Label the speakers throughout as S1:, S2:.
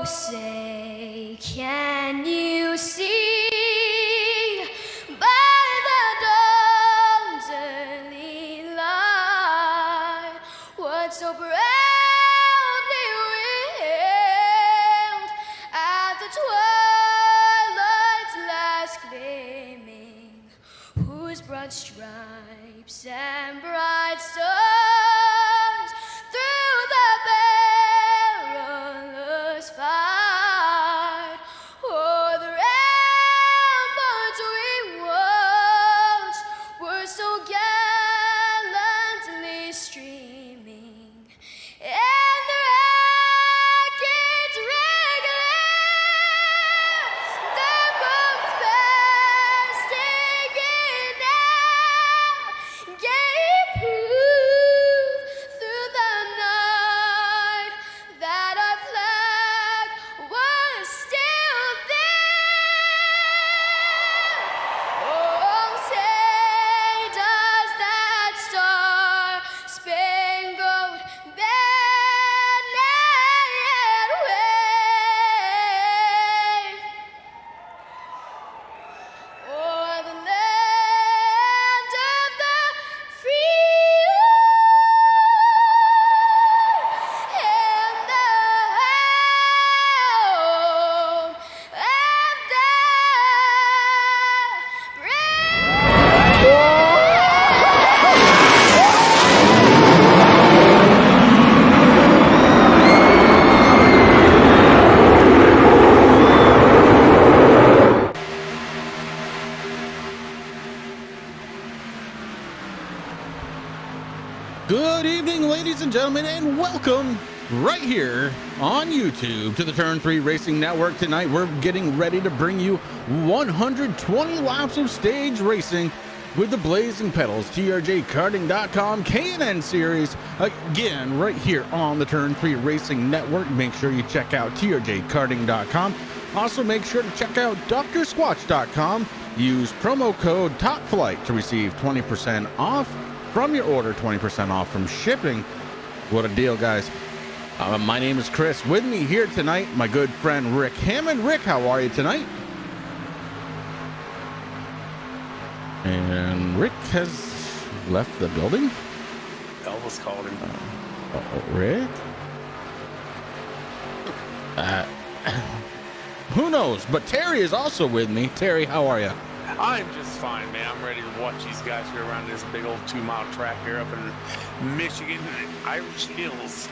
S1: say, can you see by the dawn's early light what so proudly wailed at the twilight's last gleaming, whose broad stripes and bright stars through the perilous fight o'er the ramparts we watched were so gallantly streaming, and the rackets regular, the boats bursting in air, gave proof through the night that our flag was still there. Oh, say does that star-spangled banner yet wave o'er the land of the free and the home of the
S2: Good evening, ladies and gentlemen, and welcome right here on YouTube to the Turn 3 Racing Network. Tonight, we're getting ready to bring you 120 laps of stage racing with the Blazing Pedals TRJKarting.com K&N Series. Again, right here on the Turn 3 Racing Network. Make sure you check out TRJKarting.com. Also, make sure to check out drsquatch.com. Use promo code TOPFLIGHT to receive 20% off from your order, 20% off from shipping. What a deal, guys. My name is Chris. With me here tonight, my good friend Rick Hammond. Rick, how are you tonight? And Rick has left the building.
S3: Elvis called him.
S2: Rick? Who knows? But Terry is also with me. Terry, how are you?
S3: I'm just fine, man. I'm ready to watch these guys go around this big old 2-mile track here up in Michigan, Irish Hills.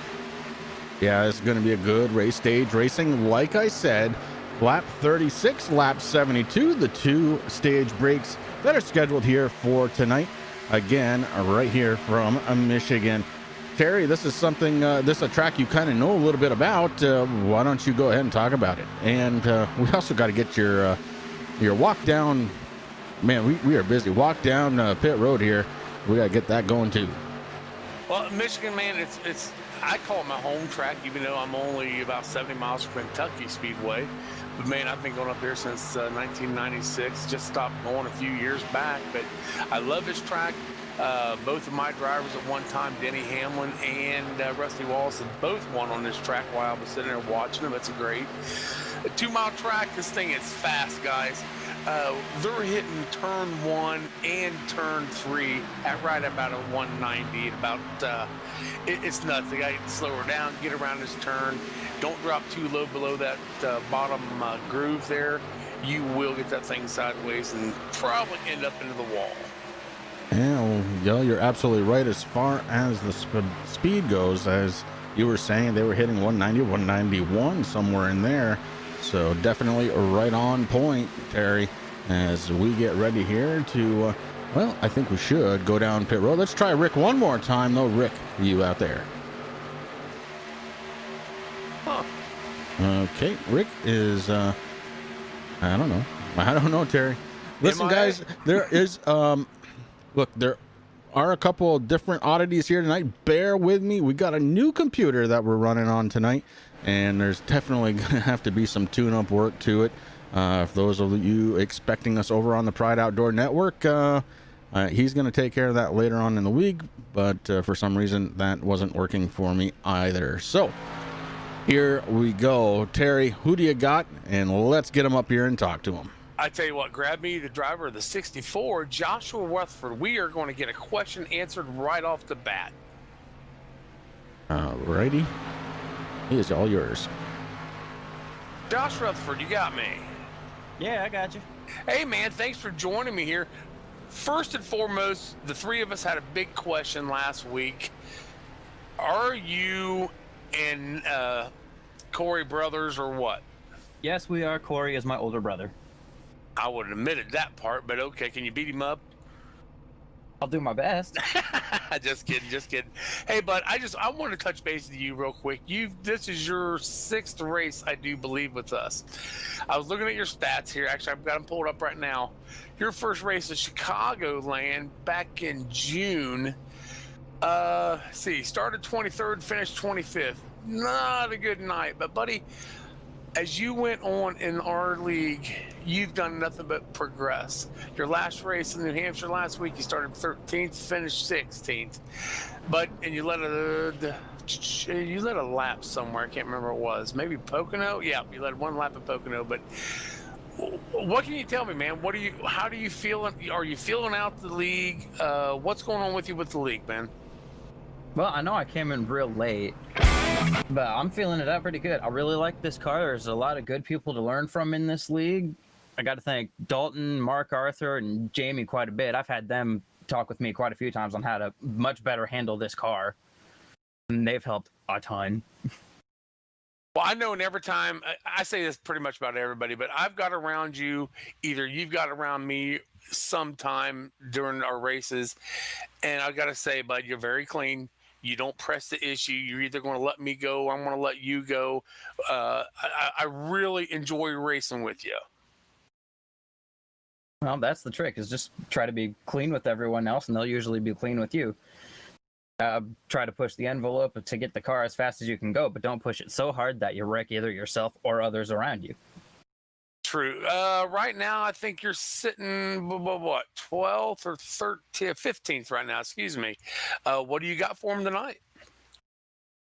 S2: Yeah, it's going to be a good race. Stage racing, like I said, lap 36, lap 72, the two stage breaks that are scheduled here for tonight. Again, right here from Michigan. Terry, this is something, this is a track you kind of know a little bit about. Why don't you go ahead and talk about it? And we also got to get your walk down. Man, we are busy. Walk down pit road here. We got to get that going too.
S3: Well, Michigan, man, it's I call it my home track, even though I'm only about 70 miles from Kentucky Speedway. But man, I've been going up here since 1996. Just stopped going a few years back, but I love this track. Both of my drivers at one time, Denny Hamlin and Rusty Wallace, have both won on this track while I was sitting there watching them. It's a 2-mile track. This thing is fast, guys. They're hitting turn 1 and turn 3 at right about a 190. It's nuts. They got to slow her down, get around this turn. Don't drop too low below that bottom groove there. You will get that thing sideways and probably end up into the wall.
S2: Yeah, you're absolutely right. As far as the speed goes, as you were saying, they were hitting 190, 191, somewhere in there. So definitely right on point, Terry, as we get ready here to, well, I think we should go down pit road. Let's try Rick one more time, though. Rick, you out there?
S3: Huh.
S2: Okay, Rick is, I don't know, Terry. Listen, guys, there is, look, there are a couple of different oddities here tonight. Bear with me. We got a new computer that we're running on tonight, and there's definitely going to have to be some tune-up work to it. For those of you expecting us over on the Pride Outdoor Network, he's going to take care of that later on in the week, but for some reason that wasn't working for me either. So Here we go. Terry, who do you got? And let's get him up here and talk to him.
S3: I tell you what, grab me the driver of the 64, Joshua Rutherford. We are going to get a question answered right off the bat.
S2: Alrighty. He is all yours.
S3: Josh Rutherford, you got me.
S4: Yeah, I got you.
S3: Hey, man, thanks for joining me here. First and foremost, the three of us had a big question last week. Are you and Corey brothers or what?
S4: Yes, we are. Corey is my older brother.
S3: I would have admitted that part, but okay. Can you beat him up?
S4: I'll do my best.
S3: Just kidding. Hey, bud, I want to touch base with you real quick. This is your 6th race, I do believe, with us. I was looking at your stats here. Actually, I've got them pulled up right now. Your first race is Chicagoland back in June. Started 23rd, finished 25th. Not a good night, but buddy, as you went on in our league, you've done nothing but progress. Your last race in New Hampshire last week, you started 13th, finished 16th, and you let a lap somewhere. I can't remember what it was. Maybe Pocono. Yeah, you led one lap at Pocono. But what can you tell me, man? How do you feel? Are you feeling out the league? What's going on with you with the league, man?
S4: Well, I know I came in real late, but I'm feeling it out pretty good. I really like this car. There's a lot of good people to learn from in this league. I got to thank Dalton, Mark Arthur, and Jamie quite a bit. I've had them talk with me quite a few times on how to much better handle this car, and they've helped a ton.
S3: Well, I know, and every time I say this pretty much about everybody, but I've got around you, either you've got around me sometime during our races, and I got to say, bud, you're very clean. You don't press the issue. You're either going to let me go or I'm going to let you go. I really enjoy racing with you.
S4: Well, that's the trick, is just try to be clean with everyone else, and they'll usually be clean with you. Try to push the envelope to get the car as fast as you can go, but don't push it so hard that you wreck either yourself or others around you.
S3: True. Right now, I think you're sitting, what, 12th or 13th, 15th right now, excuse me. What do you got for him tonight?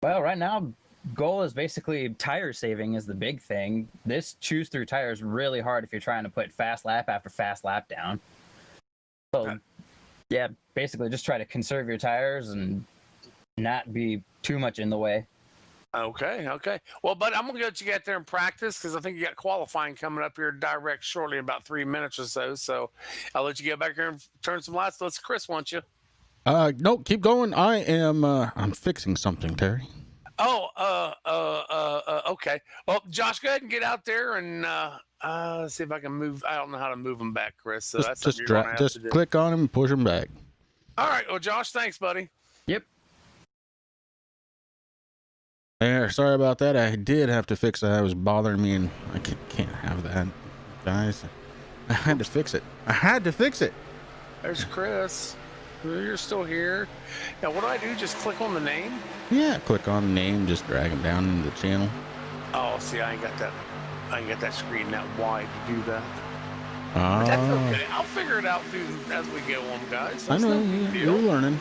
S4: Well, right now, goal is basically tire saving is the big thing. This choose through tire is really hard if you're trying to put fast lap after fast lap down. So, yeah, basically just try to conserve your tires and not be too much in the way.
S3: Okay. Well, bud, I'm going to let you get there and practice because I think you got qualifying coming up here direct shortly in about 3 minutes or so. So I'll let you get back here and turn some lights. Let's Chris, want you?
S2: No, keep going. I'm fixing something, Terry.
S3: Okay. Well, Josh, go ahead and get out there and see if I can move. I don't know how to move them back, Chris. So
S2: Just click on him and push him back.
S3: All right. Well, Josh, thanks, buddy.
S4: Yep.
S2: There, sorry about that. I did have to fix that. It was bothering me, and I can't have that, guys. I had to fix it.
S3: There's Chris. You're still here. Now, what do I do? Just click on the name?
S2: Yeah, click on the name. Just drag him down into the channel.
S3: Oh, see, I ain't got that screen that wide to do that. But that's okay. I'll figure it out as we go on, guys.
S2: I know. You're learning.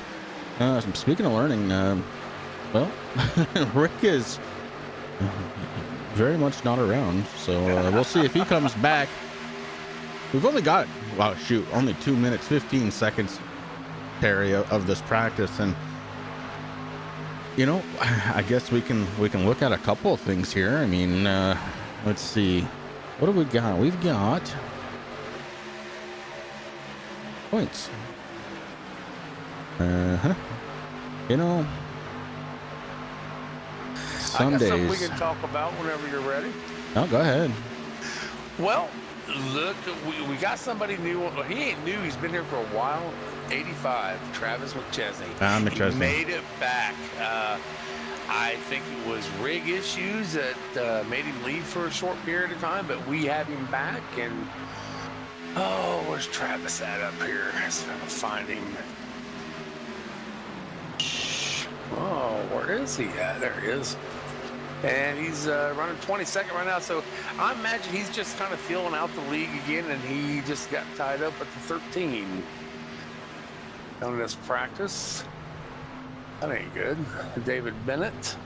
S2: Speaking of learning, well, Rick is very much not around, so we'll see if he comes back. We've only got, only 2 minutes, 15 seconds, Terry, of this practice, and I guess we can look at a couple of things here. I mean, let's see, what have we got? We've got points. Some
S3: I got
S2: days
S3: something we can talk about whenever you're ready.
S2: Oh, go ahead.
S3: Well, look, we got somebody new. Well, he ain't new. He's been here for a while. 85, Travis McChesney.
S2: McChesney.
S3: He made it back. I think it was rig issues that made him leave for a short period of time, but we have him back. And where's Travis at up here? Let's find him. Oh, where is he at? There he is. And he's running 22nd right now. So I imagine he's just kind of feeling out the league again, and he just got tied up at the 13 on this practice. That ain't good. David Bennett.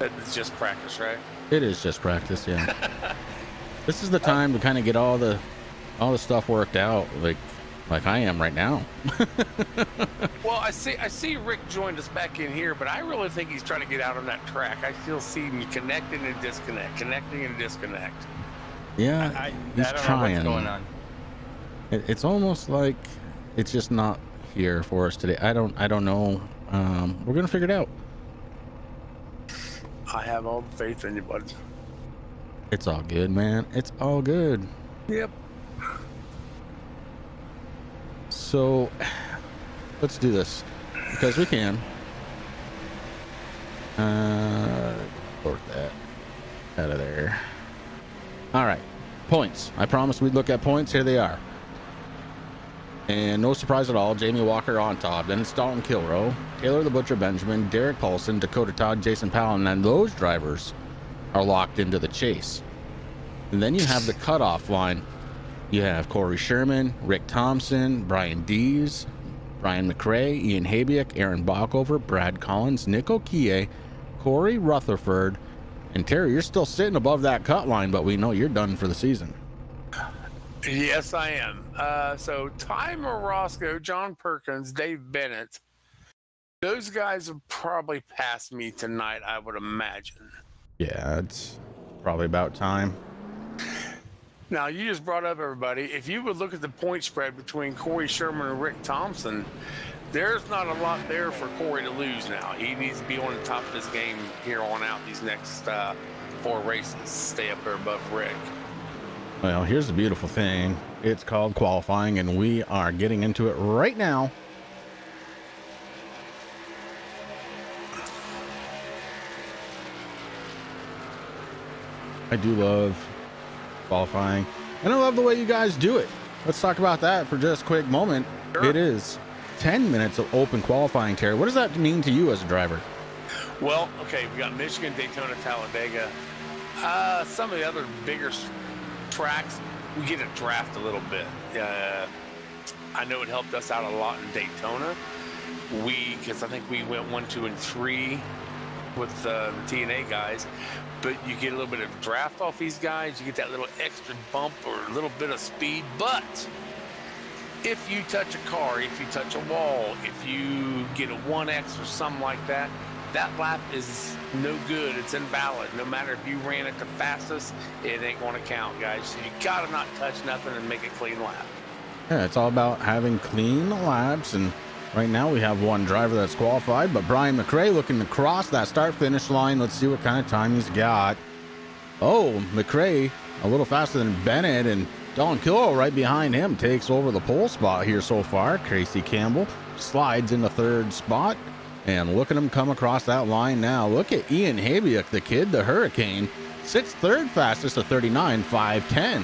S3: It's just practice, right?
S2: It is just practice, yeah. This is the time to kind of get all the stuff worked out, like I am right now.
S3: Well, I see Rick joined us back in here, but I really think he's trying to get out on that track. I still see him connecting and disconnect.
S2: Yeah, he's
S4: I don't
S2: trying.
S4: know what's going on.
S2: It's almost like it's just not here for us today. I don't know. We're gonna figure it out.
S3: I have all the faith in you, bud.
S2: It's all good, man. It's all good.
S3: Yep.
S2: So let's do this because we can. Sort that out of there. All right, points. I promised we'd look at points. Here they are. And no surprise at all, Jamie Walker on top. Then it's Dalton Kilrow, Taylor the Butcher Benjamin, Derek Paulson, Dakota Todd, Jason Powell, and then those drivers are locked into the chase. And then you have the cutoff line. You have Corey Sherman, Rick Thompson, Brian Dees, Brian McRae, Ian Habiak, Aaron Bockover, Brad Collins, Nick Okie, Corey Rutherford, and Terry, you're still sitting above that cut line, but we know you're done for the season.
S3: Yes, I am. So Ty Morosco, John Perkins, Dave Bennett, those guys have probably passed me tonight, I would imagine.
S2: Yeah, it's probably about time.
S3: Now, you just brought up everybody. If you would look at the point spread between Corey Sherman and Rick Thompson, there's not a lot there for Corey to lose now. He needs to be on the top of his game here on out these next 4 races, stay up there above Rick.
S2: Well, here's the beautiful thing. It's called qualifying, and we are getting into it right now. I do love qualifying, and I love the way you guys do it. Let's talk about that for just a quick moment.
S3: Sure.
S2: It is 10 minutes of open qualifying, Terry. What does that mean to you as a driver?
S3: Well, okay, we got Michigan, Daytona, Talladega. Some of the other bigger tracks, we get to draft a little bit. I know it helped us out a lot in Daytona. Because I think we went 1, 2, and 3 with the TNA guys, but you get a little bit of draft off these guys. You get that little extra bump or a little bit of speed. But if you touch a car, if you touch a wall, if you get a 1X or something like that, that lap is no good. It's invalid. No matter if you ran it the fastest, it ain't going to count, guys. So you got to not touch nothing and make a clean lap.
S2: Yeah, it's all about having clean laps, and right now we have one driver that's qualified, but Brian McRae looking to cross that start-finish line. Let's see what kind of time he's got. Oh, McRae a little faster than Bennett, and Don Killow right behind him takes over the pole spot here so far. Casey Campbell slides in the 3rd spot. And look at him come across that line now. Look at Ian Habiak, the kid, the Hurricane. Sits 3rd fastest at 39.510.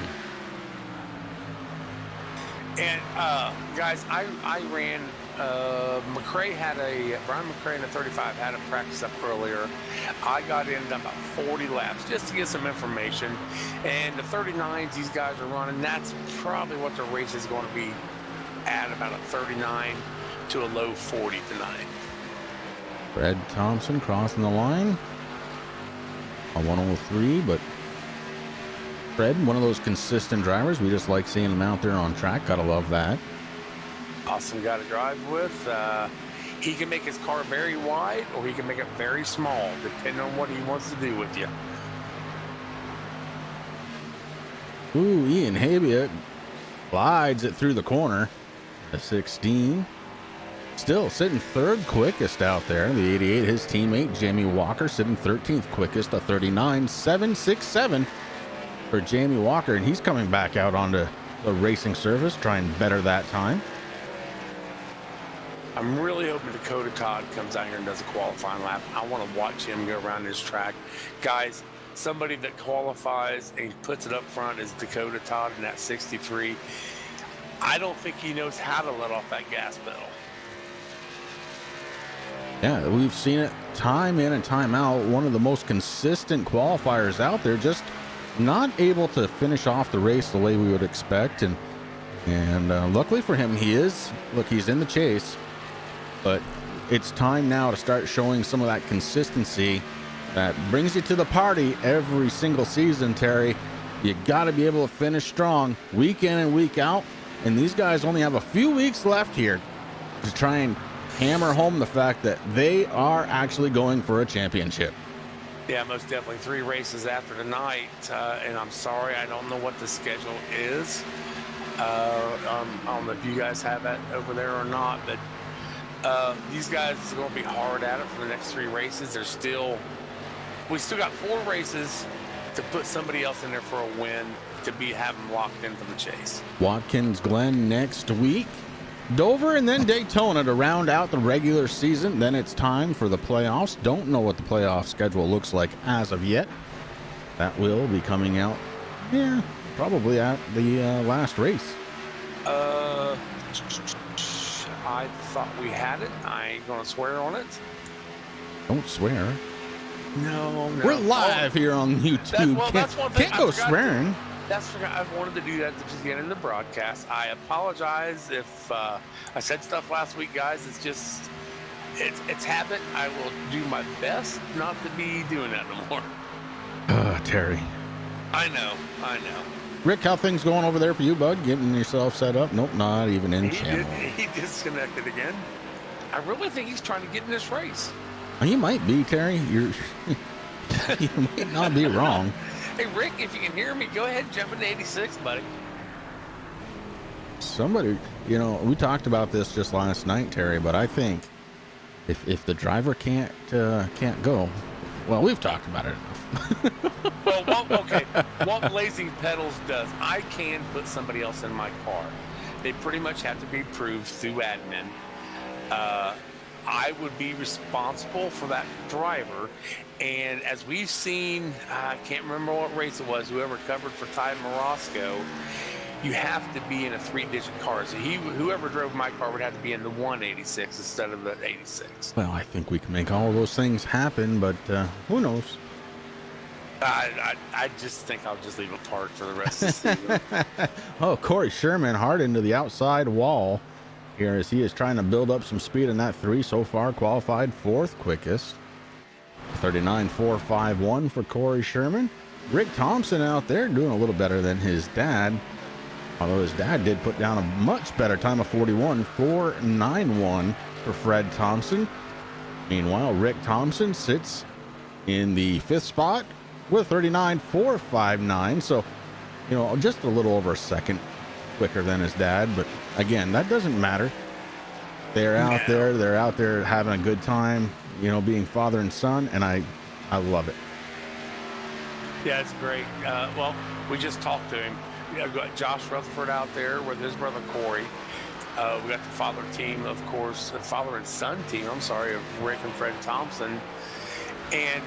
S3: And, guys, I ran, Brian McRae in the 35 had a practice up earlier. I got in about 40 laps just to get some information. And the 39s these guys are running, that's probably what the race is going to be at, about a 39 to a low 40 tonight.
S2: Fred Thompson crossing the line. A 103, but Fred, one of those consistent drivers. We just like seeing him out there on track. Gotta love that.
S3: Awesome guy to drive with. He can make his car very wide or he can make it very small, depending on what he wants to do with you.
S2: Ooh, Ian Habiak slides it through the corner. The 16. Still sitting 3rd quickest out there. The 88, his teammate Jamie Walker sitting 13th quickest, a 39.767 for Jamie Walker, and he's coming back out onto the racing surface, trying to better that time.
S3: I'm really hoping Dakota Todd comes out here and does a qualifying lap. I want to watch him go around this track. Guys, somebody that qualifies and puts it up front is Dakota Todd in that 63. I don't think he knows how to let off that gas pedal.
S2: Yeah, we've seen it time in and time out. One of the most consistent qualifiers out there, just not able to finish off the race the way we would expect. And luckily for him, he's in the chase. But it's time now to start showing some of that consistency that brings you to the party every single season, Terry. You got to be able to finish strong week in and week out. And these guys only have a few weeks left here to try and hammer home the fact that they are actually going for a championship.
S3: Yeah, most definitely 3 races after tonight. And I'm sorry, I don't know what the schedule is. I don't know if you guys have that over there or not, but these guys are going to be hard at it for the next 3 races. We still got 4 races to put somebody else in there for a win, to have them locked in for the chase.
S2: Watkins Glen next week, Dover, and then Daytona to round out the regular season. Then it's time for the playoffs. Don't know what the playoff schedule looks like as of yet. That will be coming out, probably at the last race.
S3: I thought we had it. I ain't gonna swear on it.
S2: Don't swear.
S3: No.
S2: We're live here on YouTube.
S3: That's one thing.
S2: Can't go swearing.
S3: I wanted to do that to just get in the broadcast. I apologize if I said stuff last week, guys. It's habit. I will do my best not to be doing that no more.
S2: Terry.
S3: I know.
S2: Rick, how things going over there for you, bud? Getting yourself set up? Nope, not even in channel.
S3: He disconnected again. I really think he's trying to get in this race.
S2: You might be, Terry. You might not be wrong.
S3: Hey, Rick, if you can hear me, go ahead and jump into 86, buddy.
S2: Somebody, we talked about this just last night, Terry, but I think if the driver can't go, well, we've talked about it enough.
S3: Well, what Blazing Pedals does, I can put somebody else in my car. They pretty much have to be approved through admin. I would be responsible for that driver. And as we've seen, I can't remember what race it was, whoever covered for Ty Morosco, you have to be in a 3-digit car. So whoever drove my car would have to be in the 186 instead of the 86.
S2: Well, I think we can make all of those things happen, but who knows?
S3: I just think I'll just leave it parked for the rest of the season.
S2: Oh, Corey Sherman hard into the outside wall here as he is trying to build up some speed in that 3 so far. Qualified 4th quickest. 39.451 for Corey Sherman. Rick Thompson out there doing a little better than his dad, although his dad did put down a much better time of 41.491 for Fred Thompson. Meanwhile, Rick Thompson sits in the 5th spot with 39.459, so just a little over a second quicker than his dad. But again, that doesn't matter. They're out there having a good time, being father and son, and I love it.
S3: Yeah, it's great. Well, we just talked to him. We've got Josh Rutherford out there with his brother Corey. We got the father team, of course, the father and son team, of Rick and Fred Thompson. And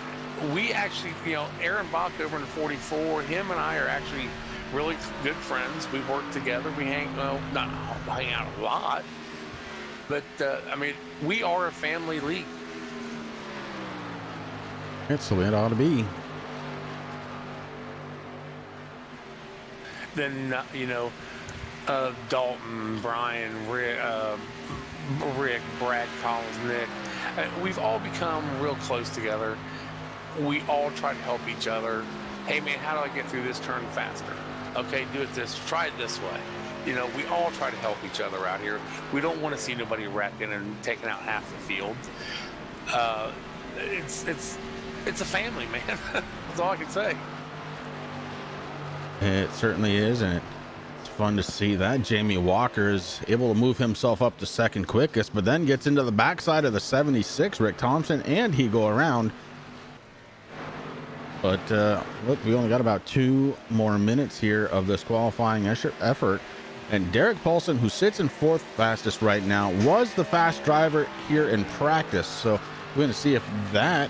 S3: we actually, Aaron Bach over in the 44, him and I are actually really good friends. We work together. We not hang out a lot, but we are a family league.
S2: That's the way it ought to be.
S3: Then Dalton, Brian, Rick, Brad, Collins, Nick, we've all become real close together. We all try to help each other. Hey man, how do I get through this turn faster? Okay, try it this way. We all try to help each other out here. We don't want to see nobody wrecking and taking out half the field. It's a family, man. That's all I can say.
S2: It certainly is, and it's fun to see that. Jamie Walker is able to move himself up to 2nd quickest, but then gets into the backside of the 76, Rick Thompson, and he go around. But look, we only got about 2 more minutes here of this qualifying effort. And Derek Paulson, who sits in 4th fastest right now, was the fast driver here in practice. So we're going to see if that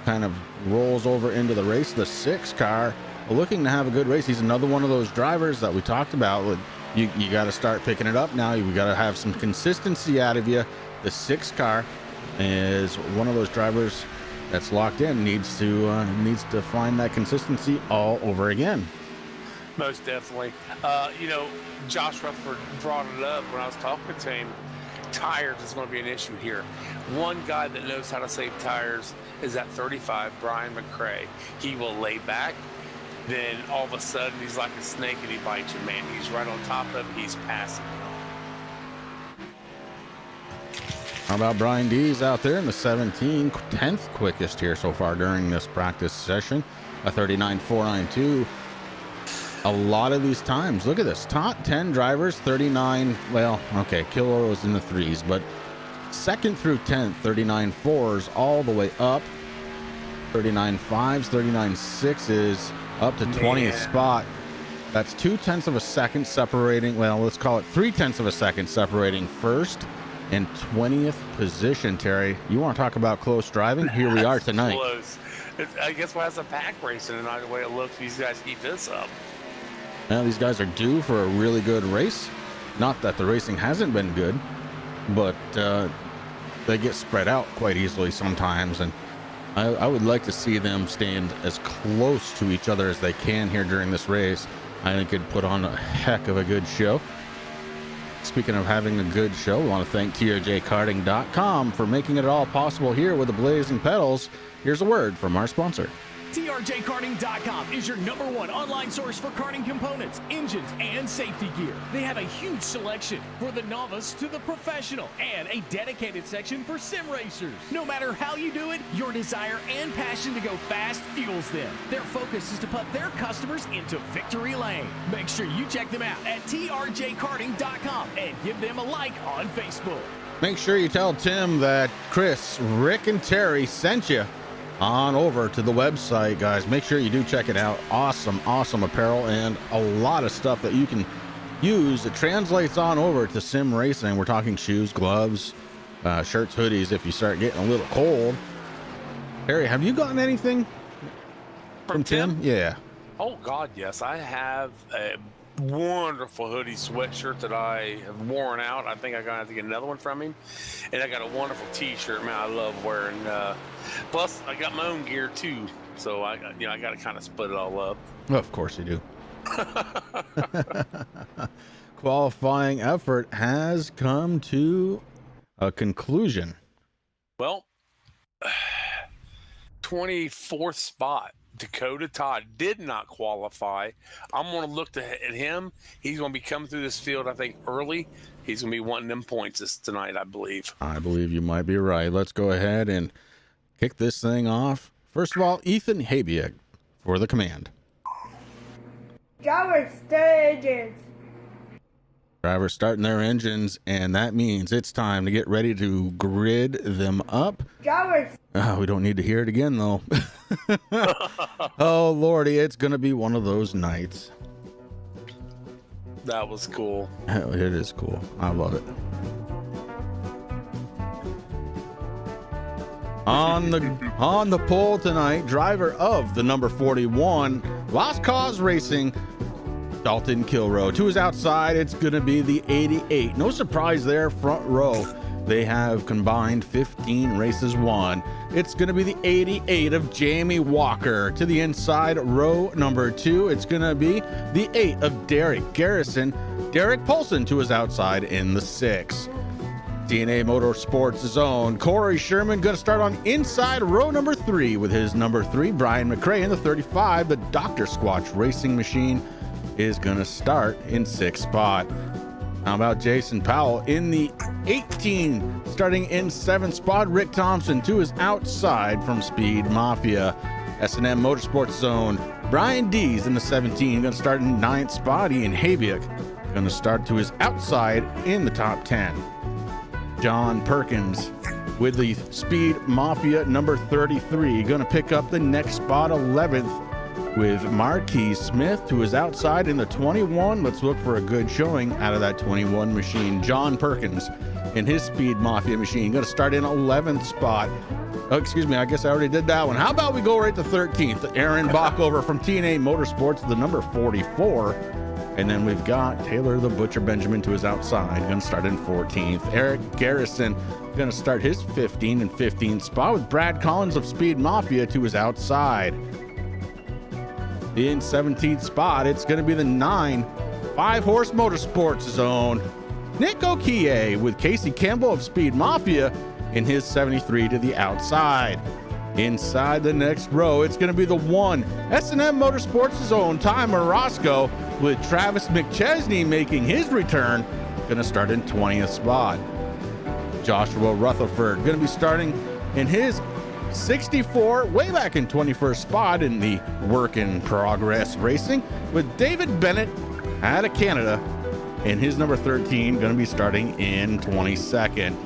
S2: kind of rolls over into the race. The 6 car looking to have a good race. He's another one of those drivers that we talked about. You got to start picking it up now. You got to have some consistency out of you. The 6 car is one of those drivers that's locked in, needs to find that consistency all over again.
S3: Most definitely. Josh Rutherford brought it up when I was talking to him. tires is going to be an issue here. One guy that knows how to save tires is at 35, Brian McRae. He will lay back. Then all of a sudden, he's like a snake and he bites you, man. He's right on top of it. He's passing.
S2: How about Brian D's out there in the 17, 10th quickest here so far during this practice session, a 39.492. A lot of these times, look at this, top 10 drivers, 39, well, okay, Killer was in the threes, but second through 10th, 39.4s all the way up, 39.5s, 39.6s, up to 20th spot. That's 0.2 of a second separating, well, let's call it 0.3 of a second separating first and 20th position. Terry, you want to talk about close driving? Here we are tonight.
S3: Close. I guess why it's a pack racing tonight, the way it looks. These guys keep this up.
S2: Now these guys are due for a really good race. Not that the racing hasn't been good, but they get spread out quite easily sometimes, and I would like to see them stand as close to each other as they can here during this race. I think it'd put on a heck of a good show. Speaking of having a good show, we want to thank TRJKarting.com for making it all possible here with the Blazing Pedals. Here's a word from our sponsor.
S5: TRJKarting.com is your #1 online source for karting components, engines, and safety gear. They have a huge selection for the novice to the professional and a dedicated section for sim racers. No matter how you do it, your desire and passion to go fast fuels them. Their focus is to put their customers into victory lane. Make sure you check them out at TRJKarting.com and give them a like on Facebook.
S2: Make sure you tell Tim that Chris, Rick, and Terry sent you on over to the website, guys. Make sure you do check it out. Awesome apparel and a lot of stuff that you can use. It translates on over to sim racing. We're talking shoes, gloves, shirts, hoodies if you start getting a little cold. Harry, have you gotten anything from Tim? Yeah.
S3: Oh God, yes. I have a wonderful hoodie sweatshirt that I have worn out. I think I'm gonna have to get another one from him. And I got a wonderful t-shirt, man. I love wearing plus I got my own gear too, so I got to kind of split it all up.
S2: Of course you do. Qualifying effort has come to a conclusion.
S3: Well, 24th spot. Dakota Todd did not qualify. I'm going to look at him. He's going to be coming through this field, I think, early. He's going to be wanting them points tonight, I believe.
S2: I believe you might be right. Let's go ahead and kick this thing off. First of all, Ethan Habiak for the command.
S1: Driver stages.
S2: Drivers starting their engines, and that means it's time to get ready to grid them up.
S1: Driver.
S2: We don't need to hear it again, though. Oh, Lordy, it's going to be one of those nights.
S3: That was cool.
S2: It is cool. I love it. On the pole tonight, driver of the number 41, Lost Cause Racing, Dalton Kilroe. To his outside, it's going to be the 88. No surprise there, front row. They have combined 15 races won. It's going to be the 88 of Jamie Walker. To the inside, row number 2, it's going to be the 8 of Derek Garrison. Derek Polson to his outside in the 6. DNA Motorsports Zone. Corey Sherman going to start on inside row number 3 with his number 3, Brian McRae, in the 35. The Dr. Squatch Racing Machine is going to start in 6th spot. How about Jason Powell in the 18, starting in 7th spot. Rick Thompson to his outside from Speed Mafia. S&M Motorsports Zone. Brian Dees in the 17, going to start in 9th spot. Ian Habiak going to start to his outside in the top 10. John Perkins with the Speed Mafia number 33, going to pick up the next spot, 11th, with Marquis Smith to his outside in the 21. Let's look for a good showing out of that 21 machine. John Perkins in his Speed Mafia machine going to start in 11th spot. Oh, excuse me, I guess I already did that one. How about we go right to 13th? Aaron Bockover from TNA Motorsports, the number 44. And then we've got Taylor the Butcher Benjamin to his outside, going to start in 14th. Eric Garrison going to start his 15 and 15th spot with Brad Collins of Speed Mafia to his outside. In 17th spot, it's going to be the 9 5-horse Motorsports Zone. Nick Okie with Casey Campbell of Speed Mafia in his 73 to the outside. Inside the next row, it's going to be the one S&M Motorsports' own Ty Morosco with Travis McChesney making his return, going to start in 20th spot. Joshua Rutherford going to be starting in his 64, way back in 21st spot in the work in progress racing, with David Bennett out of Canada in his number 13, going to be starting in 22nd.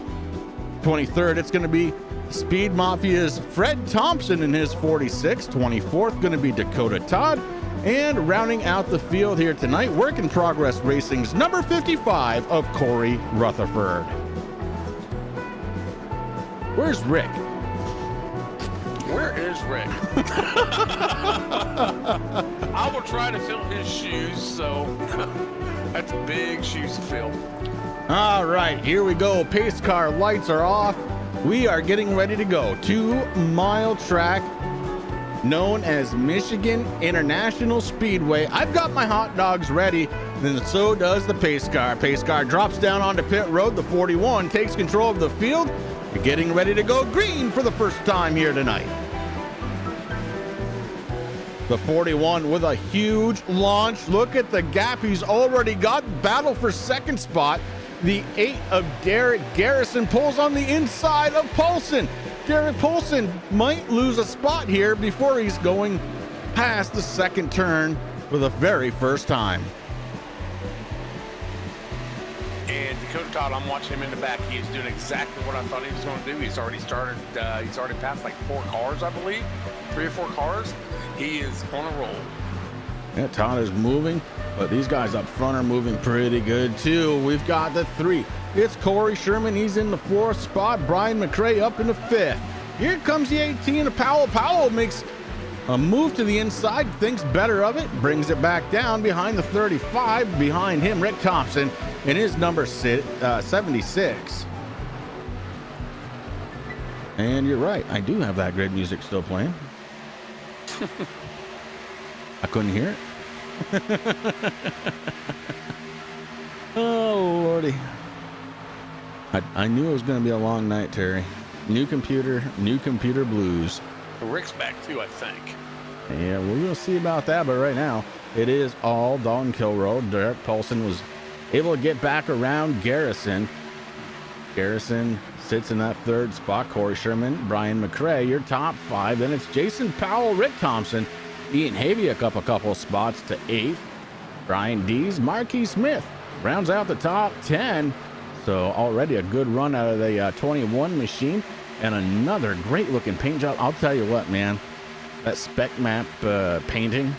S2: 23rd, it's going to be Speed Mafia's Fred Thompson in his 46. 24th, going to be Dakota Todd. And rounding out the field here tonight, work in progress racing's number 55 of Corey Rutherford. Where's Rick?
S3: Where is Rick? I will try to fill his shoes, so that's big shoes to fill.
S2: All right, here we go. Pace car lights are off. We are getting ready to go. 2-mile track known as Michigan International Speedway. I've got my hot dogs ready, and so does the pace car. Pace car drops down onto pit road. The 41 takes control of the field. We're getting ready to go green for the first time here tonight. The 41 with a huge launch. Look at the gap he's already got. Battle for second spot. The 8 of Derek Garrison pulls on the inside of Paulson. Derek Paulson might lose a spot here before he's going past the second turn for the very first time.
S3: And Dakota Todd, I'm watching him in the back. He is doing exactly what I thought he was going to do. He's already started. He's already passed like 4 cars, I believe, 3 or 4 cars. He is on a roll.
S2: Yeah, Todd is moving, but these guys up front are moving pretty good too. We've got the 3. It's Corey Sherman. He's in the 4th spot. Brian McRae up in the 5th. Here comes the 18 of Powell. Powell makes a move to the inside, thinks better of it, brings it back down behind the 35. Behind him, Rick Thompson in his number 76. And you're right, I do have that grid music still playing. I couldn't hear it. Oh, Lordy. I knew it was going to be a long night, Terry. New computer blues.
S3: Rick's back too, I think.
S2: Yeah, we're going to see about that, but right now, it is all Dalton Kilroe. Derek Paulson was able to get back around Garrison. Garrison sits in that 3rd spot. Corey Sherman, Brian McRae, your top 5. Then it's Jason Powell, Rick Thompson, Ian Haviuk up a couple spots to 8th. Brian Dees, Marquis Smith rounds out the top 10. So already a good run out of the 21 machine, and another great looking paint job. I'll tell you what, man, that spec map painting,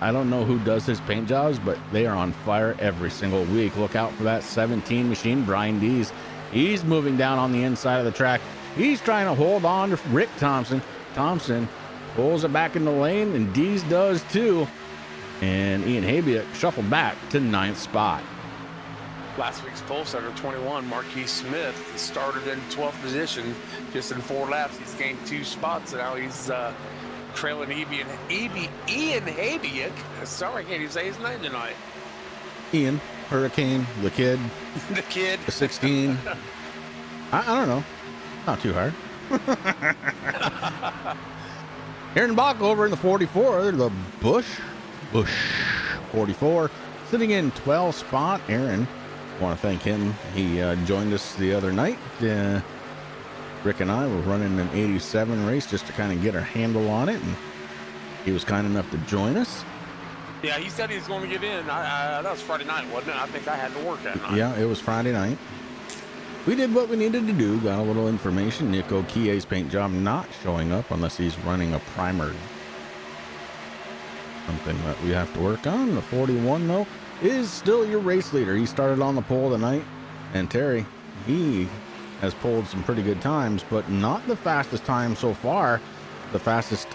S2: I don't know who does his paint jobs, but they are on fire every single week. Look out for that 17 machine. Brian Dees, he's moving down on the inside of the track. He's trying to hold on to Rick Thompson. Thompson pulls it back in the lane, and Dees does too. And Ian Habiak shuffled back to 9th spot.
S3: Last week's pole setter, 21, Marquis Smith, started in 12th position just in 4 laps. He's gained 2 spots, and now he's trailing Ian Habiak. Sorry, I can't even say his name tonight.
S2: Ian, Hurricane, the kid.
S3: The kid.
S2: The 16. I don't know. Not too hard. Aaron Bach over in the 44. The Bush 44. Sitting in 12th spot. Aaron, want to thank him. He joined us the other night. Rick and I were running an 87 race just to kind of get our handle on it, and he was kind enough to join us.
S3: Yeah, he said he was going to get in. That was Friday night, wasn't it? I think I had to work that night.
S2: Yeah, it was Friday night. We did what we needed to do. Got a little information. Nick Okie's paint job not showing up unless he's running a primer. Something that we have to work on. The 41, though, is still your race leader. He started on the pole tonight. And Terry, he has pulled some pretty good times, but not the fastest time so far. The fastest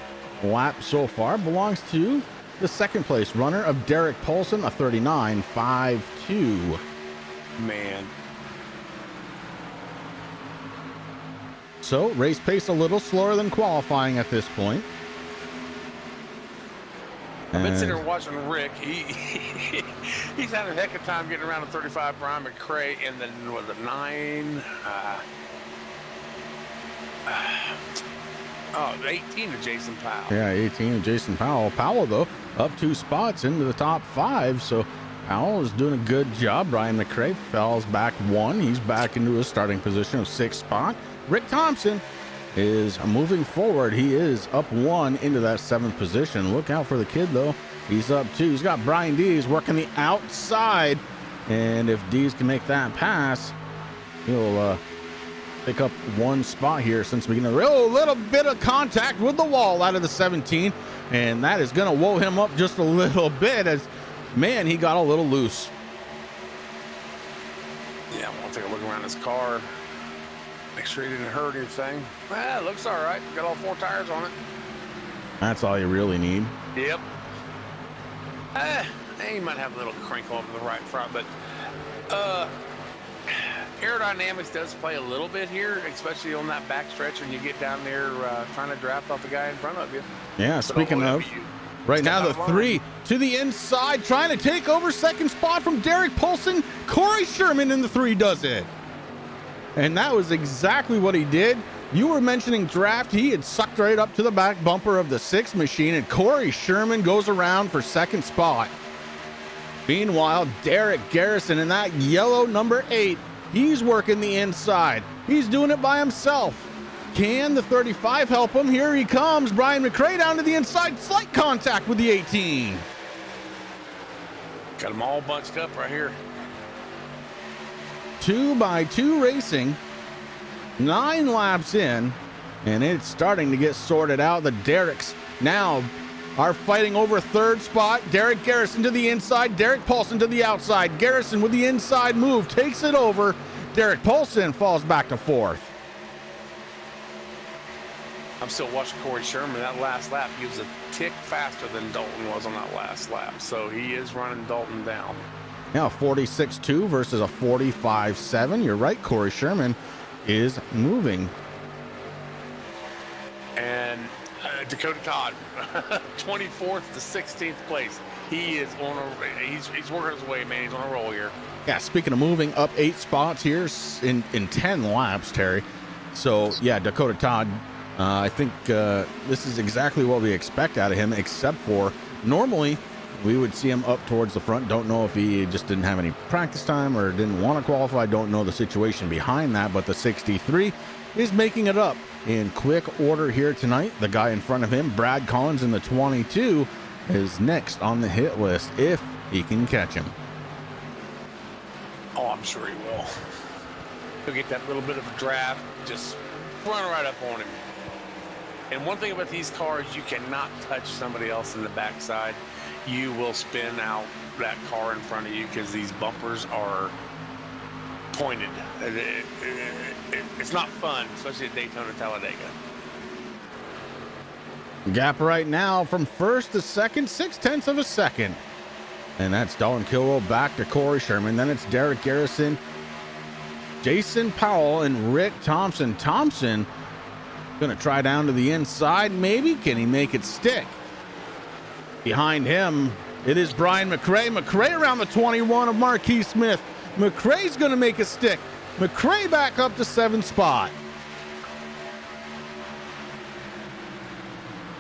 S2: lap so far belongs to the 2nd place runner of Derek Paulson, a 39.52.
S3: Man.
S2: So race pace a little slower than qualifying at this point.
S3: I've been sitting there watching Rick. He He's having a heck of a time getting around the 35 Brian McCray, and then was it 9? 18 to Jason Powell.
S2: Yeah, 18 of Jason Powell. Powell, though, up 2 spots into the top 5. So Powell is doing a good job. Brian McCray falls back 1. He's back into his starting position of 6th spot. Rick Thompson is moving forward. He is up 1 into that 7th position. Look out for the kid, though. He's up 2. He's got Brian Dees working the outside. And if Dees can make that pass, he'll pick up 1 spot here since the beginning of the race. Oh, a little bit of contact with the wall out of the 17. And that is going to woe him up just a little bit as, man, he got a little loose.
S3: Yeah, I'm going to take a look around his car. Make sure he didn't hurt anything. It looks all right. Got all 4 tires on it.
S2: That's all you really need.
S3: Yep. He might have a little crinkle up in the right front, but aerodynamics does play a little bit here, especially on that back stretch when you get down there trying to draft off the guy in front of you.
S2: Yeah, speaking of, right now the 3 to the inside, trying to take over 2nd spot from Derek Poulsen. Corey Sherman in the 3 does it. And that was exactly what he did. You were mentioning draft. He had sucked right up to the back bumper of the 6 machine, and Corey Sherman goes around for 2nd spot. Meanwhile, Derek Garrison in that yellow number 8, he's working the inside. He's doing it by himself. Can the 35 help him? Here he comes. Brian McCray down to the inside. Slight contact with the 18.
S3: Got them all bunched up right here.
S2: 2x2 racing. 9 laps in, and it's starting to get sorted out. The Derricks now are fighting over 3rd spot. Derek Garrison to the inside, Derek Poulsen to the outside. Garrison with the inside move takes it over. Derek Poulsen falls back to 4th.
S3: I'm still watching Corey Sherman. That last lap, he was a tick faster than Dalton was on that last lap, so he is running Dalton down.
S2: Now 46.2 versus a 45.7. You're right, Corey Sherman is moving.
S3: And Dakota Todd, 24th to 16th place. He is on a, he's working his way, man. He's on a roll here.
S2: Yeah, speaking of moving up 8 spots here in 10 laps, Terry. So, yeah, Dakota Todd, I think this is exactly what we expect out of him, except for normally we would see him up towards the front. Don't know if he just didn't have any practice time or didn't want to qualify. Don't know the situation behind that, but the 63 is making it up in quick order here tonight. The guy in front of him, Brad Collins in the 22, is next on the hit list if he can catch him.
S3: Oh, I'm sure he will. He'll get that little bit of a draft, just run right up on him. And one thing about these cars, you cannot touch somebody else in the backside. You will spin out that car in front of you because these bumpers are pointed. It's not fun, especially at Daytona Talladega.
S2: Gap right now from 1st to 2nd, 0.6 of a second. And that's Dalton Kilrow back to Corey Sherman. Then it's Derek Garrison, Jason Powell, and Rick Thompson. Thompson gonna try down to the inside. Maybe can he make it stick? Behind him, it is Brian McCray. McCray around the 21 of Marquis Smith. McCray's gonna make a stick. McCray back up to 7th spot.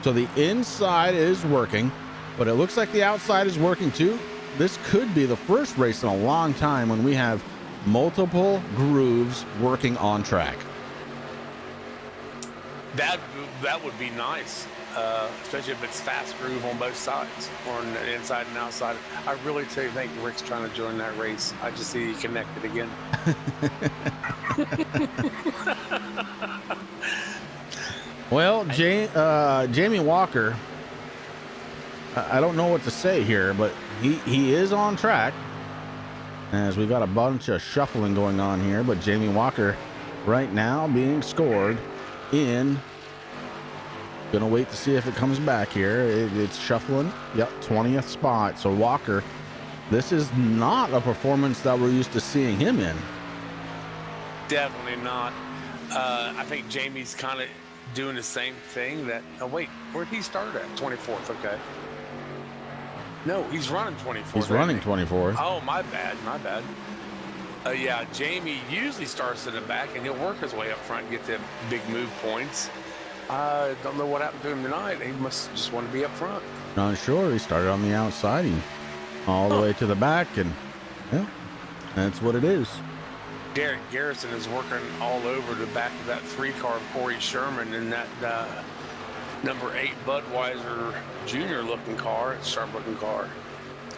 S2: So the inside is working, but it looks like the outside is working too. This could be the first race in a long time when we have multiple grooves working on track.
S3: That would be nice, especially if it's fast groove on both sides, or on the inside and outside. I really think Rick's trying to join that race. I just see he connected again.
S2: Well, Jamie Walker, I don't know what to say here, but he is on track, as we got a bunch of shuffling going on here. But Jamie Walker right now being scored in, gonna wait to see if it comes back here. It's shuffling. Yep, 20th spot. So Walker, this is not a performance that we're used to seeing him in.
S3: Definitely not. I think Jamie's kind of doing the same thing that, oh wait, where'd he start at? 24th, okay. No, he's running 24th.
S2: He's running
S3: ain't he?
S2: 24th.
S3: Oh, my bad. Yeah, Jamie usually starts in the back, and he'll work his way up front and get the big move points. I don't know what happened to him tonight. He must just want to be up front.
S2: Not sure. He started on the outside, all the way to the back, and yeah, that's what it is.
S3: Derek Garrison is working all over the back of that 3-car of Corey Sherman in that number 8 Budweiser Junior looking car. It's a sharp looking car.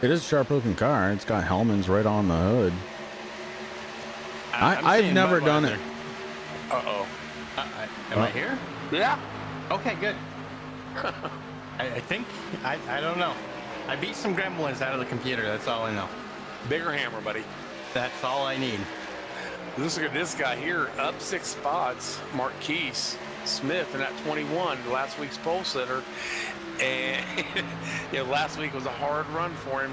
S2: It is a sharp looking car. It's got Hellman's right on the hood. I've never done it.
S3: Uh-oh.
S6: Am I here?
S3: Yeah.
S6: Okay, good. I think, I don't know. I beat some gremlins out of the computer. That's all I know.
S3: Bigger hammer, buddy.
S6: That's all I need.
S3: Look at this guy here, up 6 spots. Marquise Smith in that 21, last week's pole sitter. And last week was a hard run for him,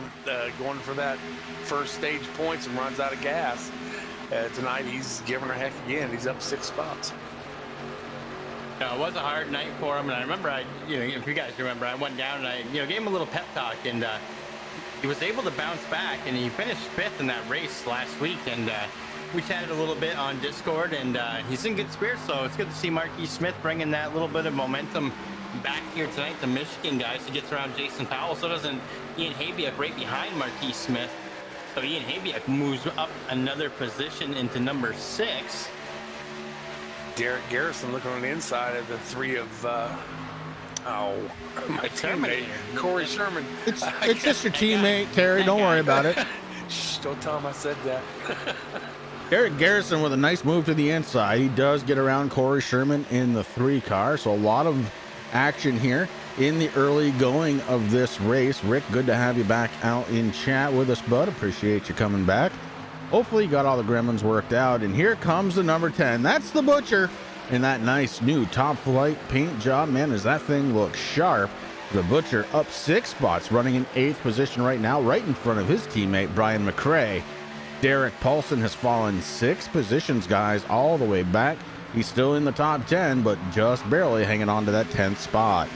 S3: going for that first stage points and runs out of gas. Tonight he's giving her heck again. He's up 6 spots.
S6: No, it was a hard night for him, and I remember if you guys remember, I went down and I gave him a little pep talk, and he was able to bounce back, and he finished 5th in that race last week, and we chatted a little bit on Discord, and he's in good spirits, so it's good to see Marquis Smith bringing that little bit of momentum back here tonight to Michigan, guys. He gets around Jason Powell, so doesn't Ian Habiak right behind Marquis Smith. So Ian Habiak moves up another position into number 6.
S3: Derek Garrison looking on the inside of the 3 of my teammate Corey Sherman.
S2: It's just your teammate, Terry. Don't worry about it.
S3: Shh, don't tell him I said that.
S2: Derek Garrison with a nice move to the inside. He does get around Corey Sherman in the 3 car, so a lot of action here in the early going of this race. Rick, good to have you back out in chat with us, bud. Appreciate you coming back. Hopefully you got all the gremlins worked out, and here comes the number 10. That's the Butcher in that nice new Top Flight paint job. Man, does that thing look sharp. The Butcher up 6 spots, running in 8th position right now, right in front of his teammate Brian McRae. Derek Paulson has fallen 6 positions, guys, all the way back. He's still in the top 10, but just barely hanging on to that 10th spot.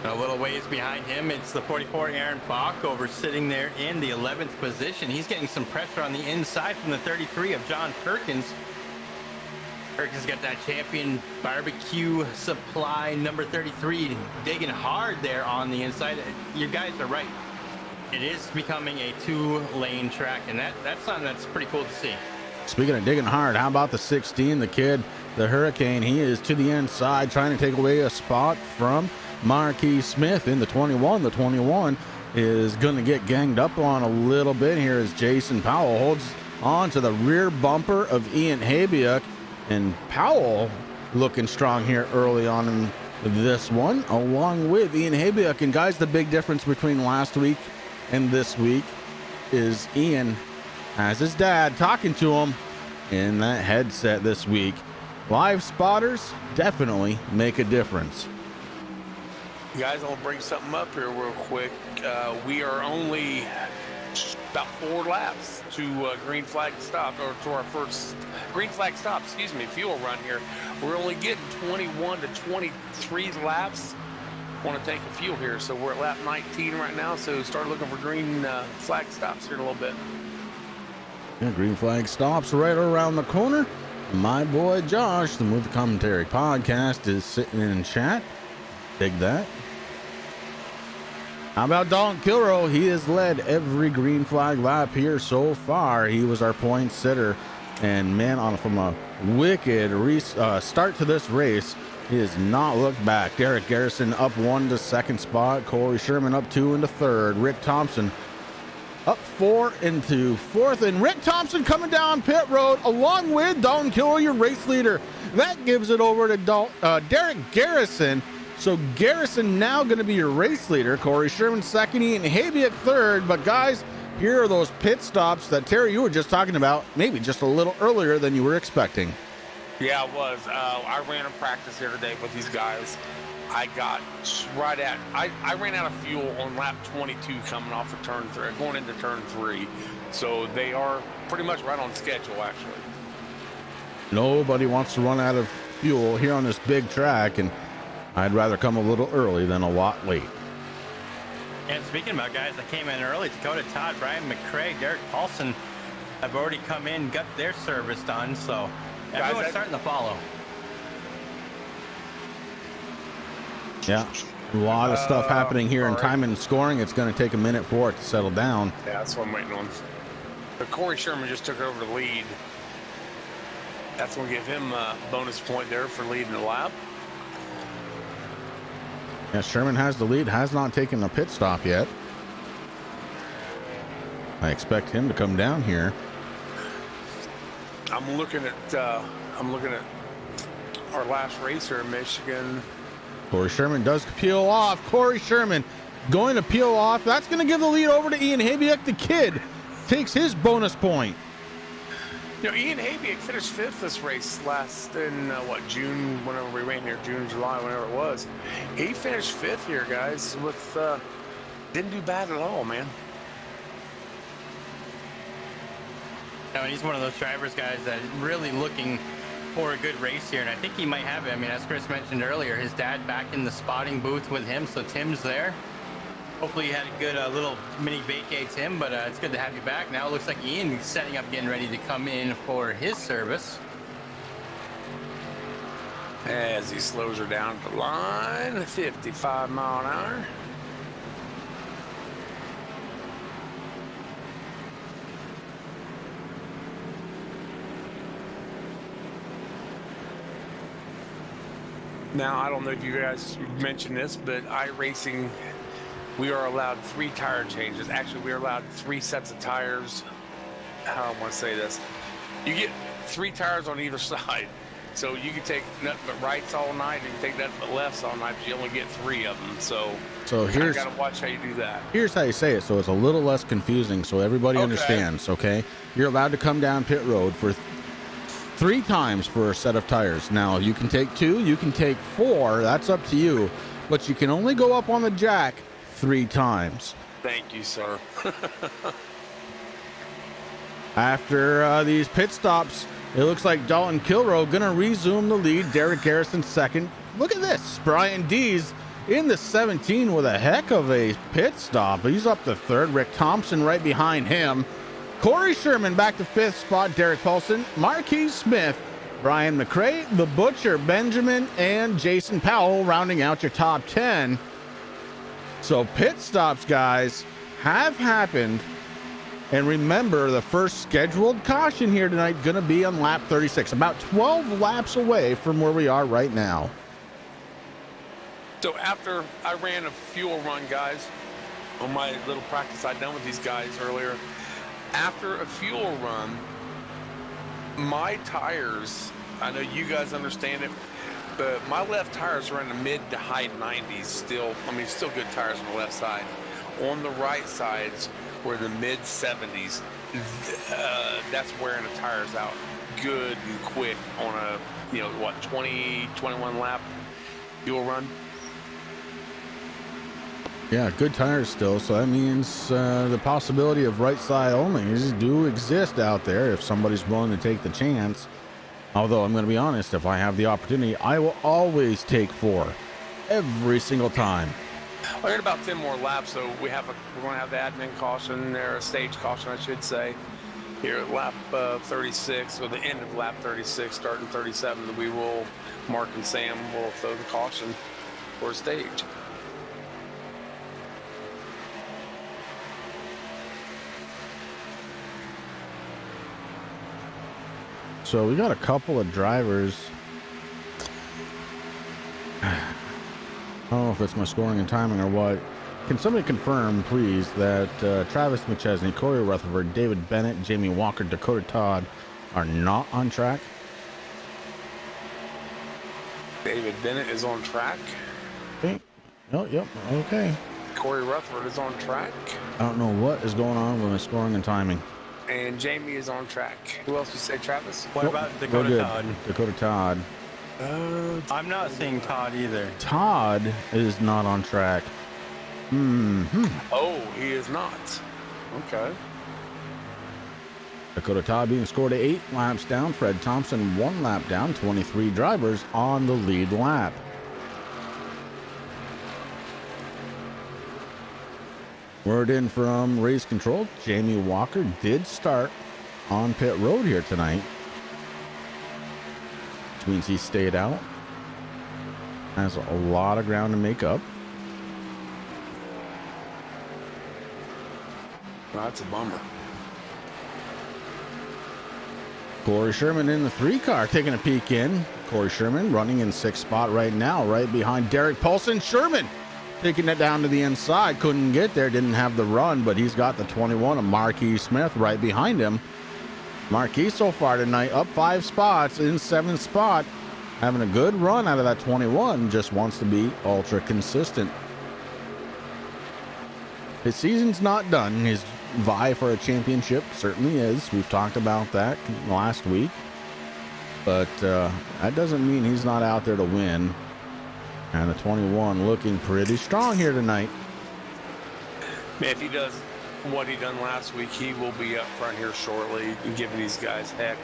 S6: A little ways behind him, it's the 44 Aaron Bach over sitting there in the 11th position. He's getting some pressure on the inside from the 33 of John Perkins. Perkins got that champion barbecue supply number 33 digging hard there on the inside. You guys are right. It is becoming a 2-lane track, and that's something that's pretty cool to see.
S2: Speaking of digging hard, how about the 16, the kid, the Hurricane? He is to the inside trying to take away a spot from Marquis Smith in the 21. The 21 is going to get ganged up on a little bit here as Jason Powell holds on to the rear bumper of Ian Habiak. And Powell looking strong here early on in this one, along with Ian Habiak. And guys, the big difference between last week and this week is Ian has his dad talking to him in that headset this week. Live spotters definitely make a difference.
S3: Guys, I'll bring something up here real quick. We are only about 4 laps to green flag stop, or to our first green flag stop, fuel run here. We're only getting 21 to 23 laps. Want to take a fuel here, so we're at lap 19 right now, so start looking for green flag stops here in a little bit.
S2: Yeah, green flag stops right around the corner. My boy Josh, the Move the Commentary podcast, is sitting in chat. Dig that. How about Dalton Kilrow? He has led every green flag lap here so far. He was our point sitter. And man, from a wicked start to this race, he has not looked back. Derek Garrison up 1 to 2nd spot. Corey Sherman up 2 into 3rd. Rick Thompson up 4 into 4th. And Rick Thompson coming down pit road along with Dalton Kilrow, your race leader. That gives it over to Derek Garrison. So Garrison now going to be your race leader. Corey Sherman 2nd, Ian Habiak 3rd. But guys, here are those pit stops that Terry, you were just talking about, maybe just a little earlier than you were expecting.
S3: Yeah, it was. I ran a practice here today with these guys. I got right at, I ran out of fuel on lap 22 coming off of turn 3, going into turn 3. So they are pretty much right on schedule, actually.
S2: Nobody wants to run out of fuel here on this big track, and I'd rather come a little early than a lot late.
S6: And speaking about guys that came in early, Dakota Todd, Brian McCrae, Derek Paulson have already come in, got their service done. So everyone's starting to follow.
S2: Yeah, a lot of stuff happening here in time and scoring. It's going to take a minute for it to settle down.
S3: Yeah, that's what I'm waiting on. But Corey Sherman just took over the lead. That's going to give him a bonus point there for leading the lap.
S2: Yeah, Sherman has the lead, has not taken a pit stop yet. I expect him to come down here.
S3: I'm looking at our last race here in Michigan.
S2: Corey Sherman does peel off. Corey Sherman going to peel off. That's going to give the lead over to Ian Habiak. The kid takes his bonus point.
S3: You know, Ian Habiak finished 5th this race last in June, whenever we ran here, June, July, whenever it was. He finished 5th here, guys. With didn't do bad at all, man.
S6: And he's one of those drivers, guys, that really looking for a good race here, and I think he might have it. I mean, as Chris mentioned earlier, his dad back in the spotting booth with him, so Tim's there. Hopefully you had a good little mini vacay, Tim, but it's good to have you back. Now it looks like Ian's setting up, getting ready to come in for his service.
S3: As he slows her down at the line, 55 mile an hour. Now, I don't know if you guys mentioned this, but iRacing, we are allowed 3 tire changes. Actually, we are allowed 3 sets of tires. How do I want to say this? You get 3 tires on either side. So you can take nothing but rights all night, and you can take nothing but lefts all night, but you only get 3 of them. So
S2: here's,
S3: you got to watch how you do that.
S2: Here's how you say it, so it's a little less confusing, so everybody understands, okay? You're allowed to come down pit road for 3 times for a set of tires. Now, you can take 2, you can take 4, that's up to you, but you can only go up on the jack 3 times.
S3: Thank you, sir.
S2: After these pit stops, it looks like Dalton Kilroe going to resume the lead. Derek Garrison second. Look at this. Brian Dees in the 17 with a heck of a pit stop. He's up to 3rd. Rick Thompson right behind him. Corey Sherman back to 5th spot. Derek Paulson, Marquise Smith, Brian McCrae, the Butcher, Benjamin, and Jason Powell rounding out your top 10. So pit stops, guys, have happened. And remember, the first scheduled caution here tonight going to be on lap 36, about 12 laps away from where we are right now.
S3: So after I ran a fuel run, guys, on my little practice I'd done with these guys earlier, after a fuel run, my tires, I know you guys understand it, but my left tires are in the mid to high 90s still. I mean, still good tires on the left side. On the right sides, we're in the mid 70s. That's wearing the tires out good and quick on a 21 lap fuel run.
S2: Yeah, good tires still, so that means the possibility of right side only do exist out there if somebody's willing to take the chance. Although I'm going to be honest, if I have the opportunity, I will always take 4 every single time.
S3: We're in about 10 more laps, so we're going to have the admin caution there, a stage caution, I should say, here at lap 36, or the end of lap 36, starting 37. We will, Mark and Sam will throw the caution for a stage.
S2: So we got a couple of drivers. I don't know if it's my scoring and timing or what. Can somebody confirm, please, that Travis McChesney, Corey Rutherford, David Bennett, Jamie Walker, Dakota Todd are not on track?
S3: David Bennett is on track.
S2: Okay. Oh, yep. Okay.
S3: Corey Rutherford is on track.
S2: I don't know what is going on with my scoring and timing.
S3: And Jamie is on track. Who else you say, Travis?
S6: What about Dakota Todd?
S2: Dakota Todd.
S6: I'm not seeing Todd either.
S2: Todd is not on track.
S3: Oh, he is not. Okay.
S2: Dakota Todd being scored at 8 laps down. Fred Thompson 1 lap down. 23 drivers on the lead lap. Word in from race control, Jamie Walker did start on pit road here tonight, which means he stayed out. Has a lot of ground to make up.
S3: Well, that's a bummer.
S2: Corey Sherman in the 3 car taking a peek in. Corey Sherman running in 6th spot right now, right behind Derek Paulson. Sherman taking it down to the inside. Couldn't get there, didn't have the run, but he's got the 21 of Marquis Smith right behind him. Marquis so far tonight up 5 spots in 7th spot. Having a good run out of that 21, just wants to be ultra consistent. His season's not done. His vie for a championship certainly is. We've talked about that last week. But that doesn't mean he's not out there to win. And the 21 looking pretty strong here tonight.
S3: Man, if he does what he done last week, he will be up front here shortly and giving these guys heck.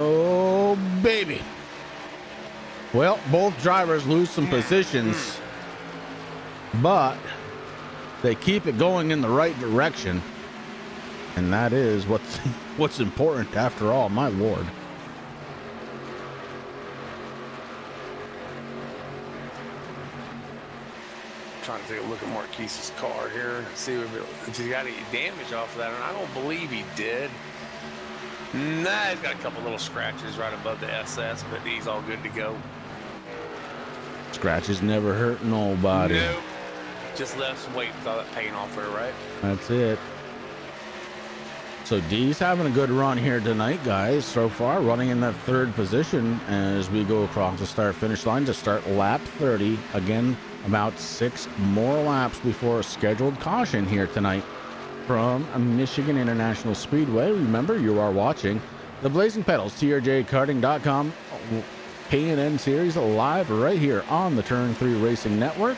S2: Oh, baby. Well, both drivers lose some positions, but they keep it going in the right direction. And that is what's important after all, my lord.
S3: Trying to take a look at Marquise's car here, see if he got any damage off of that, and I don't believe he did. Nah, he's got a couple little scratches right above the SS, but he's all good to go.
S2: Scratches never hurt nobody.
S3: Nope. Just left some weight with all that paint off there, right?
S2: That's it. So D's having a good run here tonight, guys. So far, running in that 3rd position as we go across the start-finish line to start lap 30. Again, about 6 more laps before a scheduled caution here tonight from Michigan International Speedway. Remember, you are watching the Blazing Pedals, TRJKarting.com K&N Series live right here on the Turn 3 Racing Network.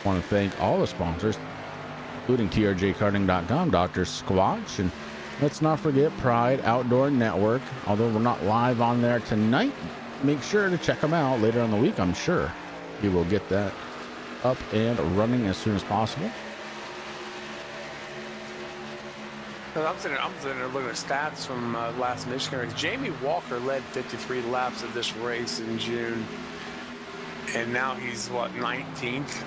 S2: Want to thank all the sponsors, including TRJKarting.com, Dr. Squatch, and let's not forget Pride Outdoor Network. Although we're not live on there tonight, make sure to check them out later in the week. I'm sure you will get that up and running as soon as possible.
S3: I'm sitting there looking at stats from last Michigan race. Jamie Walker led 53 laps of this race in June, and now he's, what, 19th?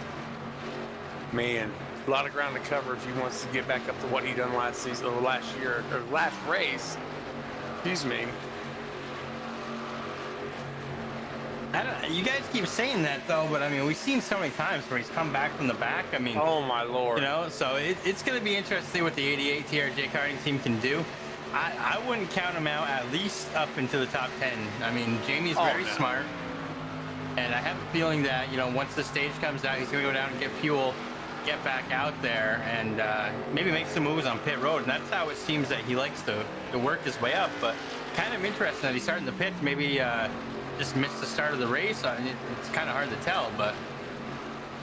S3: Man, a lot of ground to cover if he wants to get back up to what he done last season, or last year, or last race. Excuse me.
S6: You guys keep saying that though, but I mean, we've seen so many times where he's come back from the back. I mean,
S3: Oh my lord.
S6: you know, so it's going to be interesting what the 88 TRJ karting team can do. I wouldn't count him out at least up into the top 10. I mean, Jamie's very smart, and I have a feeling that, you know, once the stage comes out, he's going to go down and get fuel, get back out there, and maybe make some moves on pit road. And that's how it seems that he likes to work his way up. But kind of interesting that he's starting the pits. Maybe just missed the start of the race. I mean, it's kind of hard to tell, but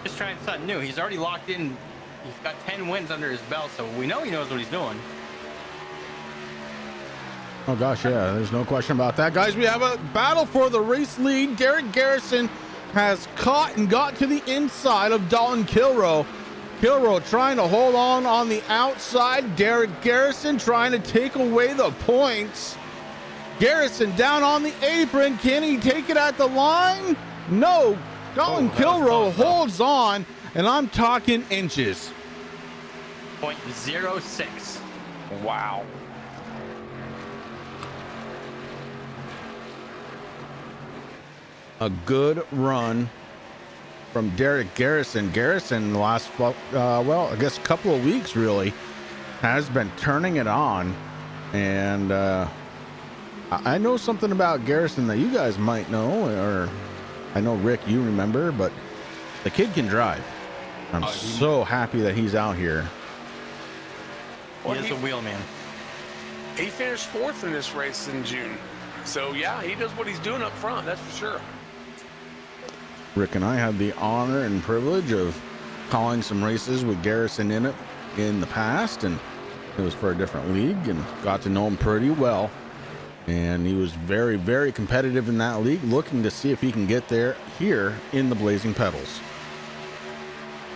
S6: just trying something new. He's already locked in. He's got 10 wins under his belt, so we know he knows what he's doing.
S2: Oh gosh, yeah, there's no question about that. Guys, we have a battle for the race lead. Derek Garrison has caught and got to the inside of Dalton Kilroe. Kilroe trying to hold on the outside. Derek Garrison trying to take away the points. Garrison down on the apron. Can he take it at the line? No. Dalton Kilroe holds on, and I'm talking inches.
S6: 0.06.
S3: Wow.
S2: A good run from Derek Garrison. Garrison, the last, well, I guess a couple of weeks really, has been turning it on. And I know something about Garrison that you guys might know, or I know, Rick, you remember, but the kid can drive. I'm so happy that he's out here.
S6: He is a wheelman.
S3: He finished 4th in this race in June. So, yeah, he does what he's doing up front, that's for sure.
S2: Rick and I had the honor and privilege of calling some races with Garrison in it in the past, and it was for a different league, and got to know him pretty well. And he was very, very competitive in that league, looking to see if he can get there here in the Blazing Pedals.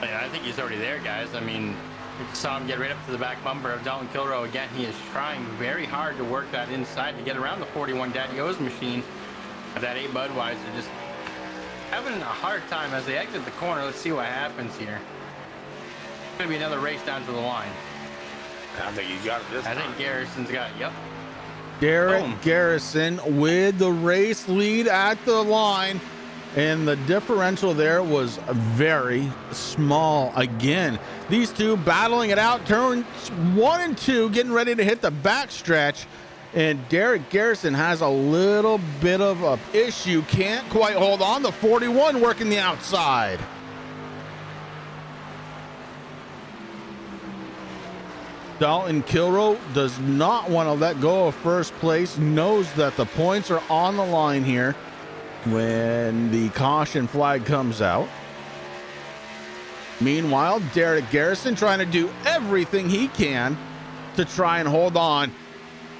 S6: Yeah, I think he's already there, guys. I mean, we saw him get right up to the back bumper of Dalton Kilrow again. He is trying very hard to work that inside to get around the 41 Daddy O's machine. That 8 Budweiser just having a hard time as they exit the corner. Let's see what happens here. It's going to be another race down to the line.
S3: I think you got it this time.
S6: I think Garrison's got it. Yep.
S2: Derek
S6: Boom.
S2: Garrison with the race lead at the line. And the differential there was very small. Again, these two battling it out. Turns 1 and 2, getting ready to hit the backstretch. And Derek Garrison has a little bit of an issue. Can't quite hold on. The 41 working the outside. Dalton Kilrow does not want to let go of first place. Knows that the points are on the line here when the caution flag comes out. Meanwhile, Derek Garrison trying to do everything he can to try and hold on.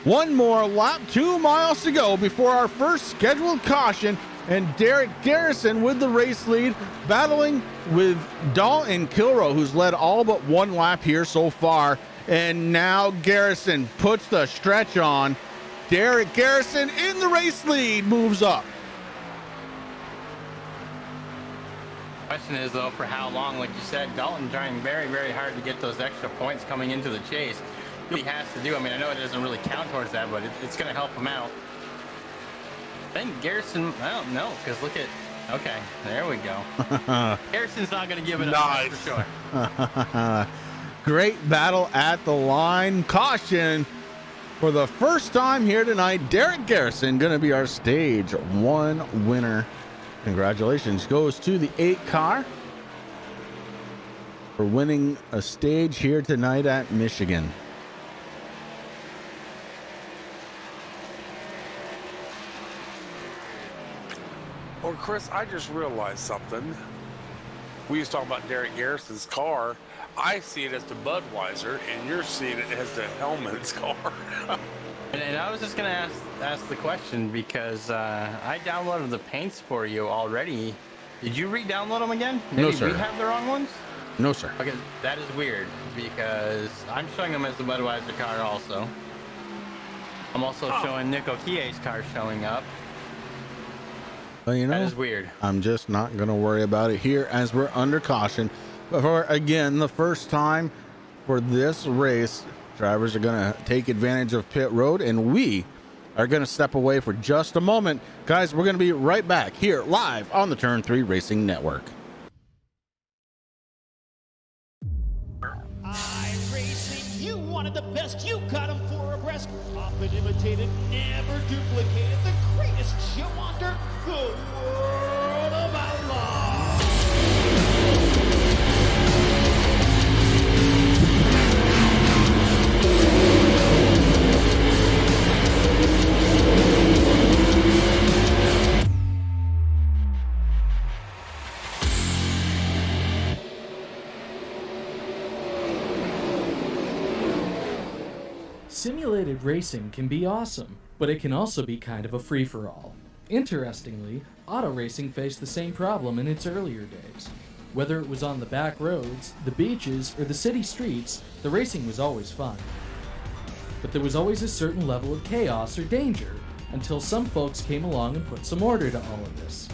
S2: One more lap, 2 miles to go before our first scheduled caution, and Derek Garrison with the race lead, battling with Dalton Kilrow, who's led all but 1 lap here so far. And now Garrison puts the stretch on. Derek Garrison in the race lead moves up.
S6: Question is, though, for how long? Like you said, Dalton trying very, very hard to get those extra points coming into the chase. He has to do. I mean, I know it doesn't really count towards that, but it's going to help him out. I think Garrison, I don't know, because look at, okay, there we go. Garrison's not going to give it up, that's for sure.
S2: Great battle at the line. Caution for the first time here tonight. Derek Garrison going to be our stage 1 winner. Congratulations goes to the 8 car for winning a stage here tonight at Michigan.
S3: Well, Chris, I just realized something. We was talking about Derek Garrison's car. I see it as the Budweiser, and you're seeing it as the Hellman's car.
S6: And I was just going to ask the question because I downloaded the paints for you already. Did you re-download them again? Maybe
S2: No, sir.
S6: we have the wrong ones?
S2: No, sir.
S6: Okay, that is weird because I'm showing them as the Budweiser car also. I'm also showing Nick Okie's car showing up.
S2: Well, you know,
S6: That is weird.
S2: I'm just not going to worry about it here as we're under caution. But for, again, the first time for this race, drivers are going to take advantage of pit road, and we are going to step away for just a moment. Guys, we're going to be right back here live on the Turn 3 Racing Network.
S7: iRacing, you wanted the best, you got them 4 abreast. Often imitated, never duplicated. The greatest show on dirt, the World of Outlaws.
S8: Simulated racing can be awesome, but it can also be kind of a free-for-all. Interestingly, auto racing faced the same problem in its earlier days. Whether it was on the back roads, the beaches, or the city streets, the racing was always fun. But there was always a certain level of chaos or danger, until some folks came along and put some order to all of this.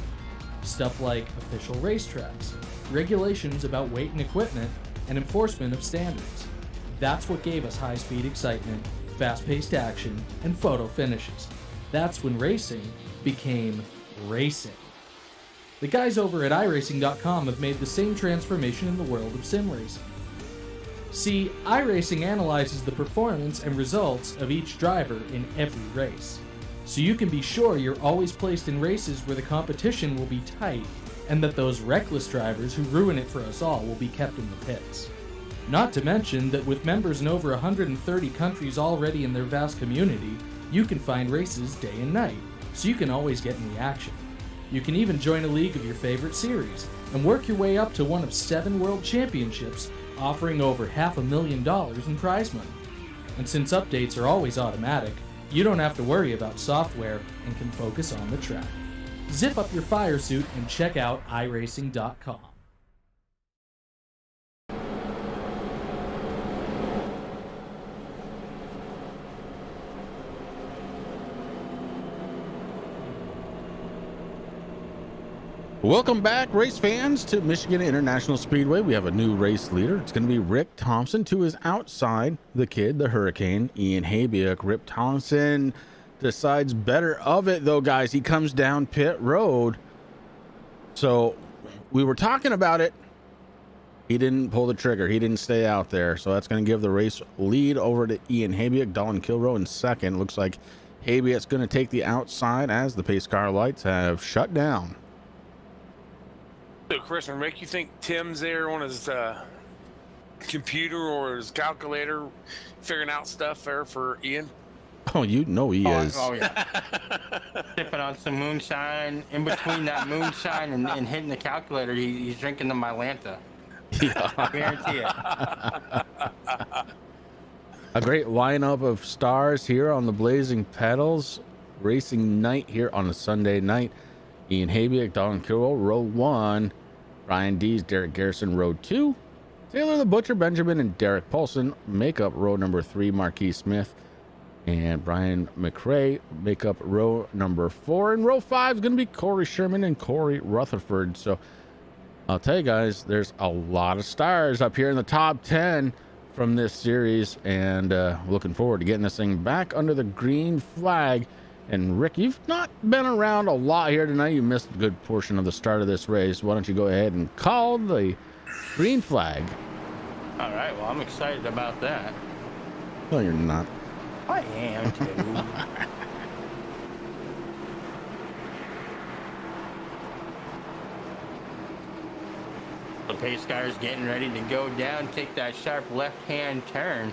S8: Stuff like official racetracks, regulations about weight and equipment, and enforcement of standards. That's what gave us high-speed excitement, fast-paced action, and photo finishes. That's when racing became racing. The guys over at iRacing.com have made the same transformation in the world of sim racing. See, iRacing analyzes the performance and results of each driver in every race, so you can be sure you're always placed in races where the competition will be tight, and that those reckless drivers who ruin it for us all will be kept in the pits. Not to mention that with members in over 130 countries already in their vast community, you can find races day and night, so you can always get in the action. You can even join a league of your favorite series, and work your way up to one of 7 world championships, offering over $500,000 in prize money. And since updates are always automatic, you don't have to worry about software and can focus on the track. Zip up your fire suit and check out iRacing.com.
S2: Welcome back, race fans, to Michigan International Speedway. We have a new race leader. It's going to be Rick Thompson. To his outside, the kid, the Hurricane, Ian Habiak. Rip Thompson decides better of it, though, guys. He comes down pit road. So we were talking about it. He didn't pull the trigger. He didn't stay out there. So that's going to give the race lead over to Ian Habiak. Dalton Kilrow in second. Looks like Habiak's going to take the outside as the pace car lights have shut down.
S3: So, Chris and Rick, you think Tim's there on his computer or his calculator figuring out stuff there for Ian?
S2: Oh, you know he is.
S6: Oh, yeah. Sipping on some moonshine. In between that moonshine and hitting the calculator, he's drinking the Mylanta.
S2: Yeah.
S6: I guarantee it.
S2: A great lineup of stars here on the Blazing Pedals racing night here on a Sunday night. Ian Habiak, Dalton Kilrow, row 1. Ryan Dees, Derek Garrison, row 2. Taylor the Butcher, Benjamin, and Derek Paulson make up row number 3. Marquis Smith and Brian McRae make up row number 4. And row 5 is going to be Corey Sherman and Corey Rutherford. So I'll tell you guys, there's a lot of stars up here in the top 10 from this series. And looking forward to getting this thing back under the green flag. And Rick, you've not been around a lot here tonight. You missed a good portion of the start of this race. Why don't you go ahead and call the green flag?
S6: All right, well, I'm excited about that.
S2: No, you're not.
S6: I am, too. The pace car is getting ready to go down, take that sharp left-hand turn.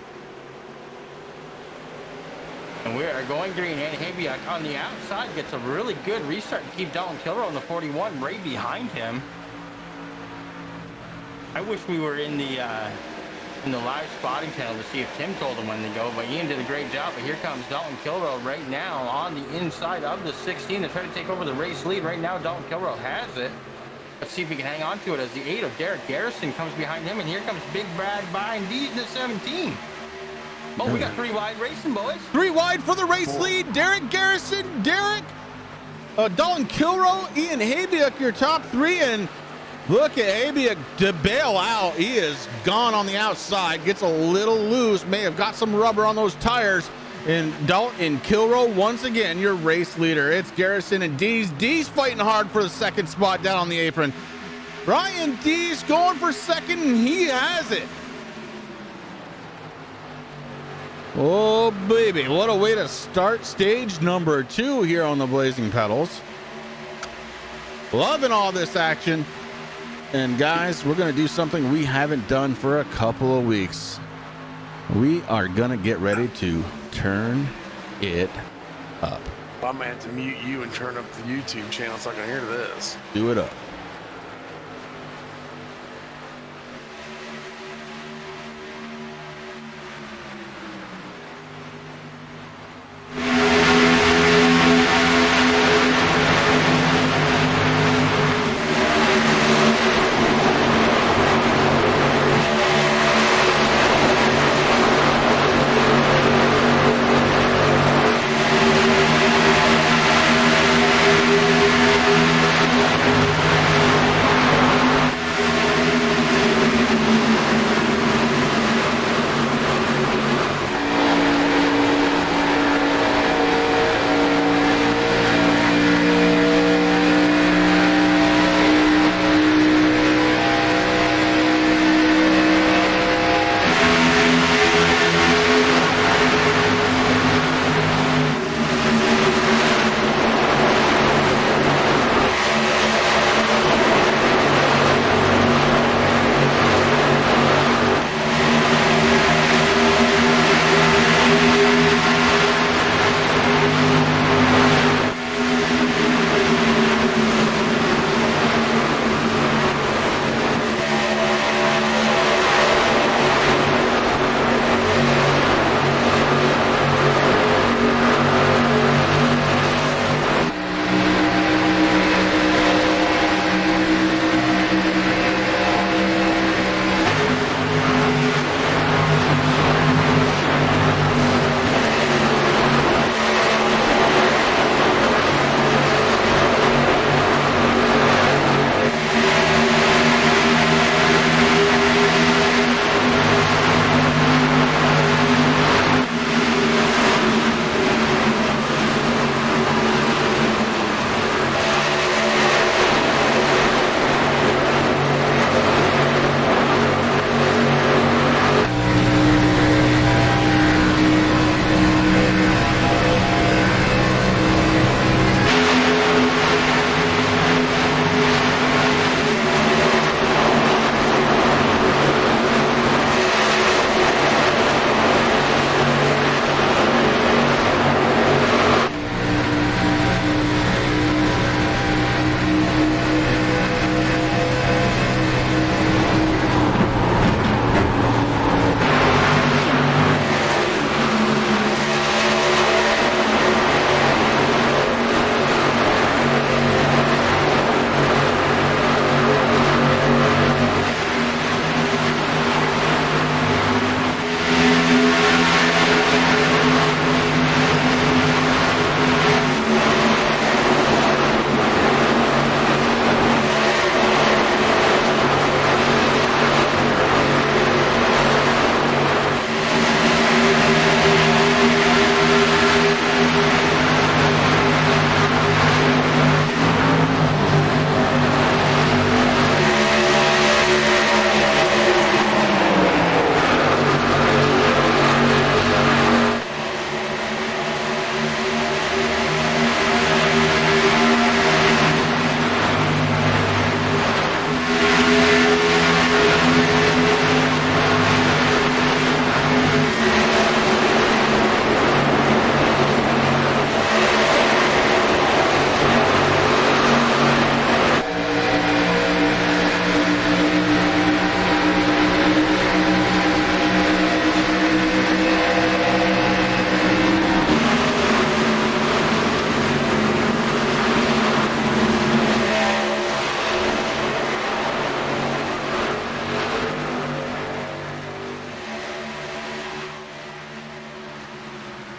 S6: And we are going green, and Habiak on the outside gets a really good restart to keep Dalton Kilrow in the 41 right behind him. I wish we were in the live spotting channel to see if Tim told him when to go, but Ian did a great job. But here comes Dalton Kilrow right now on the inside of the 16 to try to take over the race lead. Right now, Dalton Kilrow has it. Let's see if we can hang on to it as the 8 of Derek Garrison comes behind him, and here comes Big Brad Bine Dees in the 17. Oh, we got 3 wide racing, boys.
S2: 3 wide for the race lead. Derek Garrison, Dalton Kilrow, Ian Habiak, your top 3. And look at Habiak to bail out. He is gone on the outside, gets a little loose, may have got some rubber on those tires. And Dalton Kilrow, once again, your race leader. It's Garrison and Dees. Dees fighting hard for the second spot down on the apron. Ryan Dees going for second, and he has it. Oh, baby, what a way to start stage number 2 here on the Blazing Pedals. Loving all this action. And guys, we're going to do something we haven't done for a couple of weeks. We are going to get ready to turn it up.
S3: I'm going to have to mute you and turn up the YouTube channel so I can hear this.
S2: Do it up.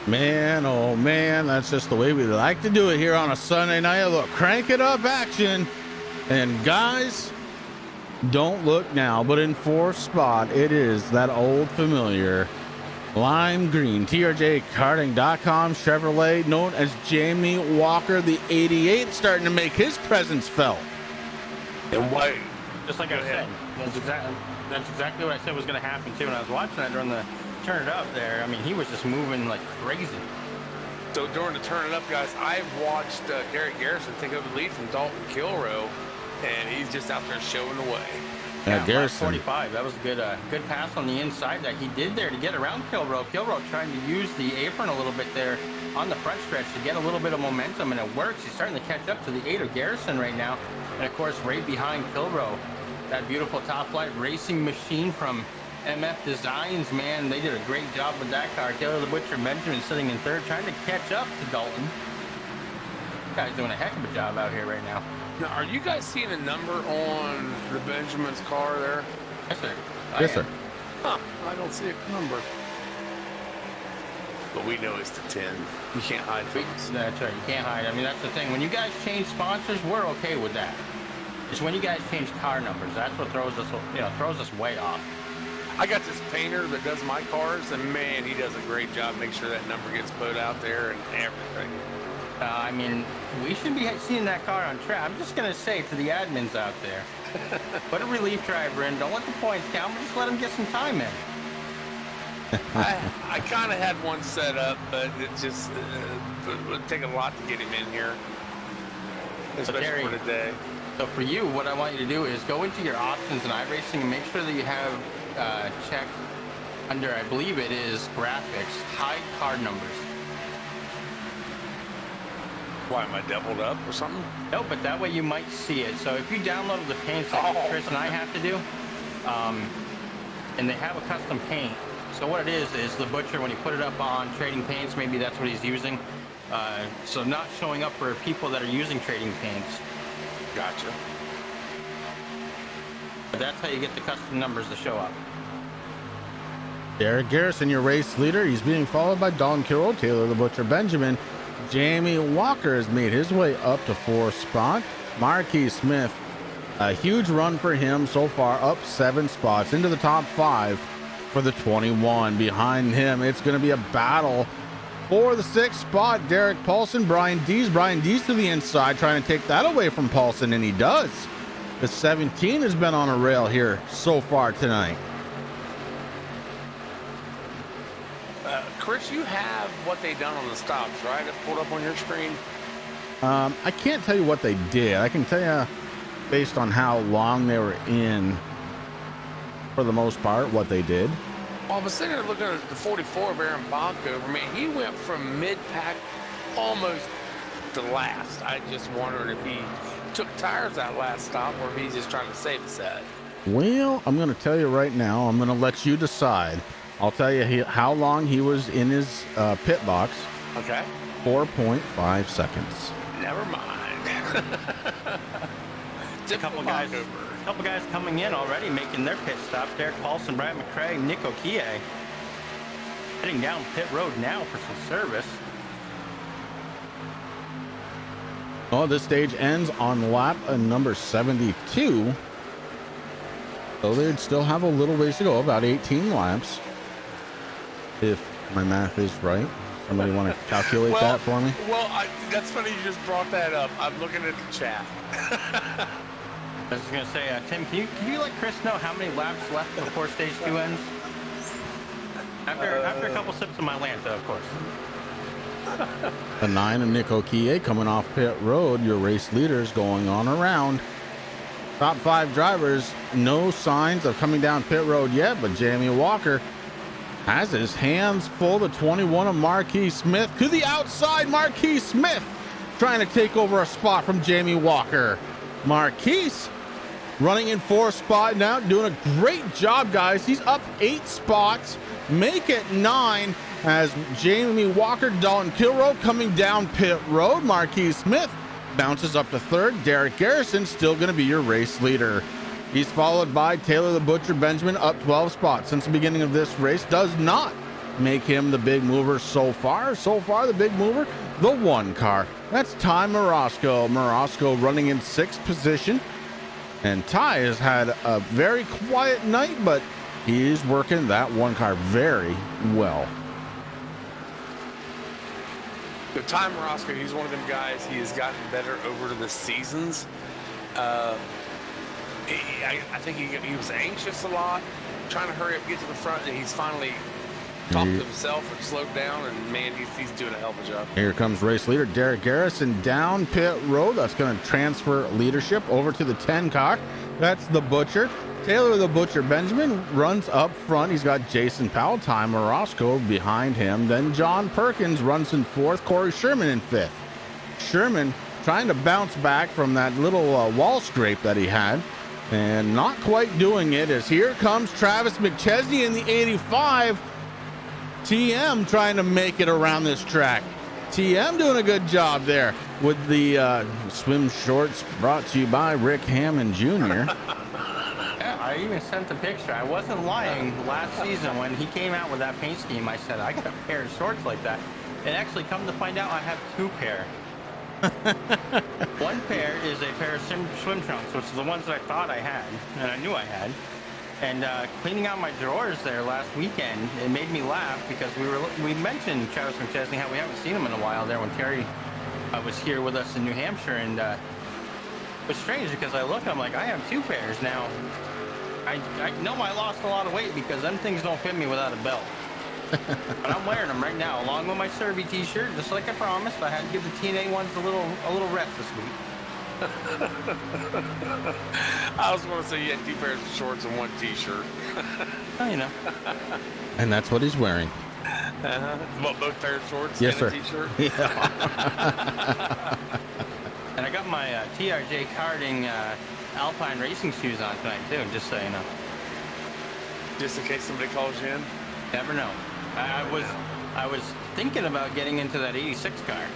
S2: Man, oh man, that's just the way we like to do it here on a Sunday night. A little crank it up action. And guys, don't look now, but in fourth spot, it is that old familiar lime green TRJKarting.com Chevrolet, known as Jamie Walker, the 88, starting to make his presence felt.
S3: And white.
S6: Just like I said, that's exactly what I said was going to happen too. When I was watching that during the turn it up there, I mean, he was just moving like crazy.
S3: So during the turn it up, guys, I watched Derek Garrison take over the lead from Dalton Kilrow, and he's just out there showing the way.
S2: Yeah, Garrison.
S6: 45. That was a good pass on the inside that he did there to get around Kilrow. Kilrow trying to use the apron a little bit there on the front stretch to get a little bit of momentum, and it works. He's starting to catch up to the 8 of Garrison right now. And of course, right behind Kilrow, that beautiful top flight racing machine from MF Designs, man, they did a great job with that car. Taylor the Butcher Benjamin sitting in third, trying to catch up to Dalton. This guy's doing a heck of a job out here right now.
S3: Now, are you guys seeing a number on the Benjamin's car there?
S6: Yes, sir.
S2: Yes, sir.
S3: Huh, I don't see a number. But we know it's the 10. You can't hide from us.
S6: That's right. You can't hide. I mean, that's the thing. When you guys change sponsors, we're okay with that. It's when you guys change car numbers, that's what throws us way off.
S3: I got this painter that does my cars, and man, he does a great job. Make sure that number gets put out there and everything.
S6: I mean, we should be seeing that car on track. I'm just going to say to the admins out there, put a relief driver in. Don't let the points count, but just let them get some time in.
S3: I kind of had one set up, but it just it would take a lot to get him in here, especially for today.
S6: So for you, what I want you to do is go into your options in iRacing and make sure that you have checked under, I believe it is graphics, hide card numbers.
S3: Why, am I doubled up or something?
S6: No, but that way you might see it. So if you download the paints like Chris and I have to do, and they have a custom paint. So what it is the Butcher, when you put it up on Trading Paints, maybe that's what he's using. So not showing up for people that are using Trading Paints.
S3: Gotcha.
S6: But that's how you get the custom numbers to show up.
S2: Derek Garrison, your race leader. He's being followed by Don Kilrow, Taylor the Butcher Benjamin. Jamie Walker has made his way up to fourth spot. Marquis Smith, a huge run for him so far, up 7 spots into the top 5 for the 21. Behind him, it's going to be a battle for the 6th spot. Derek Paulson, Brian Dees to the inside, trying to take that away from Paulson, and he does. The 17 has been on a rail here so far tonight.
S3: Chris, you have what they done on the stops, right? It pulled up on your screen.
S2: I can't tell you what they did. I can tell you based on how long they were in, for the most part, what they did.
S3: Well, I was sitting there looking at the 44 of Aaron Bonkover. Man, he went from mid-pack almost to last. I just wondered if he took tires that last stop or if he's just trying to save the set.
S2: Well, I'm going to tell you right now. I'm going to let you decide. I'll tell you how long he was in his pit box.
S3: Okay.
S2: 4.5 seconds.
S3: Never mind.
S6: A couple guys coming in already, making their pit stops. Derek Paulson, Brad McCrae, Nick Okie heading down pit road now for some service.
S2: Oh, this stage ends on lap number 72. So they'd still have a little ways to go, about 18 laps. If my math is right. Somebody want to calculate that for me?
S3: Well, that's funny you just brought that up. I'm looking at the chat.
S6: I was just going to say, Tim, can you let Chris know how many laps left before stage 2 ends? After a couple sips of my Lanta, of course.
S2: The 9 of Nick Okie coming off pit road. Your race leaders going on around. Top 5 drivers, no signs of coming down pit road yet, but Jamie Walker has his hands full. The 21 of Marquis Smith to the outside. Marquis Smith trying to take over a spot from Jamie Walker. Marquis running in 4th spot now, doing a great job, guys. He's up 8 spots, make it 9 as Jamie Walker, Dalton Kilrow coming down pit road. Marquis Smith bounces up to 3rd. Derek Garrison still going to be your race leader. He's followed by Taylor the Butcher Benjamin, up 12 spots since the beginning of this race. Does not make him the big mover so far. So far, the big mover, the 1 car. That's Ty Morosco. Morosco running in 6th position. And Ty has had a very quiet night, but he is working that 1 car very well.
S3: The Ty Morosco, he's one of them guys. He has gotten better over the seasons. I think he was anxious a lot, trying to hurry up, get to the front, and he's finally talked to himself and slowed down, and man, he's doing a hell of a job.
S2: Here comes race leader Derek Garrison down pit road. That's going to transfer leadership over to the 10 car. That's the Butcher. Taylor the Butcher Benjamin runs up front. He's got Jason Powell, Ty Morosco behind him. Then John Perkins runs in 4th. Corey Sherman in 5th. Sherman trying to bounce back from that little wall scrape that he had, and not quite doing it, as here comes Travis McChesney in the 85. TM trying to make it around this track. TM doing a good job there with the swim shorts, brought to you by Rick Hammond Jr.
S6: Yeah, I even sent a picture. I wasn't lying. Last season when he came out with that paint scheme, I said, I got a pair of shorts like that. And actually, come to find out, I have 2 pair. 1 pair is a pair of swim trunks, which is the ones that I thought I had, and I knew I had. And cleaning out my drawers there last weekend, it made me laugh because we mentioned Travis McChesney, how we haven't seen him in a while there when Terry was here with us in New Hampshire, and it was strange because I'm like, I have 2 pairs now. I know I lost a lot of weight because them things don't fit me without a belt. But I'm wearing them right now, along with my Serby t-shirt, just like I promised. I had to give the TNA ones a little rest this week.
S3: I was going to say you had 2 pairs of shorts and 1 t-shirt.
S6: Well, you know.
S2: And that's what he's wearing.
S3: What, both pairs of shorts
S2: Yes,
S3: and
S2: sir.
S3: a t-shirt?
S2: Yeah.
S6: And I got my TRJ Karting Alpine racing shoes on tonight, too, just so you know.
S3: Just in case somebody calls you in?
S6: Never know. I was thinking about getting into that 86 car.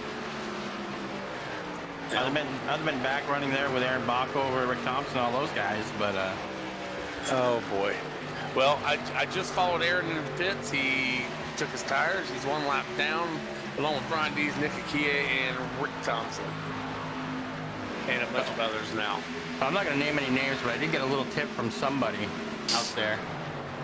S6: I'd have been back running there with Aaron Bach over Rick Thompson, all those guys, but
S3: Oh boy. Well, I just followed Aaron in the pits. He took his tires. He's 1 lap down, along with Brian Dees, Nick Akia, and Rick Thompson, and a bunch of others now.
S6: I'm not going to name any names, but I did get a little tip from somebody out there.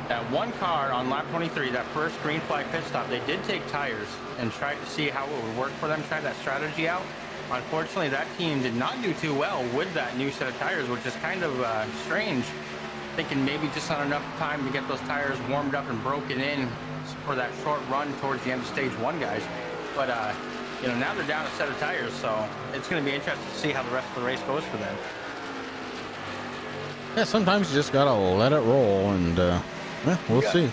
S6: That 1 car on lap 23, that first green flag pit stop, they did take tires and tried to see how it would work for them, try that strategy out. Unfortunately, that team did not do too well with that new set of tires, which is kind of strange. Thinking maybe just not enough time to get those tires warmed up and broken in for that short run towards the end of stage 1, guys. But, now they're down a set of tires, so it's going to be interesting to see how the rest of the race goes for them.
S2: Yeah, sometimes you just got to let it roll, and we'll see.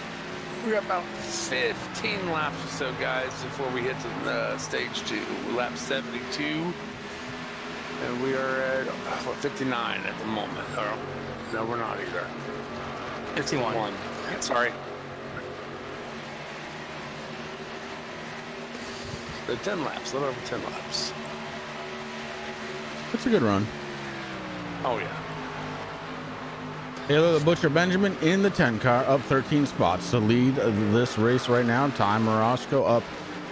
S3: We got about 15 laps or so, guys, before we hit to stage 2. Lap 72. And we are at 59 at the moment. Or, no, we're not either.
S6: 51.
S3: Sorry. So 10 laps, a little over 10 laps.
S2: It's a good run.
S3: Oh, yeah.
S2: Taylor the Butcher Benjamin in the 10 car, up 13 spots to lead this race right now. Ty Morosco up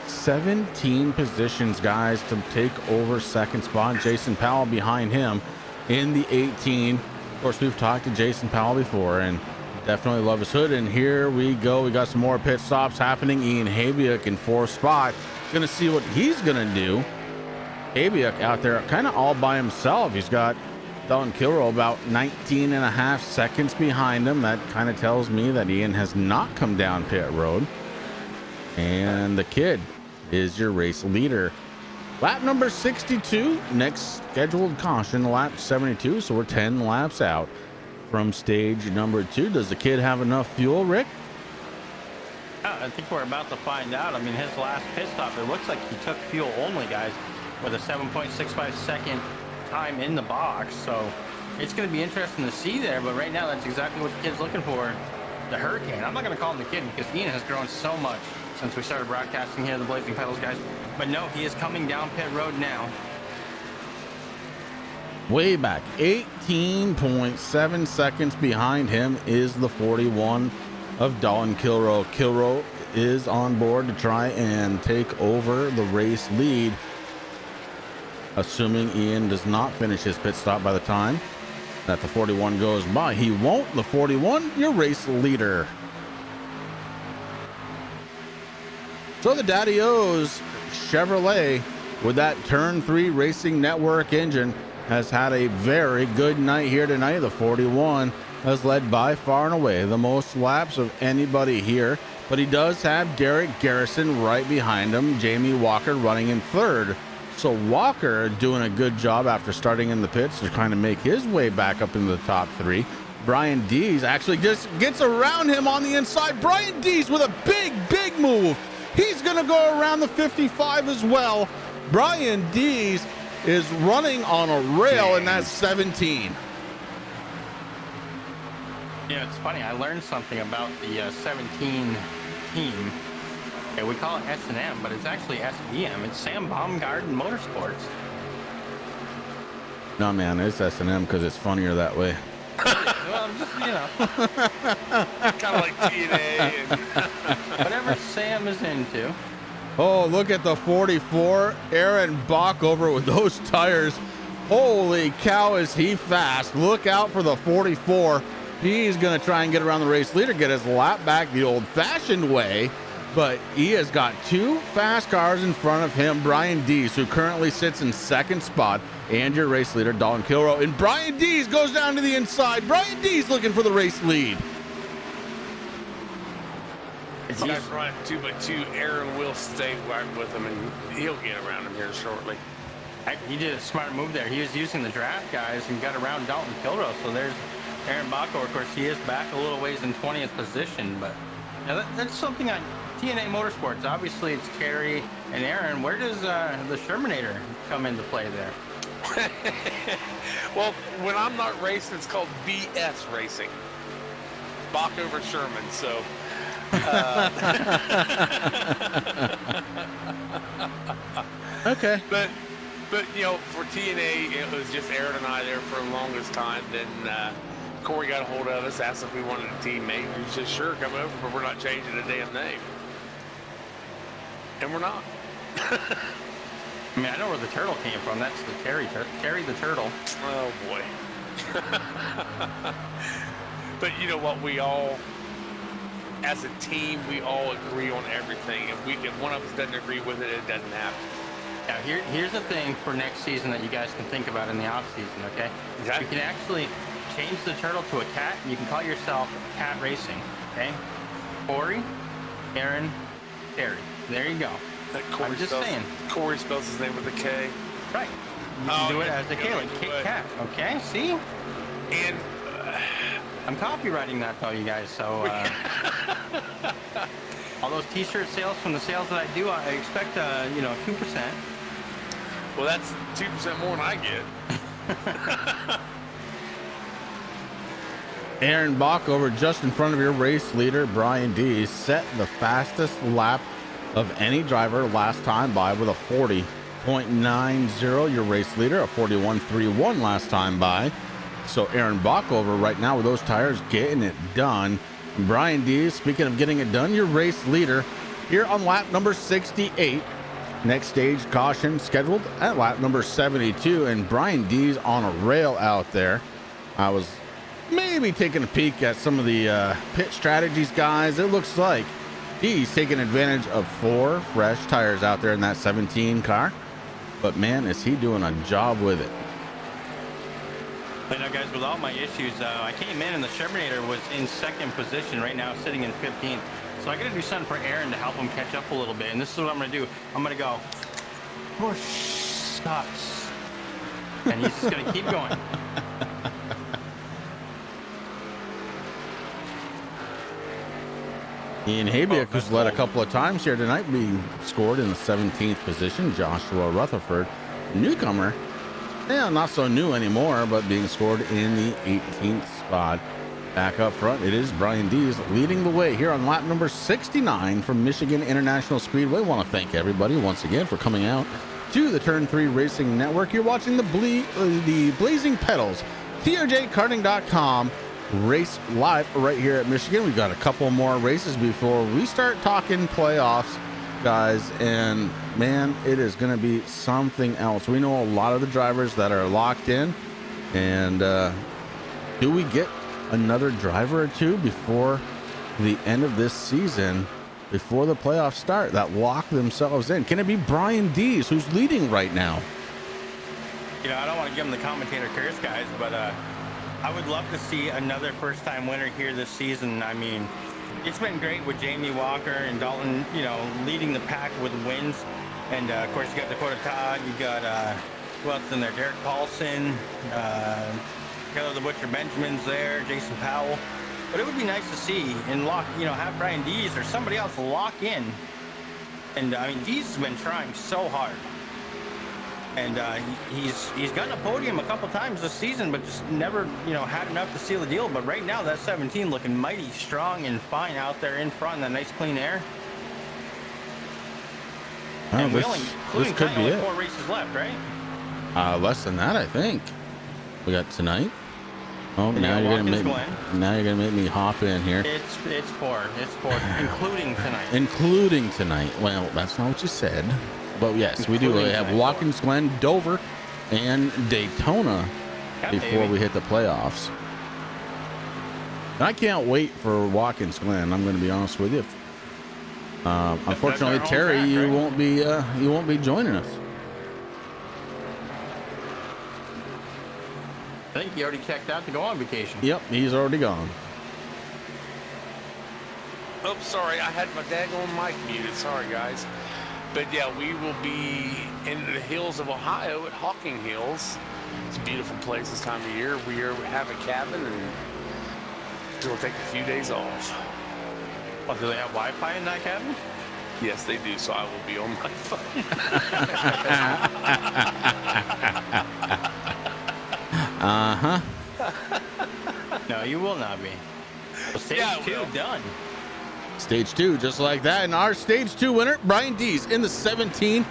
S2: 17 positions, guys, to take over 2nd spot. Jason Powell behind him in the 18. Of course, we've talked to Jason Powell before and definitely love his hood. And here we go. We got some more pit stops happening. Ian Habiuk in 4th spot. Gonna see what he's gonna do. Habiuk out there kind of all by himself. He's got Dylan Kilrow about 19.5 seconds behind him. That kind of tells me that Ian has not come down pit road. And the kid is your race leader. Lap number 62. Next scheduled caution, lap 72. So we're 10 laps out from stage number 2. Does the kid have enough fuel, Rick?
S6: I think we're about to find out. I mean, his last pit stop, it looks like he took fuel only, guys, with a 7.65 second time in the box. So it's going to be interesting to see there. But right now, that's exactly what the kid's looking for. The Hurricane. I'm not going to call him the kid because Ian has grown so much since we started broadcasting here, the Blazing Pedals, guys. But no, he is coming down pit road now.
S2: Way back, 18.7 seconds behind him is the 41 of Dylan Kilrow. Kilrow is on board to try and take over the race lead, assuming Ian does not finish his pit stop by the time that the 41 goes by. He won't. The 41, your race leader. So the Daddy O's Chevrolet with that Turn 3 Racing Network engine has had a very good night here tonight. The 41 has led by far and away the most laps of anybody here, but he does have Derek Garrison right behind him, Jamie Walker running in third. So Walker doing a good job after starting in the pits to kind of make his way back up into the top three. Brian Dees actually just gets around him on the inside. Brian Dees with a big move. He's going to go around the 55 as well. Brian Dees is running on a rail in that 17.
S6: Yeah, it's funny. I learned something about the 17 team. Okay, we call it S&M, but it's actually SBM. It's Sam Baumgarten Motorsports.
S2: No, man, it's S&M because it's funnier that way.
S6: Well, just, you know.
S3: Kind of like TNA and
S6: Whatever Sam is into.
S2: Oh, look at the 44. Aaron Bach over with those tires. Holy cow, is he fast. Look out for the 44. He's going to try and get around the race leader, get his lap back the old-fashioned way. But he has got two fast cars in front of him. Brian Dees, who currently sits in second spot, and your race leader, Dalton Kilrow. And Brian Dees goes down to the inside. Brian Dees looking for the race lead.
S3: he's running 2x2. Aaron will stay right with him, and he'll get around him here shortly.
S6: He did a smart move there. He was using the draft guys and got around Dalton Kilrow. So there's Aaron Baco. Of course, he is back a little ways in 20th position, but that's something on TNA Motorsports. Obviously, it's Kerry and Aaron. Where does the Shermanator come into play there?
S3: Well, when I'm not racing, it's called BS racing. Bach over Sherman, so.
S2: Okay.
S3: But you know, for TNA, it was just Aaron and I there for the longest time. Then Corey got a hold of us, asked if we wanted a teammate. We said, sure, come over, but we're not changing the damn name. And we're not.
S6: I mean, I know where the turtle came from. That's the Terry the Turtle.
S3: Oh, boy. But you know what? We all, as a team, we all agree on everything. If one of us doesn't agree with it, it doesn't happen.
S6: Now, here's the thing for next season that you guys can think about in the off season, okay?
S3: Okay.
S6: You can actually change the turtle to a cat, and you can call yourself Cat Racing, okay? Corey, Aaron, Terry. There you go. I'm just saying.
S3: Corey spells his name with a K.
S6: Right. You can do it as a K, like Kit Kat, okay? See?
S3: And
S6: I'm copywriting that, though, you guys, so... all those T-shirt sales from the sales that I do, I expect, 2%.
S3: well, that's 2% more than I get.
S2: Aaron Bach over just in front of your race leader, Brian Dees, set the fastest lap of any driver last time by with a 40.90. Your race leader, a 41.31 last time by. So Aaron Bach over right now with those tires getting it done. Brian Dees, speaking of getting it done, your race leader here on lap number 68. Next stage caution scheduled at lap number 72, and Brian Dees on a rail out there. I was maybe taking a peek at some of the pit strategies, guys. It looks like Dees taking advantage of 4 fresh tires out there in that 17 car, but man, is he doing a job with it.
S6: You know, guys, with all my issues, I came in and the Shermanator was in second position right now, sitting in 15th. So I got to do something for Aaron to help him catch up a little bit. And this is what I'm going to do. I'm going to go, push sucks. And he's just going to keep going.
S2: Ian Habiak, who's led a couple of times here tonight, being scored in the 17th position. Joshua Rutherford, newcomer. Yeah, not so new anymore, but being scored in the 18th spot. Back up front, it is Brian Dees leading the way here on lap number 69 from Michigan International Speedway. I want to thank everybody once again for coming out to the Turn 3 Racing Network. You're watching the Blazing Pedals, TRJKarting.com, race live right here at Michigan. We've got a couple more races before we start talking playoffs, guys, and man, it is going to be something else. We know a lot of the drivers that are locked in, and do we get another driver or two before the end of this season, before the playoffs start, that lock themselves in? Can it be Brian Dees who's leading right now?
S6: You know, I don't want to give him the commentator curse, guys, but I would love to see another first-time winner here this season. I mean, it's been great with Jamie Walker and Dalton, you know, leading the pack with wins. And, of course, you got Dakota Todd. You got, who else in there? Derek Paulson, Taylor the Butcher Benjamin's there, Jason Powell. But it would be nice to see and lock, you know, have Brian Dees or somebody else lock in. And, I mean, Dees has been trying so hard. And he's gotten a podium a couple times this season, but just never, you know, had enough to seal the deal. But right now, that 17 looking mighty strong and fine out there in front in that nice clean air.
S2: Well,
S6: and
S2: this
S6: including
S2: could be
S6: only
S2: it.
S6: 4 races left, right?
S2: Less than that, I think. We got tonight. Oh,
S6: And
S2: now
S6: you
S2: you're
S6: got
S2: gonna
S6: Watkins
S2: make me hop in here.
S6: It's 4, including tonight.
S2: Including tonight. Well, that's not what you said. But yes, we do
S6: Including
S2: have
S6: tonight.
S2: Watkins Glen, Dover, and Daytona
S6: Yeah,
S2: before
S6: baby.
S2: we hit the playoffs. And I can't wait for Watkins Glen. I'm going to be honest with you. Unfortunately,
S6: home
S2: Terry,
S6: track,
S2: you
S6: right?
S2: won't be joining us.
S6: I think he already checked out to go on vacation.
S2: Yep, he's already gone.
S3: Oh, sorry, I had my daggone mic muted. Sorry, guys. But yeah, we will be in the hills of Ohio at Hawking Hills. It's a beautiful place this time of year. We have a cabin, and we'll take a few days off.
S6: Well, do they have Wi-Fi in that cabin?
S3: Yes, they do, so I will be on my phone.
S2: Uh-huh.
S6: No, you will not be. Well, stage
S3: Yeah, I
S6: 2
S3: will.
S6: done.
S2: Stage 2, just like that. And our Stage 2 winner, Brian Dees, in the 17.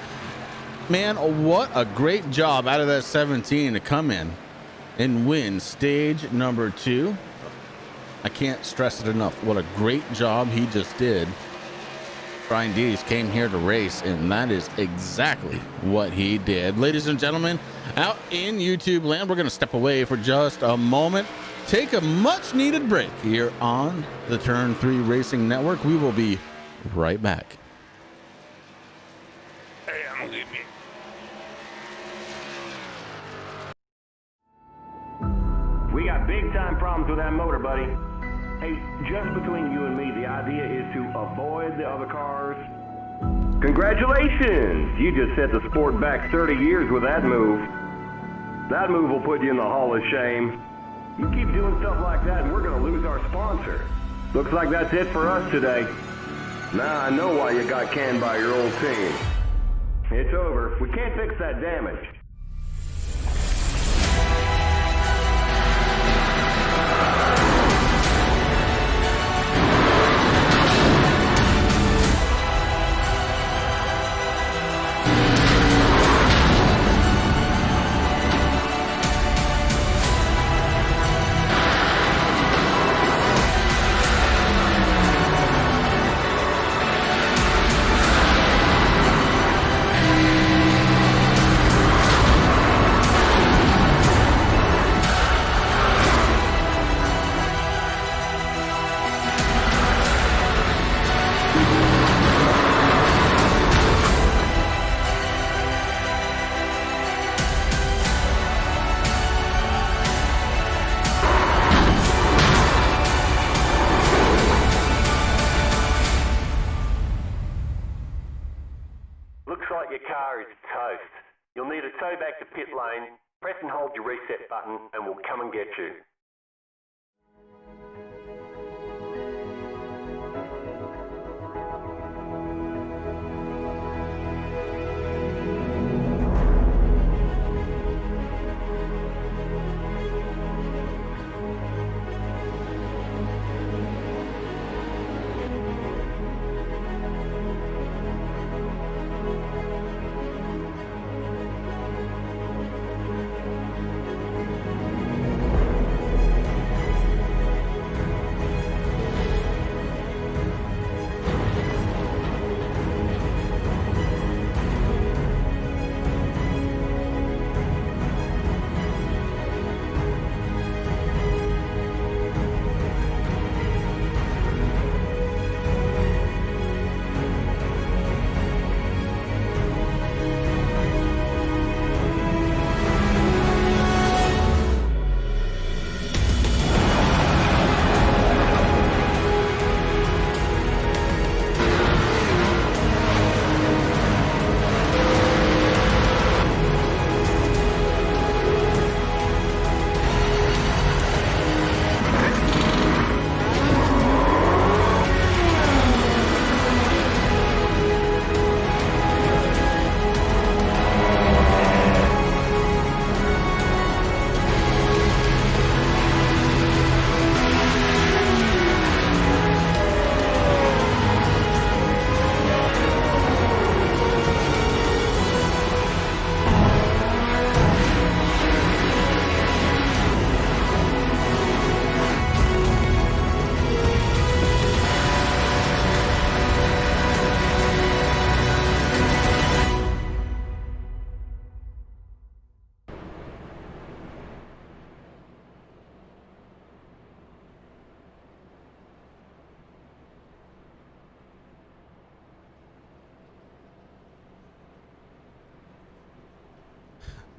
S2: Man, what a great job out of that 17 to come in and win stage number 2. I can't stress it enough. What a great job he just did. Brian Dees came here to race, and that is exactly what he did. Ladies and gentlemen, out in YouTube land, we're going to step away for just a moment, take a much needed break here on the Turn 3 Racing Network. We will be right back.
S3: Hey, I'm gonna get me.
S9: We got big time problems with that motor, buddy. Hey, just between you and me, the idea is to avoid the other cars. Congratulations! You just set the sport back 30 years with that move. That move will put you in the Hall of Shame. You keep doing stuff like that and we're gonna lose our sponsor. Looks like that's it for us today. Now I know why you got canned by your old team. It's over. We can't fix that damage. Looks like your car is toast. You'll need a tow back to pit lane. Press and hold your reset button and we'll come and get you.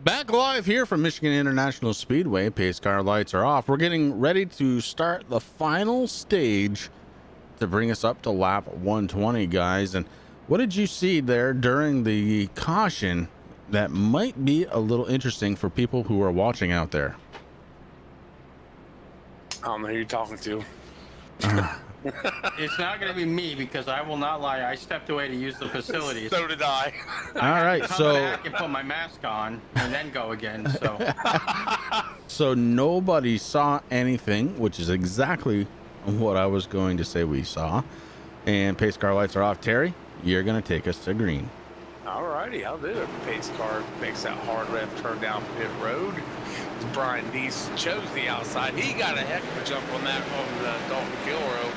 S2: Back live here from Michigan International Speedway. Pace car lights are off. We're getting ready to start the final stage to bring us up to lap 120, guys. And what did you see there during the caution that might be a little interesting for people who are watching out there?
S3: I don't know who you're talking to.
S6: It's not going to be me because I will not lie. I stepped away to use the facilities.
S3: So did I.
S2: All right,
S6: Come
S2: so
S6: back and put my mask on and then go again. So
S2: so nobody saw anything, which is exactly what I was going to say we saw. And pace car lights are off. Terry, you're going to take us to green.
S3: Alrighty, I'll do it. Pace car makes that hard left turn down pit road. Brian Deese chose the outside. He got a heck of a jump on that on the Dalton Kilrow.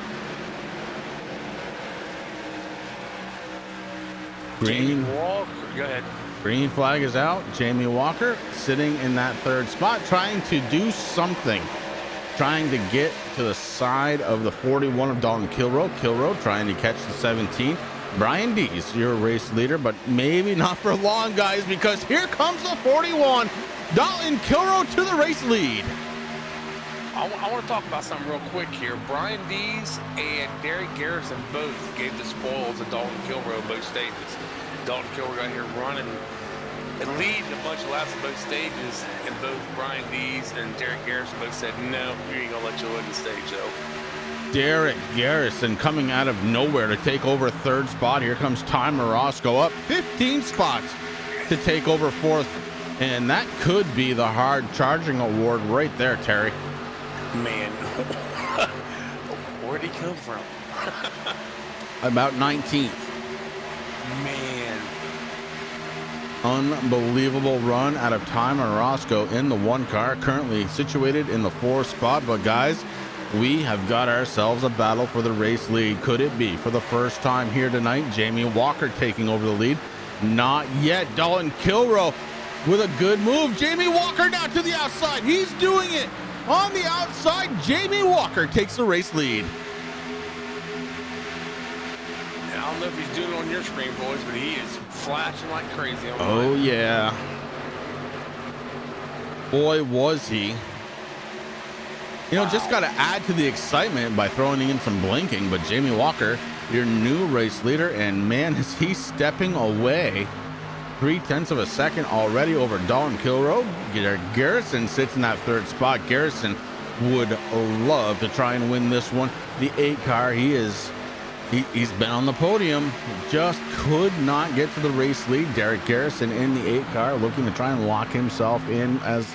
S2: Green.
S3: Walker, go ahead.
S2: Green flag is out. Jamie Walker sitting in that third spot, trying to do something. Trying to get to the side of the 41 of Dalton Kilrow. Kilrow trying to catch the 17. Brian Deese, your race leader, but maybe not for long, guys, because here comes the 41. Dalton Kilrow to the race lead.
S3: I want to talk about something real quick here. Brian Deese and Derek Garrison both gave the spoils to Dalton Kilrow both stages. Dalton Kilrow got here running and leading a bunch of laps in both stages, and both Brian Deese and Derek Garrison both said, no, we ain't going to let you win the stage, though.
S2: Derek Garrison coming out of nowhere to take over third spot. Here comes Ty Morosco up 15 spots to take over fourth. And that could be the hard charging award right there, Terry.
S3: Man, where'd he come from?
S2: About 19th.
S3: Man.
S2: Unbelievable run out of Ty Morosco in the one car, currently situated in the fourth spot. But guys, we have got ourselves a battle for the race lead. Could it be for the first time here tonight? Jamie Walker taking over the lead. Not yet. Dalton Kilrow with a good move. Jamie Walker now to the outside. He's doing it on the outside. Jamie Walker takes the race lead.
S3: And I don't know if he's doing it on your screen, boys, but he is flashing like crazy on
S2: Oh,
S3: mine.
S2: yeah. Boy, was he. You know, just got to add to the excitement by throwing in some blinking. But Jamie Walker, your new race leader, and man, is he stepping away. 0.3 of a second already over Dalton Kilrow. Garrison sits in that third spot. Garrison would love to try and win this one. The 8 car, he's been on the podium, just could not get to the race lead. Derek Garrison in the 8 car looking to try and lock himself in, as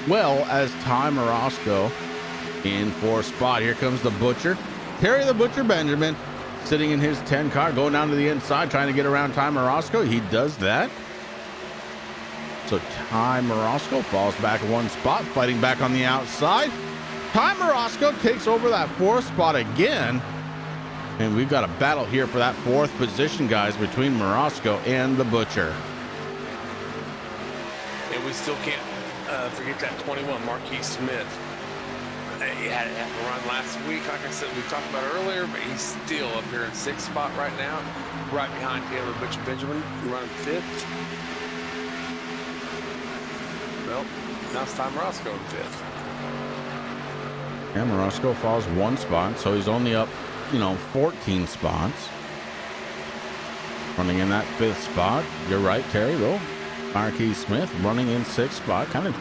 S2: well as Ty Morosco in 4th spot. Here comes the Butcher, Terry the Butcher Benjamin, sitting in his 10 car, going down to the inside, trying to get around Ty Morosco. He does that. So Ty Morosco falls back 1 spot, fighting back on the outside. Ty Morosco takes over that 4th spot again. And we've got a battle here for that 4th position, guys, between Morosco and the Butcher.
S3: And we still can't forget that 21, Marquis Smith. He had to run last week, like I said, we talked about earlier, but he's still up here in 6th spot right now, right behind Taylor Butcher Benjamin, running 5th. Well, now it's time Morosco in 5th.
S2: Yeah, Morosco falls 1 spot, so he's only up, 14 spots. Running in that 5th spot. You're right, Terry, though. Marquis Smith running in 6th spot. Kind of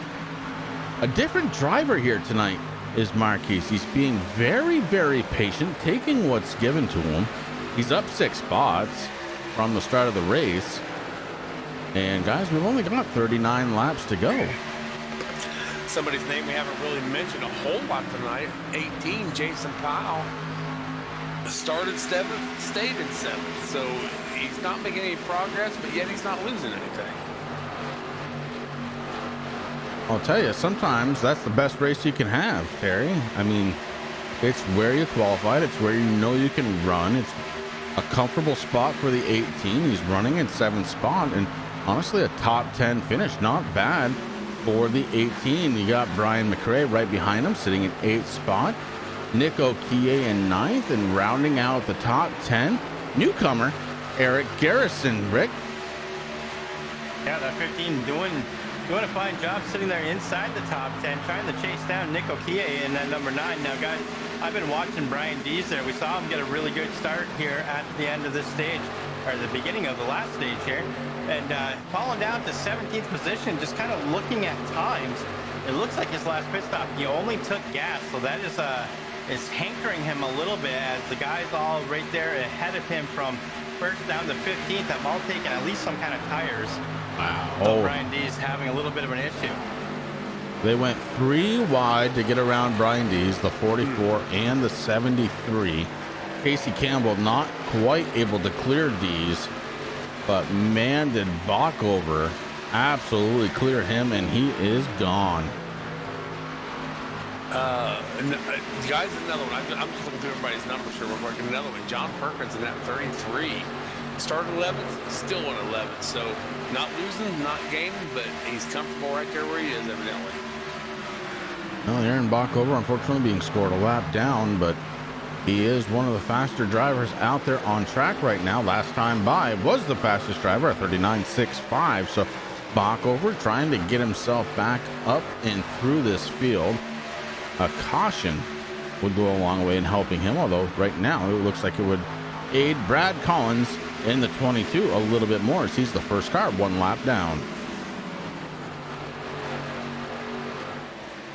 S2: a different driver here tonight is Marquis. He's being very, very patient, taking what's given to him. He's up 6 spots from the start of the race. And guys, we've only got 39 laps to go.
S3: Somebody's name we haven't really mentioned a whole lot tonight, 18, Jason Powell. Started 7th, stayed in 7th. So he's not making any progress, but yet he's not losing anything.
S2: I'll tell you, sometimes that's the best race you can have, Terry. I mean, it's where you qualified. It's where you know you can run. It's a comfortable spot for the 18. He's running in 7th spot, and honestly, a top 10 finish. Not bad for the 18. You got Brian McRae right behind him, sitting in 8th spot. Nick Okie in 9th, and rounding out the top 10, newcomer Eric Garrison. Rick?
S6: Yeah, that 15 doing a fine job sitting there inside the top 10, trying to chase down Nick Okie in that number 9. Now, guys, I've been watching Brian Dees there. We saw him get a really good start here at the end of this stage, or the beginning of the last stage here, and falling down to 17th position, just kind of looking at times. It looks like his last pit stop, he only took gas, so that is hankering him a little bit, as the guys all right there ahead of him from first down to 15th have all taken at least some kind of tires.
S2: Wow.
S6: So Brian Dees having a little bit of an issue.
S2: They went 3 wide to get around Brian Dees, the 44 and the 73. Casey Campbell not quite able to clear Dees, but man, did Bockover absolutely clear him, and he is gone.
S3: Guys, another one. I'm just looking through everybody's numbers here. We're working another one. John Perkins in that 33. Started 11th, still in 11th. So not losing, not gaining, but he's comfortable right there where he is, evidently.
S2: Well, Aaron Bockover, unfortunately, being scored a lap down, but he is one of the faster drivers out there on track right now. Last time by was the fastest driver at 39.65. So Bockover trying to get himself back up and through this field. A caution would go a long way in helping him, although right now it looks like it would aid Brad Collins in the 22 a little bit more, as he's the first car 1 lap down.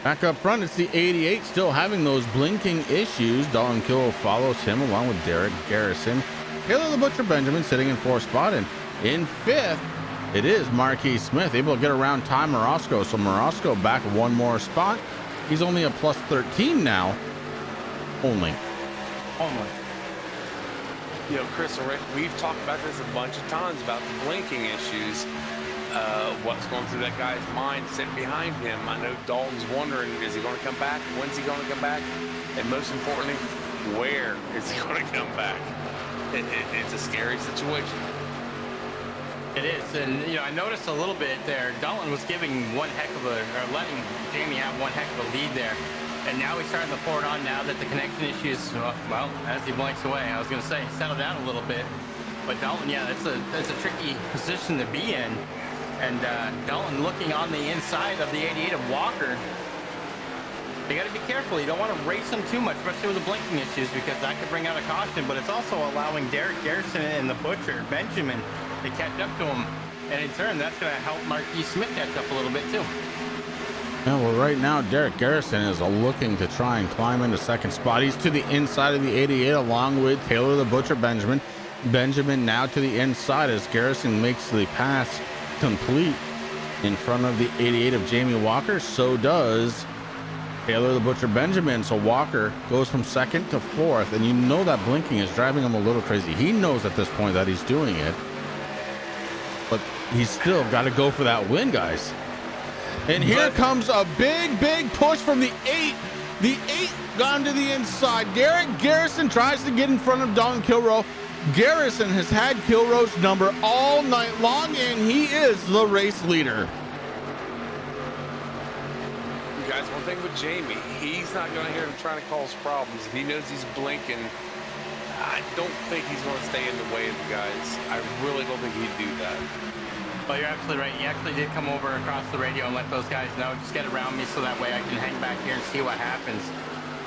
S2: Back up front, it's the 88 still having those blinking issues. Dalton Kill follows him along with Derek Garrison. Taylor the Butcher Benjamin sitting in 4th spot, and in 5th it is Marquis Smith able to get around Ty Morosco. So Morosco back 1 more spot. He's only a plus 13 now. Only.
S3: You know, Chris and Rick, we've talked about this a bunch of times about the blinking issues. What's going through that guy's mind sitting behind him. I know Dalton's wondering, is he going to come back? When's he going to come back? And most importantly, where is he going to come back? It's a scary situation.
S6: It is, and you know, I noticed a little bit there. Dalton was giving letting Jamie have one heck of a lead there, and now he's starting to pour it on now that the connection issues. Well, as he blinks away, I was going to say settle down a little bit, but Dalton, yeah, that's a tricky position to be in, and Dalton looking on the inside of the 88 of Walker. You got to be careful. You don't want to race him too much, especially with the blinking issues, because that could bring out a caution. But it's also allowing Derek Garrison and the Butcher Benjamin to catch up to him, and in turn that's going to help Marquis Smith catch up a little bit too.
S2: Yeah, well, right now Derek Garrison is looking to try and climb into 2nd spot. He's to the inside of the 88 along with Taylor the Butcher Benjamin. Benjamin now to the inside as Garrison makes the pass complete in front of the 88 of Jamie Walker. So does Taylor the Butcher Benjamin. So Walker goes from 2nd to 4th, and you know that blinking is driving him a little crazy. He knows at this point that he's doing it, but he's still got to go for that win, guys. And here comes a big push from the 8. The 8 gone to the inside. Derek Garrison tries to get in front of Don Kilroe. Garrison has had Kilroe's number all night long, and he is the race leader.
S3: You guys, one thing with Jamie, he's not going to hear him trying to cause problems. If he knows he's blinking, I don't think he's going to stay in the way of the guys. I really don't think he'd do that.
S6: Well, you're absolutely right. He actually did come over across the radio and let those guys know, just get around me so that way I can hang back here and see what happens.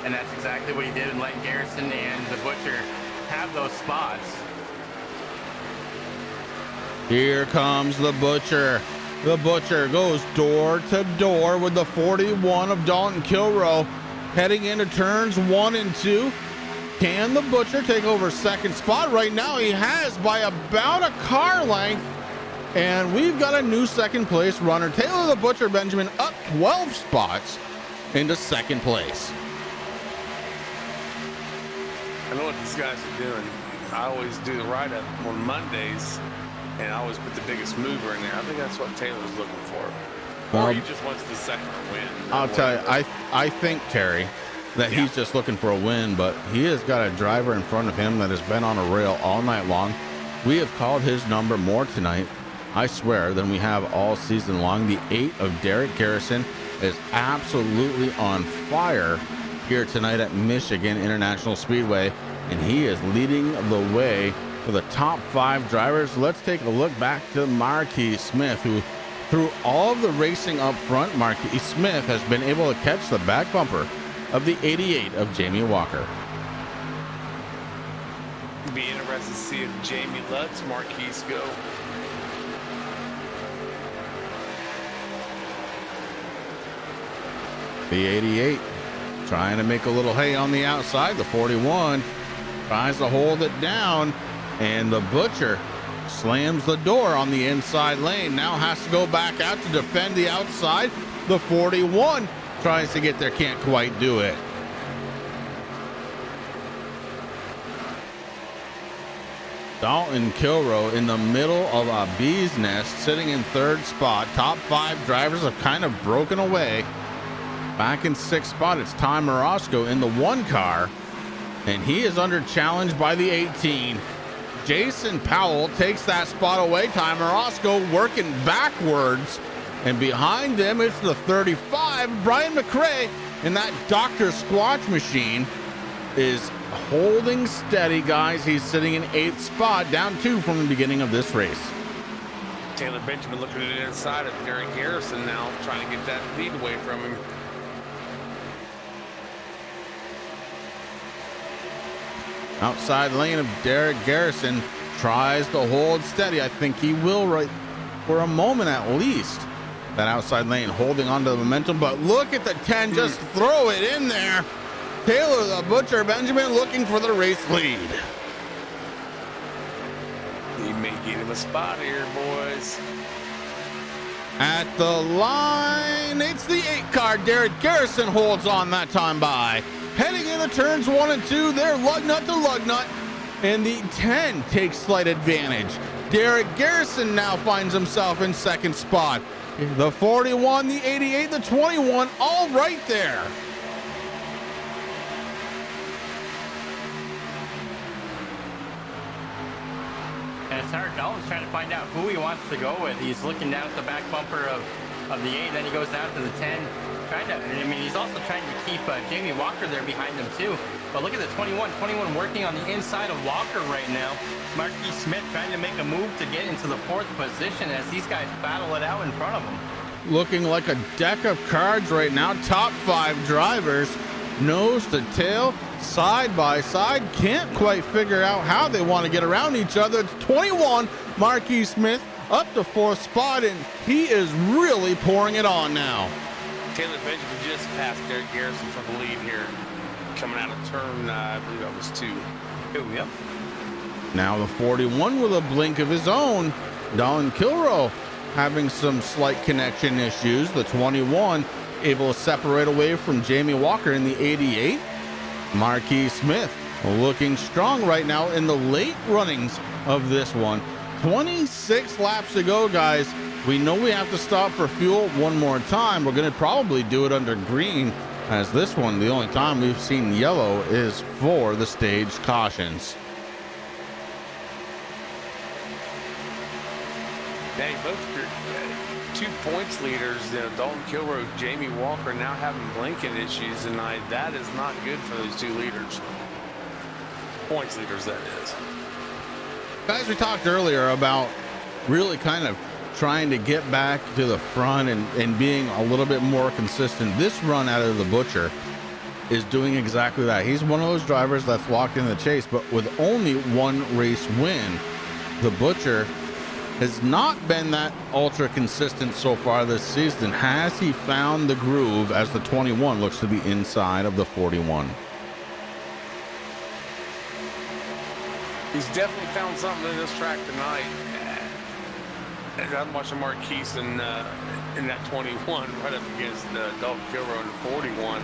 S6: And that's exactly what he did, and let Garrison and the Butcher have those spots.
S2: Here comes the Butcher. The Butcher goes door to door with the 41 of Dalton Kilroe, heading into turns 1 and 2. Can the Butcher take over 2nd spot? Right now he has by about a car length. And we've got a new 2nd place runner. Taylor the Butcher Benjamin up 12 spots into 2nd place.
S3: I know what these guys are doing. I always do the write-up on Mondays, and I always put the biggest mover in there. I think that's what Taylor's looking for. Or he just wants the second win.
S2: I'll tell you, I think, Terry, that he's just looking for a win, but he has got a driver in front of him that has been on a rail all night long. We have called his number more tonight, I swear, than we have all season long. The 8 of Derek Garrison is absolutely on fire here tonight at Michigan International Speedway, and he is leading the way for the top 5 drivers. Let's take a look back to Marquis Smith, who through all of the racing up front, Marquis Smith has been able to catch the back bumper of the 88 of Jamie Walker.
S3: Be interested to see if Jamie lets Marquise go.
S2: The 88 trying to make a little hay on the outside. The 41 tries to hold it down, and the Butcher slams the door on the inside lane. Now has to go back out to defend the outside. The 41 tries to get there, can't quite do it. Dalton Kilroe in the middle of a bee's nest, sitting in 3rd spot. Top 5 drivers have kind of broken away. Back in 6th spot, it's Ty Morosco in the 1 car, and he is under challenge by the 18. Jason Powell takes that spot away. Ty Morosco working backwards, and behind them it's the 35. Brian McRae in that Dr. Squatch machine is holding steady, guys. He's sitting in 8th spot, down 2 from the beginning of this race.
S3: Taylor Benjamin looking at the inside of Derek Garrison now, trying to get that lead away from him.
S2: Outside lane of Derek Garrison tries to hold steady. I think he will, right for a moment at least. That outside lane holding on to the momentum, but look at the 10, just throw it in there. Taylor the Butcher Benjamin looking for the race lead.
S3: He may get him a spot here, boys.
S2: At the line, it's the 8 car. Derek Garrison holds on that time by. Heading into turns 1 and 2, they're lug nut to lug nut, and the 10 takes slight advantage. Derek Garrison now finds himself in 2nd spot. The 41, the 88, the 21, all right there.
S6: And it's hard. Dalton's trying to find out who he wants to go with. He's looking down at the back bumper of the 8, then he goes down to the 10. He's also trying to keep Jamie Walker there behind him too. But look at the 21 working on the inside of Walker right now. Marquis Smith trying to make a move to get into the 4th position as these guys battle it out in front of him.
S2: Looking like a deck of cards right now. Top 5 drivers, nose to tail, side by side. Can't quite figure out how they want to get around each other. It's 21, Marquis Smith up to 4th spot, and he is really pouring it on now.
S3: Taylor Benjamin just passed Derek Garrison for the lead here. Coming out of turn, I believe that was 2.
S6: Yep.
S2: Now the 41 with a blink of his own. Dalton Kilroe having some slight connection issues. The 21 able to separate away from Jamie Walker in the 88. Marquis Smith looking strong right now in the late runnings of this one. 26 laps to go, guys. We know we have to stop for fuel one more time. We're going to probably do it under green, as this one, the only time we've seen yellow is for the stage cautions.
S3: Dang, both your 2 points leaders, Dalton Kilroe, Jamie Walker, now having blinking issues tonight. That is not good for those 2 leaders. Points leaders, that is.
S2: Guys, we talked earlier about really kind of trying to get back to the front and being a little bit more consistent. This run out of the Butcher is doing exactly that. He's one of those drivers that's locked in the chase, but with only 1 race win, the Butcher has not been that ultra consistent so far this season. Has he found the groove as the 21 looks to the inside of the 41?
S3: He's definitely found something in this track tonight. I'm watching Marquise in that 21 right up against Dalton Kilroe in the 41.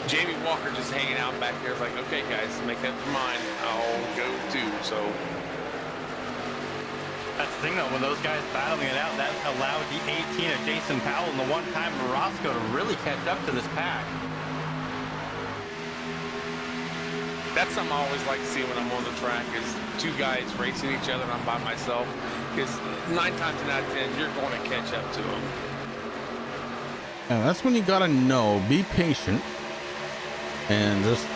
S3: Jamie Walker just hanging out back there. It's like, okay, guys, make up your mind. I'll go too. So
S6: that's the thing, though. When those guys battling it out, that allowed the 18 of Jason Powell and the 1-time Morosco to really catch up to this pack.
S3: That's something I always like to see when I'm on the track is 2 guys racing each other and I'm by myself. Because 9 times out of 10, you're going to catch up to them.
S2: And that's when you got to know, be patient and just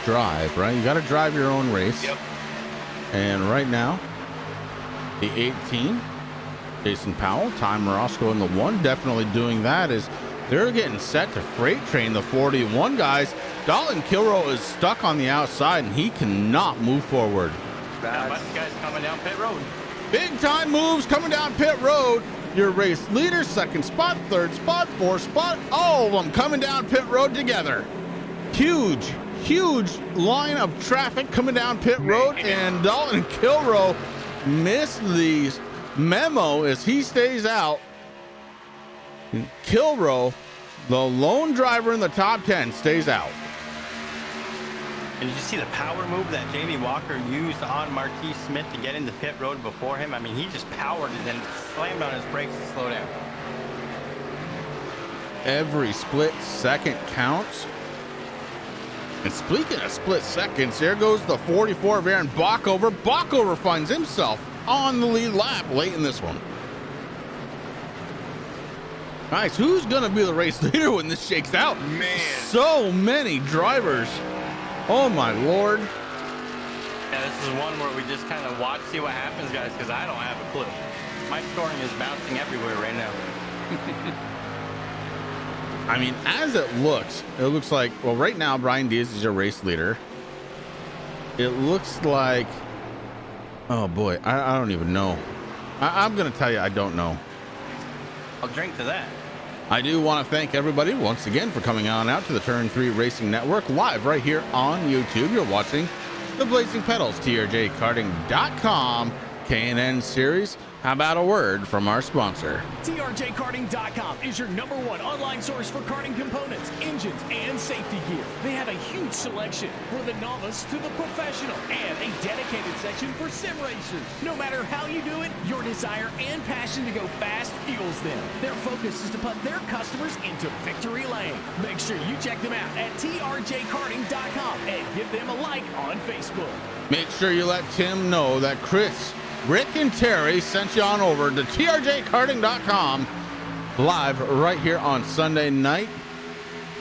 S2: drive, right? You got to drive your own race.
S3: Yep.
S2: And right now, the 18, Jason Powell, Ty Morosco in the 1, definitely doing that as they're getting set to freight train the 41 guys. Dalton Kilrow is stuck on the outside and he cannot move forward.
S6: Got a bunch of guys coming down pit road.
S2: Big time moves coming down pit road. Your race leader, second spot, third spot, fourth spot, all of them coming down pit road together. Huge line of traffic coming down pit road, and Dalton Kilrow missed the memo as he stays out. Kilrow, the lone driver in the top 10, stays out.
S6: And did you see the power move that Jamie Walker used on Marquis Smith to get into pit road before him? I mean, he just powered it and slammed on his brakes to slow down.
S2: Every split second counts. And speaking of split seconds, there goes the 44 of Aaron Bockover. Bockover finds himself on the lead lap late in this one. Nice. Who's going to be the race leader when this shakes out?
S3: Man.
S2: So many drivers. Oh, my Lord.
S6: Yeah, this is one where we just kind of watch, see what happens, guys, because I don't have a clue. My scoring is bouncing everywhere right now.
S2: I mean, as it looks like, well, right now, Brian Diaz is your race leader. It looks like, oh, boy, I don't even know. I'm going to tell you, I don't know.
S6: I'll drink to that.
S2: I do want to thank everybody once again for coming on out to the Turn 3 Racing Network live right here on YouTube. You're watching the Blazing Pedals, TRJKarting.com K&N Series. How about a word from our sponsor?
S5: TRJKarting.com is your #1 online source for karting components, engines, and safety gear. They have a huge selection for the novice to the professional and a dedicated section for sim racers. No matter how you do it, your desire and passion to go fast fuels them. Their focus is to put their customers into victory lane. Make sure you check them out at TRJKarting.com and give them a like on Facebook.
S2: Make sure you let Tim know that Chris, Rick, and Terry sent you on over to TRJKarting.com live right here on Sunday night,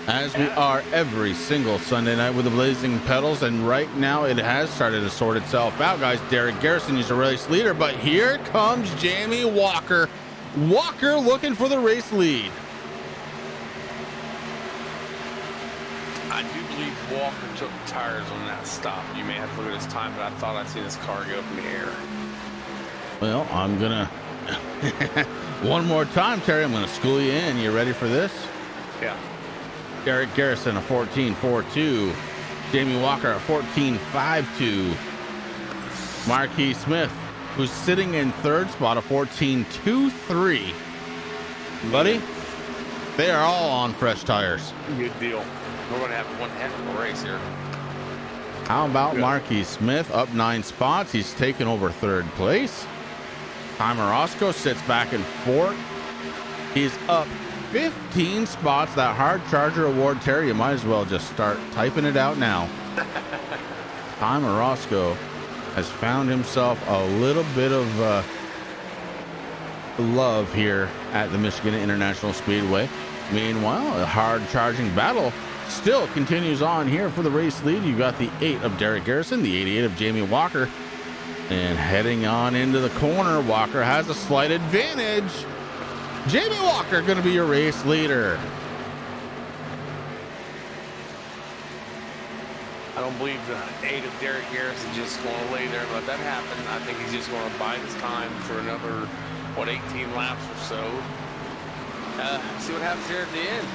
S2: as we are every single Sunday night with the Blazing Pedals. And right now it has started to sort itself out, guys. Derek Garrison is the race leader, but here comes Jamie Walker. Walker looking for the race lead.
S3: I do believe Walker took tires on that stop. You may have to look at his time, but I thought I'd seen his car go up in the air.
S2: Well, I'm gonna one more time, Terry. I'm gonna school you in. You ready for this?
S3: Yeah.
S2: Derek Garrison a 14.42. Jamie Walker a 14.52. Marquis Smith, who's sitting in third spot, a 14.23. Buddy, they are all on fresh tires.
S3: Good deal. We're going to have one heck of a race here.
S2: How about Marquis Smith up 9 spots? He's taken over third place. Ty Morosco sits back in fourth. He's up 15 spots. That hard charger award, Terry, you might as well just start typing it out now. Ty Morosco has found himself a little bit of love here at the Michigan International Speedway. Meanwhile, a hard charging battle still continues on here for the race lead. You got the 8 of Derek Garrison, the 88 of Jamie Walker, and heading on into the corner. Walker has a slight advantage. Jamie Walker going to be your race leader.
S3: I don't believe the 8 of Derek Garrison is just going to lay there and let that happen. I think he's just going to bide his time for another, 18 laps or so. See what happens here at the end.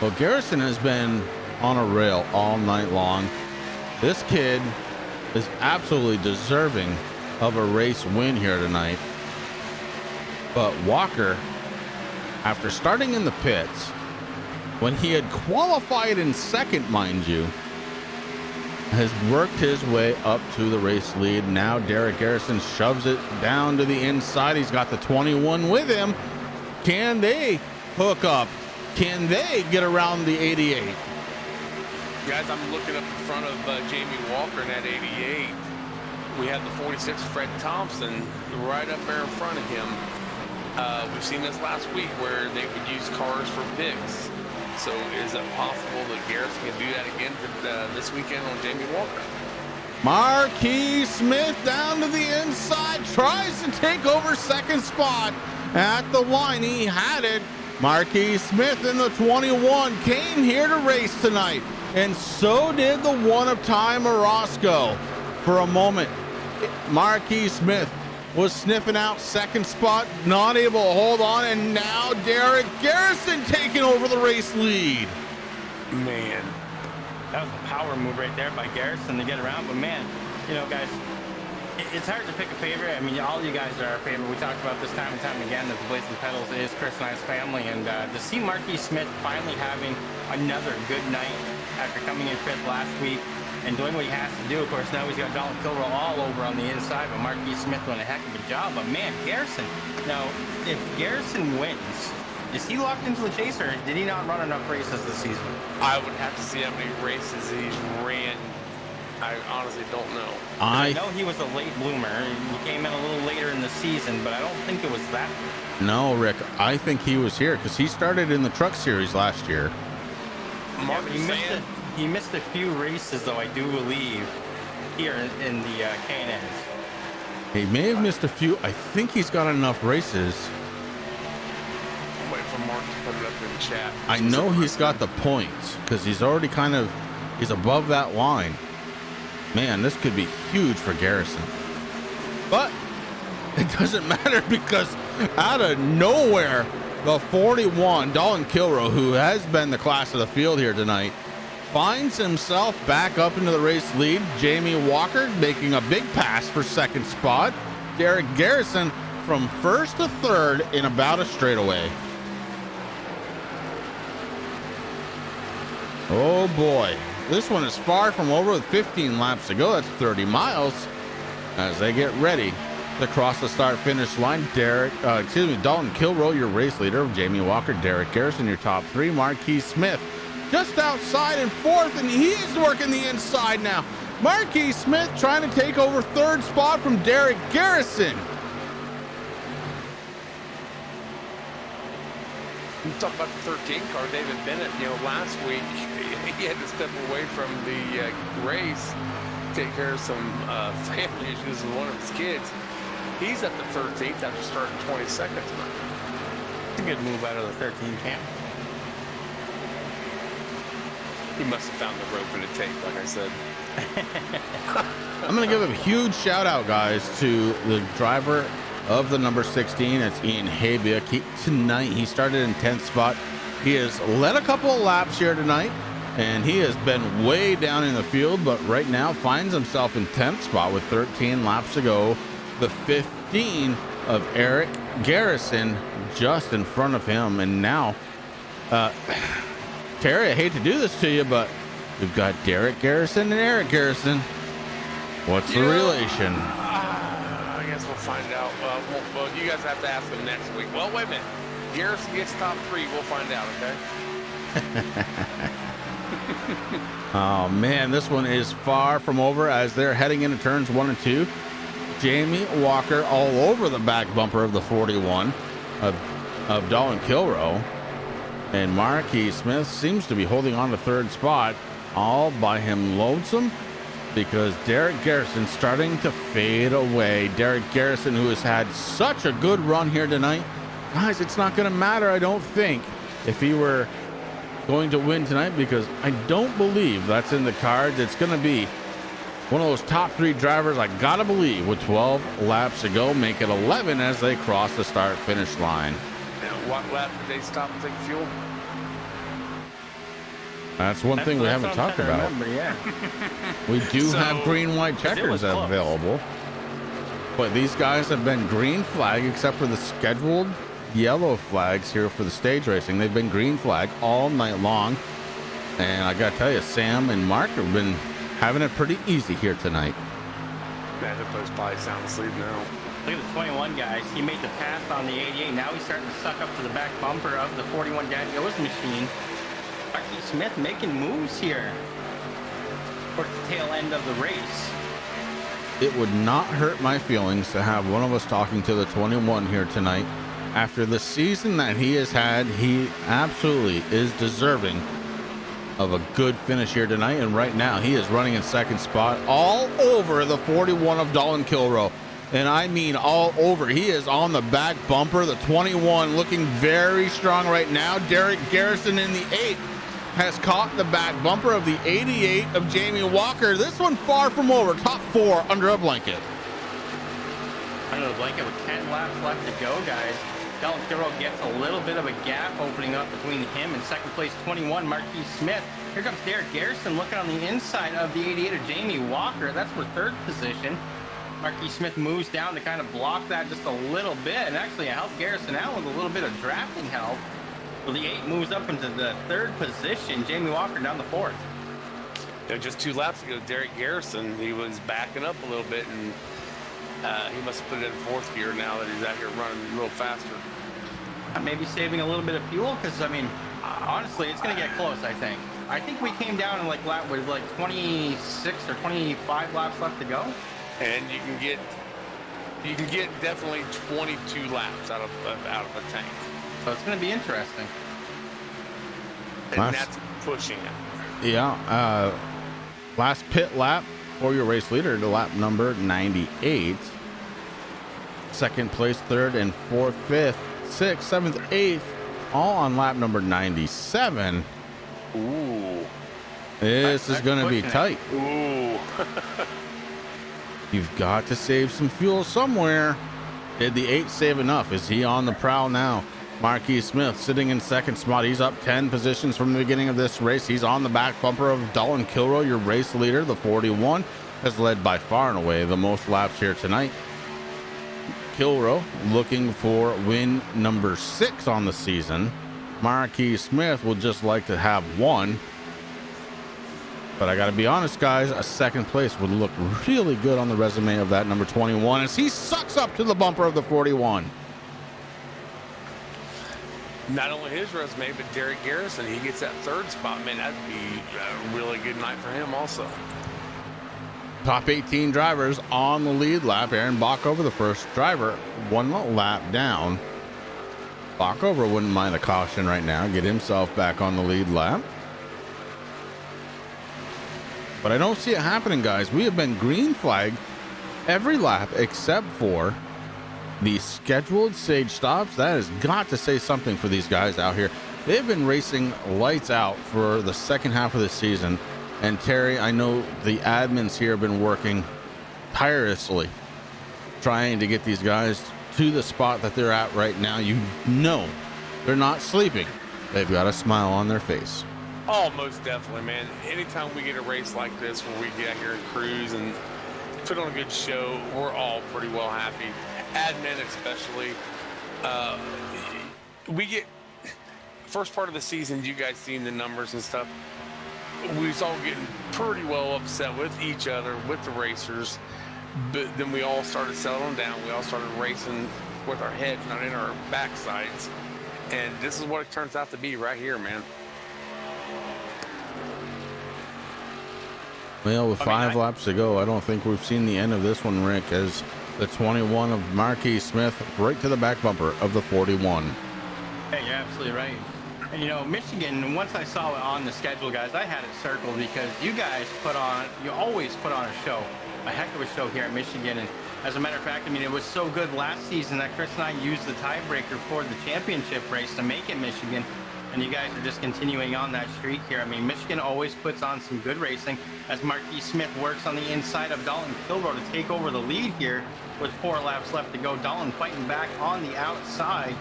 S2: Well, Garrison has been on a rail all night long. This kid is absolutely deserving of a race win here tonight. But Walker, after starting in the pits, when he had qualified in second, mind you, has worked his way up to the race lead. Now Derek Garrison shoves it down to the inside. He's got the 21 with him. Can they hook up? Can they get around the 88?
S3: Guys, I'm looking up in front of Jamie Walker in that 88. We have the 46 Fred Thompson right up there in front of him. We've seen this last week where they would use cars for picks. So is it possible that Garrison can do that again this weekend on Jamie Walker?
S2: Marquis Smith down to the inside, tries to take over second spot at the line. He had it. Marquis Smith in the 21 came here to race tonight, and so did the one of Ty Morosco. For a moment, Marquis Smith was sniffing out second spot, not able to hold on, and now Derek Garrison taking over the race lead.
S3: Man,
S6: That was a power move right there by Garrison to get around. But man, you know, guys, it's hard to pick a favorite. I mean, all you guys are our favorite. We talked about this time and time again that the Blazing Pedals is Chris and I's family. And to see Marquis Smith finally having another good night after coming in fifth last week and doing what he has to do. Of course, now he's got Dalton Kilrow all over on the inside, but Marquis Smith doing a heck of a job. But man, Garrison, now, if Garrison wins, is he locked into the chase, or did he not run enough races this season?
S3: I would have to see how many races he's ran. I honestly don't know.
S6: I know he was a late bloomer. He came in a little later in the season, but I don't think it was that.
S2: No, Rick, I think he was here because he started in the Truck Series last year.
S3: Mark,
S6: Yeah, he missed a few races, though, I do believe, here in the K&Ns.
S2: He may have missed a few. I think he's got enough races.
S3: I'm waiting for Mark to put it up in the chat.
S2: I know he's got the points because he's already he's above that line. Man, this could be huge for Garrison. But it doesn't matter because out of nowhere, the 41, Dalton Kilrow, who has been the class of the field here tonight, finds himself back up into the race lead. Jamie Walker making a big pass for second spot. Derek Garrison from first to third in about a straightaway. Oh boy, this one is far from over with 15 laps to go. That's 30 miles as they get ready to cross the start-finish line. Dalton Kilrow, your race leader. Jamie Walker, Derek Garrison, your top three. Marquis Smith just outside in fourth, and he's working the inside now. Marquis Smith trying to take over third spot from Derek Garrison.
S3: You talk about the 13 car, David Bennett. You know, last week he had to step away from the race, take care of some family issues with one of his kids. He's at the 13th after starting 22nd tonight.
S6: It's a good move out of the 13 camp.
S3: He must have found the rope in the tape, like I said.
S2: I'm going to give a huge shout out, guys, to the driver of the number 16. It's Ian Haybick. Tonight, he started in 10th spot. He has led a couple of laps here tonight, and he has been way down in the field, but right now finds himself in 10th spot with 13 laps to go. The 15 of Eric Garrison just in front of him. And now, Terry, I hate to do this to you, but we've got Derek Garrison and Eric Garrison. What's the relation?
S3: I guess we'll find out. Well, you guys have to ask them next week. Well, wait a minute. Garrison gets top three. We'll find out, okay?
S2: Oh, man, this one is far from over as they're heading into turns 1 and 2. Jamie Walker all over the back bumper of the 41 of Dalton Kilrow. And Marquis Smith seems to be holding on to third spot all by him lonesome because Derek Garrison starting to fade away. Derek Garrison, who has had such a good run here tonight. Guys, it's not going to matter, I don't think, if he were going to win tonight, because I don't believe that's in the cards. It's going to be one of those top three drivers, I got to believe, with 12 laps to go, make it 11 as they cross the start-finish line.
S3: Now, what lap did they stop and take fuel?
S2: That's one thing we haven't talked about.
S6: Yeah.
S2: We do have green-white checkers
S6: was close.
S2: available, but these guys have been green flag except for the scheduled yellow flags here for the stage racing. They've been green flag all night long, and I gotta tell you, Sam and Mark have been having it pretty easy here tonight.
S3: Man, they're both probably sound asleep now.
S6: Look at the 21, guys. He made the pass on the 88. Now he's starting to suck up to the back bumper of the 41 Daddy O's machine. Marquis Smith making moves here towards the tail end of the race.
S2: It would not hurt my feelings to have one of us talking to the 21 here tonight. After the season that he has had, he absolutely is deserving of a good finish here tonight. And right now he is running in second spot all over the 41 of Dalton Kilrow. And I mean all over. He is on the back bumper. The 21 looking very strong right now. Derek Garrison in the 8 has caught the back bumper of the 88 of Jamie Walker. This one far from over. Top 4 under a blanket.
S6: Under the blanket with 10 laps left to go, guys. Dalton Kilrow gets a little bit of a gap opening up between him and second place 21, Marquis Smith. Here comes Derek Garrison looking on the inside of the 88 of Jamie Walker. That's for third position. Marquis Smith moves down to kind of block that just a little bit and actually help Garrison out with a little bit of drafting help. Well, the 8 moves up into the third position. Jamie Walker down the 4th.
S3: You know, just 2 laps ago, Derek Garrison, he was backing up a little bit, and he must have put it in 4th gear now that he's out here running a little faster.
S6: Maybe saving a little bit of fuel, because I mean, honestly, it's going to get close. I think we came down in like lap with like 26 or 25 laps left to go.
S3: And you can get definitely 22 laps out of a tank.
S6: So it's going to be interesting.
S3: And that's pushing it.
S2: Yeah. Last pit lap for your race leader to lap number 98. Second place, third and fourth, fifth, sixth, seventh, eighth, all on lap number 97.
S3: Ooh.
S2: This is going to be tight.
S3: Ooh.
S2: You've got to save some fuel somewhere. Did the 8 save enough? Is he on the prowl now? Marquis Smith sitting in second spot. He's up 10 positions from the beginning of this race. He's on the back bumper of Dalton Kilrow, your race leader. The 41 has led by far and away the most laps here tonight. Kilrow looking for win number 6 on the season. Marquis Smith would just like to have 1. But I got to be honest, guys, a second place would look really good on the resume of that number 21 as he sucks up to the bumper of the 41.
S3: Not only his resume, but Derek Garrison, he gets that 3rd spot. Man, that'd be a really good night for him also.
S2: Top 18 drivers on the lead lap. Aaron Bockover, the first driver, 1 lap down. Bockover wouldn't mind a caution right now, get himself back on the lead lap. But I don't see it happening, guys. We have been green flagged every lap except for the scheduled stage stops. That has got to say something for these guys out here. They've been racing lights out for the second half of the season. And Terry, I know the admins here have been working tirelessly trying to get these guys to the spot that they're at right now. You know they're not sleeping. They've got a smile on their face.
S3: Oh, most definitely, man. Anytime we get a race like this where we get out here and cruise and put on a good show, we're all pretty well happy. Admin especially. We get first part of the season, you guys seeing the numbers and stuff. We was all getting pretty well upset with each other, with the racers. But then we all started settling down. We all started racing with our heads, not in our backsides. And this is what it turns out to be right here, man.
S2: Well, with 5 laps to go, I don't think we've seen the end of this one, Rick, as the 21 of Marquis Smith right to the back bumper of the 41.
S6: Hey, you're absolutely right. And, you know, Michigan, once I saw it on the schedule, guys, I had it circled because you guys you always put on a show, a heck of a show here at Michigan. And as a matter of fact, I mean, it was so good last season that Chris and I used the tiebreaker for the championship race to make it Michigan. And you guys are just continuing on that streak here. I mean, Michigan always puts on some good racing as Marquis Smith works on the inside of Dalton Kilrow to take over the lead here with 4 laps left to go. Dalton fighting back on the outside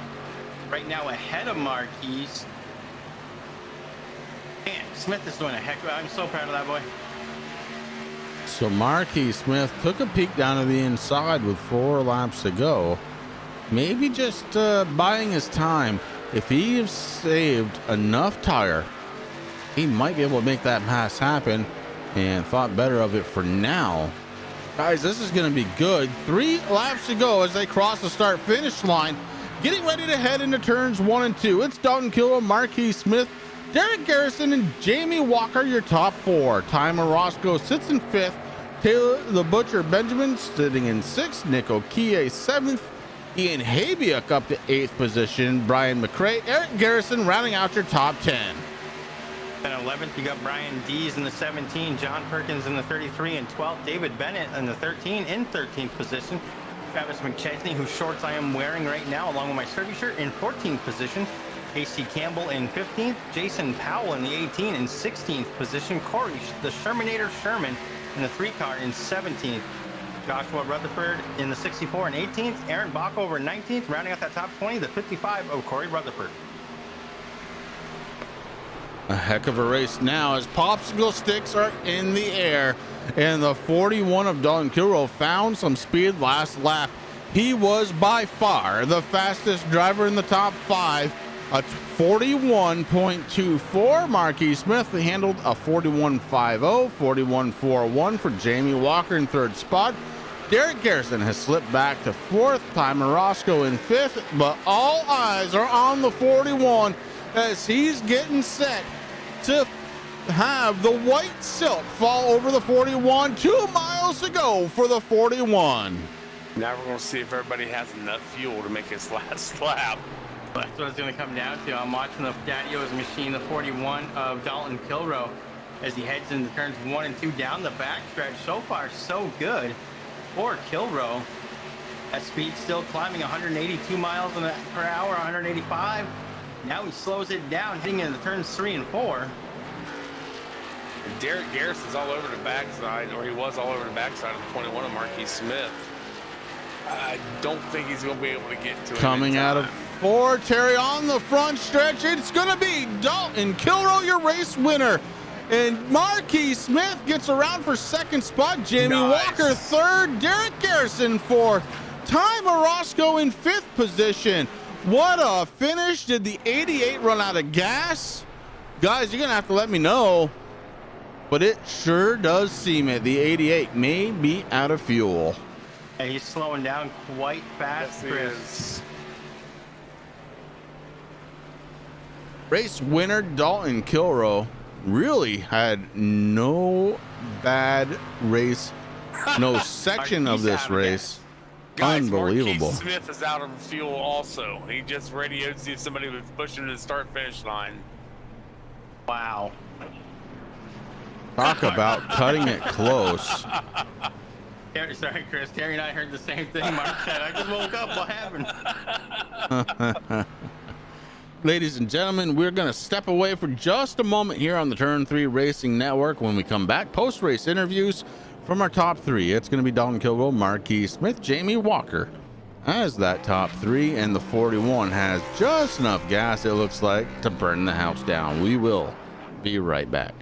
S6: right now ahead of Marquis. Man, Smith is doing a heck of it. I'm so proud of that boy.
S2: So Marquis Smith took a peek down to the inside with 4 laps to go. Maybe just buying his time. If he has saved enough tire, he might be able to make that pass happen, and thought better of it for now. Guys, this is going to be good. 3 laps to go as they cross the start-finish line, getting ready to head into turns 1 and 2. It's Dalton Kilrow, Marquis Smith, Derek Garrison, and Jamie Walker, your top 4. Timer Roscoe sits in 5th. Taylor the Butcher Benjamin sitting in 6th. Nick Okie 7th. Ian Habiuk up to 8th position. Brian McRae, Eric Garrison rounding out your top 10.
S6: And 11th, you got Brian Dees in the 17, John Perkins in the 33 and 12th, David Bennett in the 13 in 13th position, Travis McChesney, whose shorts I am wearing right now, along with my Survey shirt, in 14th position, Casey Campbell in 15th, Jason Powell in the 18 and 16th position, Corey the Shermanator Sherman in the 3 car in 17th, Joshua Rutherford in the 64 and 18th, Aaron Backover in 19th, rounding out that top 20, the 55 of Corey Rutherford.
S2: A heck of a race now as popsicle sticks are in the air, and the 41 of Dalton Kilroe found some speed last lap. He was by far the fastest driver in the top 5, a 41.24. Marquis Smith handled a 41.50, 41.41 for Jamie Walker in 3rd spot. Derek Garrison has slipped back to 4th, Ty Morosco in 5th, but all eyes are on the 41 as he's getting set to have the white silk fall over the 41. 2 miles to go for the 41.
S3: Now we're going to see if everybody has enough fuel to make his last lap.
S6: That's what it's going to come down to. I'm watching the Daddy-O's machine, the 41 of Dalton Kilroe, as he heads into turns 1 and 2 down the backstretch. So far, so good for Kilroe. That speed still climbing 182 miles per hour, 185. Now he slows it down, hitting into turns 3 and 4.
S3: Derek Garrison's all over the backside, or he was all over the backside of the 21 of Marquis Smith. I don't think he's going to be able to get to it.
S2: Coming out of 4, Terry on the front stretch. It's going to be Dalton Kilroe, your race winner. And Marquis Smith gets around for 2nd spot. Jamie Walker 3rd. Derek Garrison 4th. Ty Morosco in 5th position. What a finish. Did the 88 run out of gas? Guys, you're going to have to let me know. But it sure does seem it. The 88 may be out of fuel.
S6: And he's slowing down quite fast,
S3: Yes,
S6: Chris.
S2: Race winner Dalton Kilroe really had no bad race, no section of this race.
S3: Guys,
S2: Unbelievable.
S3: Marquis Smith is out of fuel also. He just radioed to see if somebody was pushing to the start-finish line.
S6: Wow.
S2: Talk about cutting it close.
S6: Sorry, Chris. Terry and I heard the same thing. Mark said, I just woke up. What happened?
S2: Ladies and gentlemen, we're going to step away for just a moment here on the Turn 3 Racing Network. When we come back, post-race interviews from our top 3. It's going to be Dalton Kilroe, Marquis Smith, Jamie Walker as that top 3, and the 41 has just enough gas, it looks like, to burn the house down. We will be right back.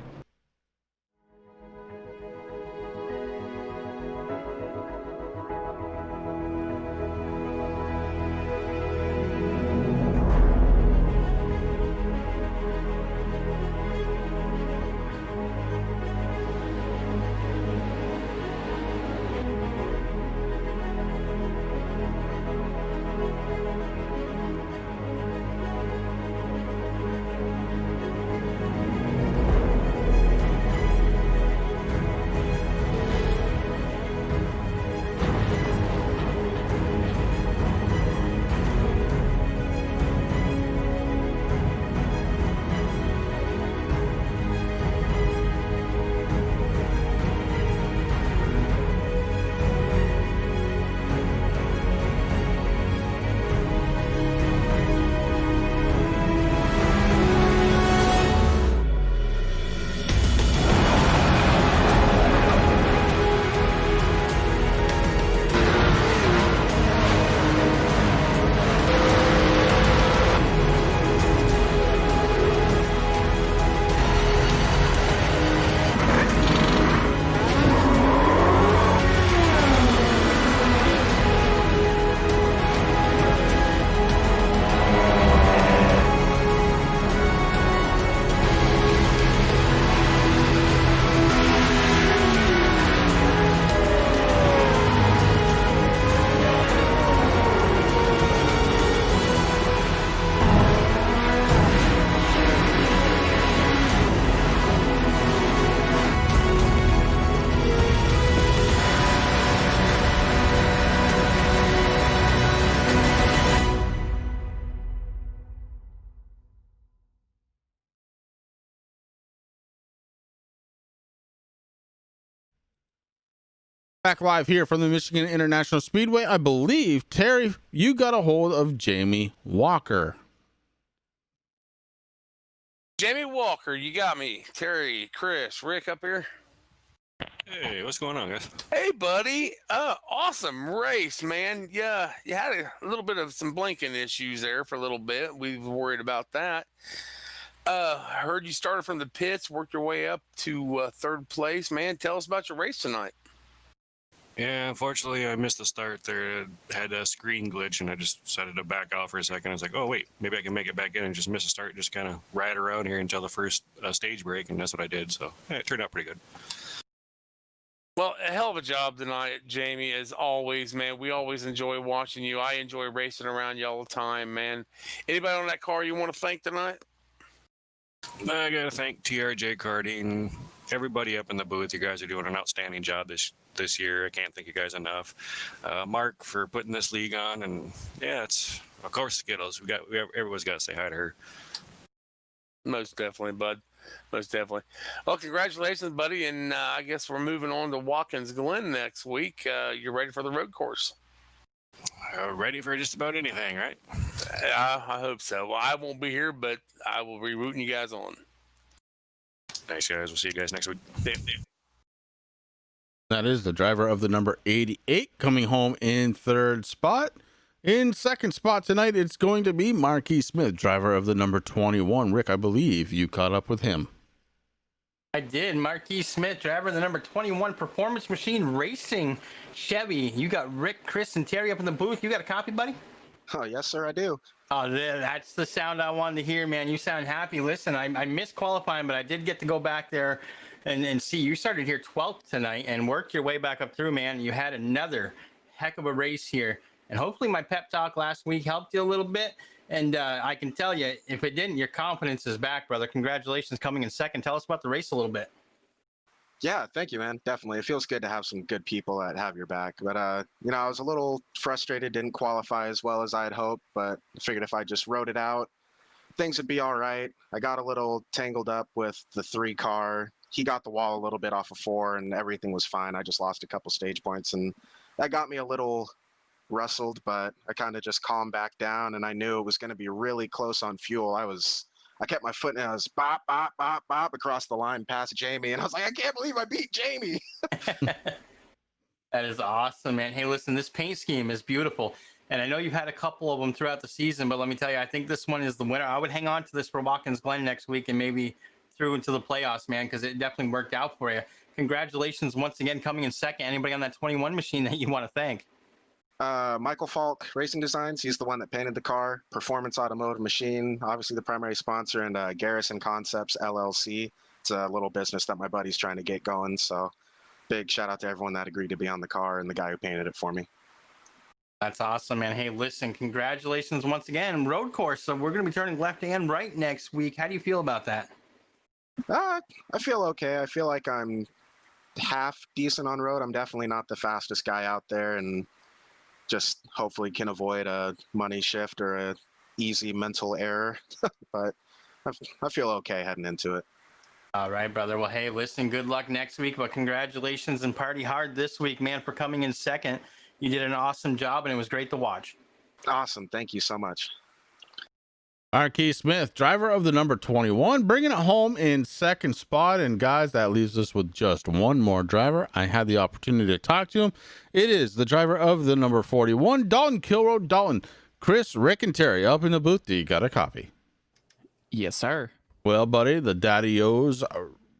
S2: Back live here from the Michigan International Speedway. I believe, Terry, you got a hold of Jamie Walker.
S3: Jamie Walker, you got me. Terry, Chris, Rick up here.
S10: Hey, what's going on, guys?
S3: Hey, buddy. Awesome race, man. Yeah, you had a little bit of some blinking issues there for a little bit. We were worried about that. I heard you started from the pits, worked your way up to third place. Man, tell us about your race tonight.
S10: Yeah, unfortunately, I missed the start there. I had a screen glitch, and I just decided to back off for a second. I was like, oh, wait, maybe I can make it back in and just miss a start, just kind of ride around here until the first stage break, and that's what I did. So yeah, it turned out pretty good.
S3: Well, a hell of a job tonight, Jamie, as always, man. We always enjoy watching you. I enjoy racing around you all the time, man. Anybody on that car you want to thank tonight?
S10: I got to thank TRJ Karting, everybody up in the booth. You guys are doing an outstanding job this year. I can't thank you guys enough. Mark for putting this league on, and yeah, it's of course Skittles. Everyone's got to say hi to her.
S3: Most definitely, bud. Most definitely. Well, congratulations, buddy. And I guess we're moving on to Watkins Glen next week. You're ready for the road course?
S10: Ready for just about anything, right?
S3: I hope so. Well, I won't be here, but I will be rooting you guys on.
S10: Thanks, guys. We'll see you guys next week.
S2: That is the driver of the number 88 coming home in third spot. In second spot tonight, it's going to be Marquis Smith, driver of the number 21. Rick, I believe you caught up with him.
S6: I did. Marquis Smith, driver of the number 21 Performance Machine Racing Chevy. You got Rick, Chris, and Terry up in the booth. You got a copy, buddy?
S11: Oh, yes, sir, I do.
S6: Oh, that's the sound I wanted to hear, man. You sound happy. Listen, I missed qualifying, but I did get to go back there and see. You started here 12th tonight and worked your way back up through, man. You had another heck of a race here. And hopefully my pep talk last week helped you a little bit. And I can tell you, if it didn't, your confidence is back, brother. Congratulations coming in second. Tell us about the race a little bit.
S11: Yeah, thank you, man. Definitely. It feels good to have some good people that have your back. But, I was a little frustrated, didn't qualify as well as I had hoped, but I figured if I just rode it out, things would be all right. I got a little tangled up with the 3 car. He got the wall a little bit off of 4, and everything was fine. I just lost a couple stage points, and that got me a little rustled, but I kind of just calmed back down, and I knew it was going to be really close on fuel. I kept my foot and I was bop, bop, bop, bop across the line past Jamie, and I was like, I can't believe I beat Jamie.
S6: That is awesome, man. Hey, listen, this paint scheme is beautiful, and I know you've had a couple of them throughout the season, but let me tell you, I think this one is the winner. I would hang on to this for Watkins Glen next week and maybe through into the playoffs, man, because it definitely worked out for you. Congratulations once again coming in second. Anybody on that 21 machine that you want to thank?
S11: Michael Falk Racing Designs. He's the one that painted the car. Performance Automotive Machine, obviously the primary sponsor, and Garrison Concepts LLC. It's a little business that my buddy's trying to get going. So big shout out to everyone that agreed to be on the car and the guy who painted it for me.
S6: That's awesome, man. Hey, listen, congratulations once again. Road course. So we're going to be turning left and right next week. How do you feel about that?
S11: I feel okay. I feel like I'm half decent on road. I'm definitely not the fastest guy out there, and just hopefully can avoid a money shift or a easy mental error. But I feel okay heading into it.
S6: All right, brother. Well, hey, listen, good luck next week, but congratulations and party hard this week, man, for coming in second. You did an awesome job, and it was great to watch.
S11: Awesome. Thank you so much.
S2: Marquis Smith, driver of the number 21, bringing it home in second spot. And guys, that leaves us with just one more driver. I had the opportunity to talk to him. It is the driver of the number 41, Dalton Kilroe. Dalton, Chris, Rick, and Terry up in the booth. Do you got a copy?
S12: Yes, sir.
S2: Well, buddy, the Daddy-O's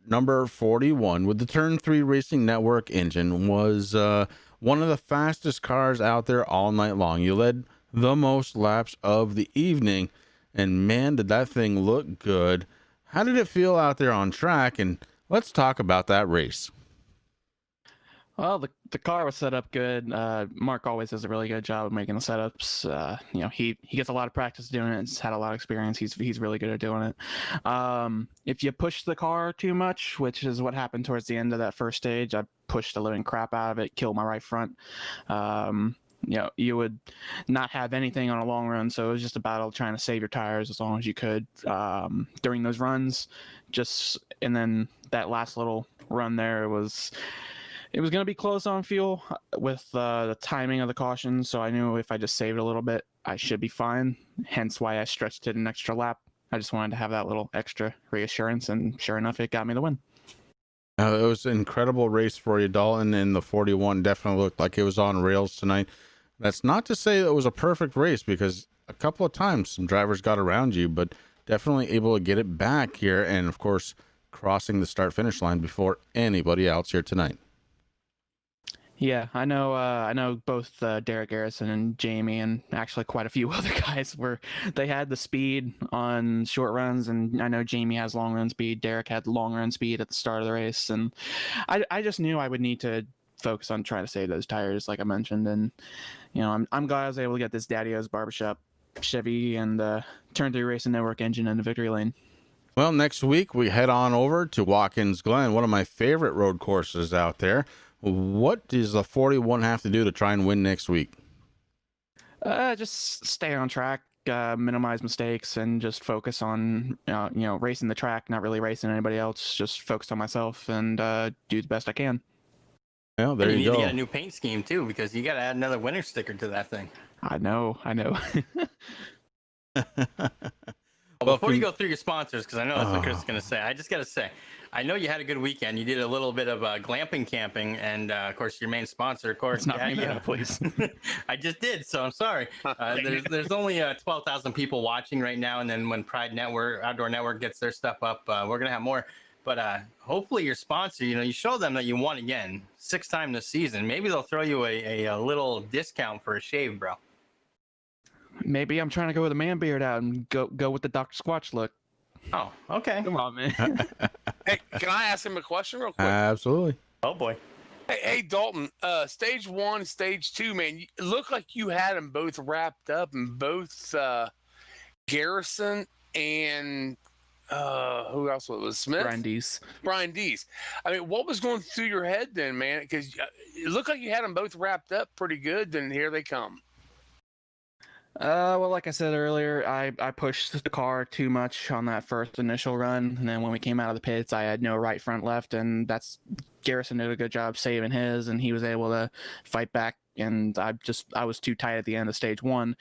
S2: number 41 with the Turn 3 Racing Network engine was one of the fastest cars out there all night long. You led the most laps of the evening. And man, did that thing look good. How did it feel out there on track? And let's talk about that race.
S12: Well, the car was set up good. Mark always does a really good job of making the setups. He gets a lot of practice doing it. He's had a lot of experience. He's really good at doing it. If you push the car too much, which is what happened towards the end of that first stage, I pushed the living crap out of it, killed my right front. You would not have anything on a long run, so it was just a battle trying to save your tires as long as you could during those runs. And then that last little run there, it was It was going to be close on fuel with the timing of the caution, so I knew if I just saved a little bit, I should be fine. Hence why I stretched it an extra lap. I just wanted to have that little extra reassurance, and sure enough, it got me the win.
S2: It was an incredible race for you, Dalton, and the 41 definitely looked like it was on rails tonight. That's not to say it was a perfect race, because a couple of times some drivers got around you, but definitely able to get it back here, and of course crossing the start finish line before anybody else here tonight.
S12: Yeah, I know both Derek Garrison and Jamie, and actually quite a few other guys they had the speed on short runs, and I know Jamie has long run speed. Derek had long run speed at the start of the race, and I just knew I would need to focus on trying to save those tires, like I mentioned. And I'm glad I was able to get this Daddy-O's Barbershop Chevy and Turn 3 Racing Network engine in the victory lane.
S2: Well, next week we head on over to Watkins Glen, one of my favorite road courses out there. What does the 41 have to do to try and win next week?
S12: Just stay on track, minimize mistakes, and just focus on racing the track, not really racing anybody else. Just focus on myself and do the best I can.
S2: Well, there you
S6: need
S2: go.
S6: to get a new paint scheme too, because you got to add another winner sticker to that thing.
S12: I know.
S6: Before you go through your sponsors, because I know that's what Chris is going to say, I just got to say, I know you had a good weekend. You did a little bit of glamping camping, and of course, your main sponsor, of course.
S12: It's not me, please.
S6: I just did, so I'm sorry. There's only 12,000 people watching right now, and then when Pride Network, Outdoor Network gets their stuff up, we're gonna have more. But hopefully, your sponsor, you show them that you won again, 6th time this season. Maybe they'll throw you a little discount for a shave, bro.
S12: Maybe I'm trying to go with a man beard out and go with the Dr. Squatch look.
S6: Oh, okay.
S12: Come on, man.
S3: Hey, can I ask him a question real quick?
S2: Absolutely.
S6: Oh boy.
S3: Hey, Dalton. Stage 1, stage 2, man. It looked like you had them both wrapped up, and both Garrison and who else was it? Smith? Brian Dees. I mean, what was going through your head then, man? Because it looked like you had them both wrapped up pretty good. Then here they come.
S12: Well, like I said earlier, I pushed the car too much on that first initial run, and then when we came out of the pits, I had no right, front, left, and Garrison did a good job saving his, and he was able to fight back, and I was too tight at the end of stage 1.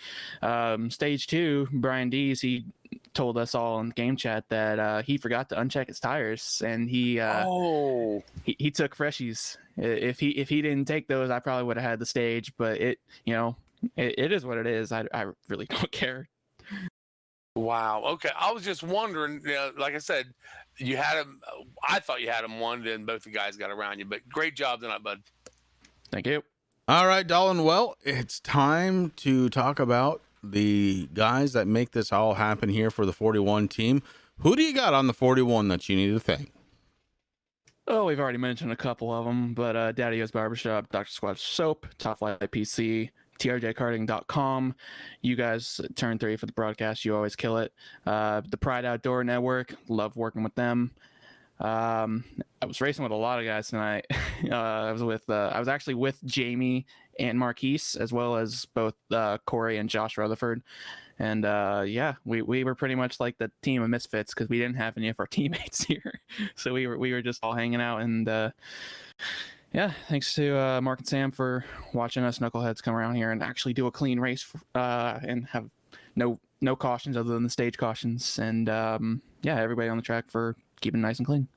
S12: Stage 2, Brian Dees, he told us all in game chat that he forgot to uncheck his tires, and he took freshies. If he didn't take those, I probably would have had the stage, but it is what it is. I really don't care.
S3: Wow. Okay. I was just wondering, like I said, you had him. I thought you had him one, then both the guys got around you, but great job tonight, bud.
S12: Thank you.
S2: All right, Dalton. Well, it's time to talk about the guys that make this all happen here for the 41 team. Who do you got on the 41 that you need to thank?
S12: Oh, we've already mentioned a couple of them, but Daddy-O's Barbershop, Dr. Squatch Soap, Top Flight PC, TRJKarting.com. You guys Turn 3 for the broadcast. You always kill it. The Pride Outdoor Network. Love working with them. I was racing with a lot of guys tonight. I was actually with Jamie and Marquise, as well as both Corey and Josh Rutherford. And we were pretty much like the team of misfits because we didn't have any of our teammates here. So we were just all hanging out, and thanks to Mark and Sam for watching us knuckleheads come around here and actually do a clean race and have no cautions other than the stage cautions. And everybody on the track for keeping it nice and clean.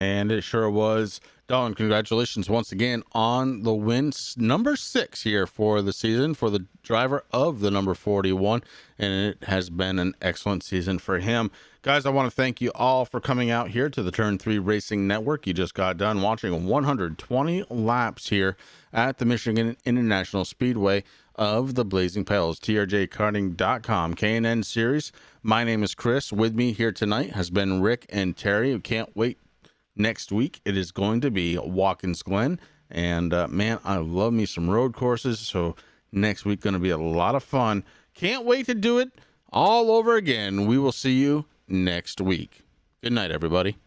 S2: And it sure was. Dalton, congratulations once again on the win. Number 6 here for the season for the driver of the number 41. And it has been an excellent season for him. Guys, I want to thank you all for coming out here to the Turn 3 Racing Network. You just got done watching 120 laps here at the Michigan International Speedway of the Blazing Pals, TRJKarting.com K&N Series. My name is Chris. With me here tonight has been Rick and Terry, who can't wait. Next week, it is going to be Watkins Glen. And, man, I love me some road courses. So next week, going to be a lot of fun. Can't wait to do it all over again. We will see you next week. Good night, everybody.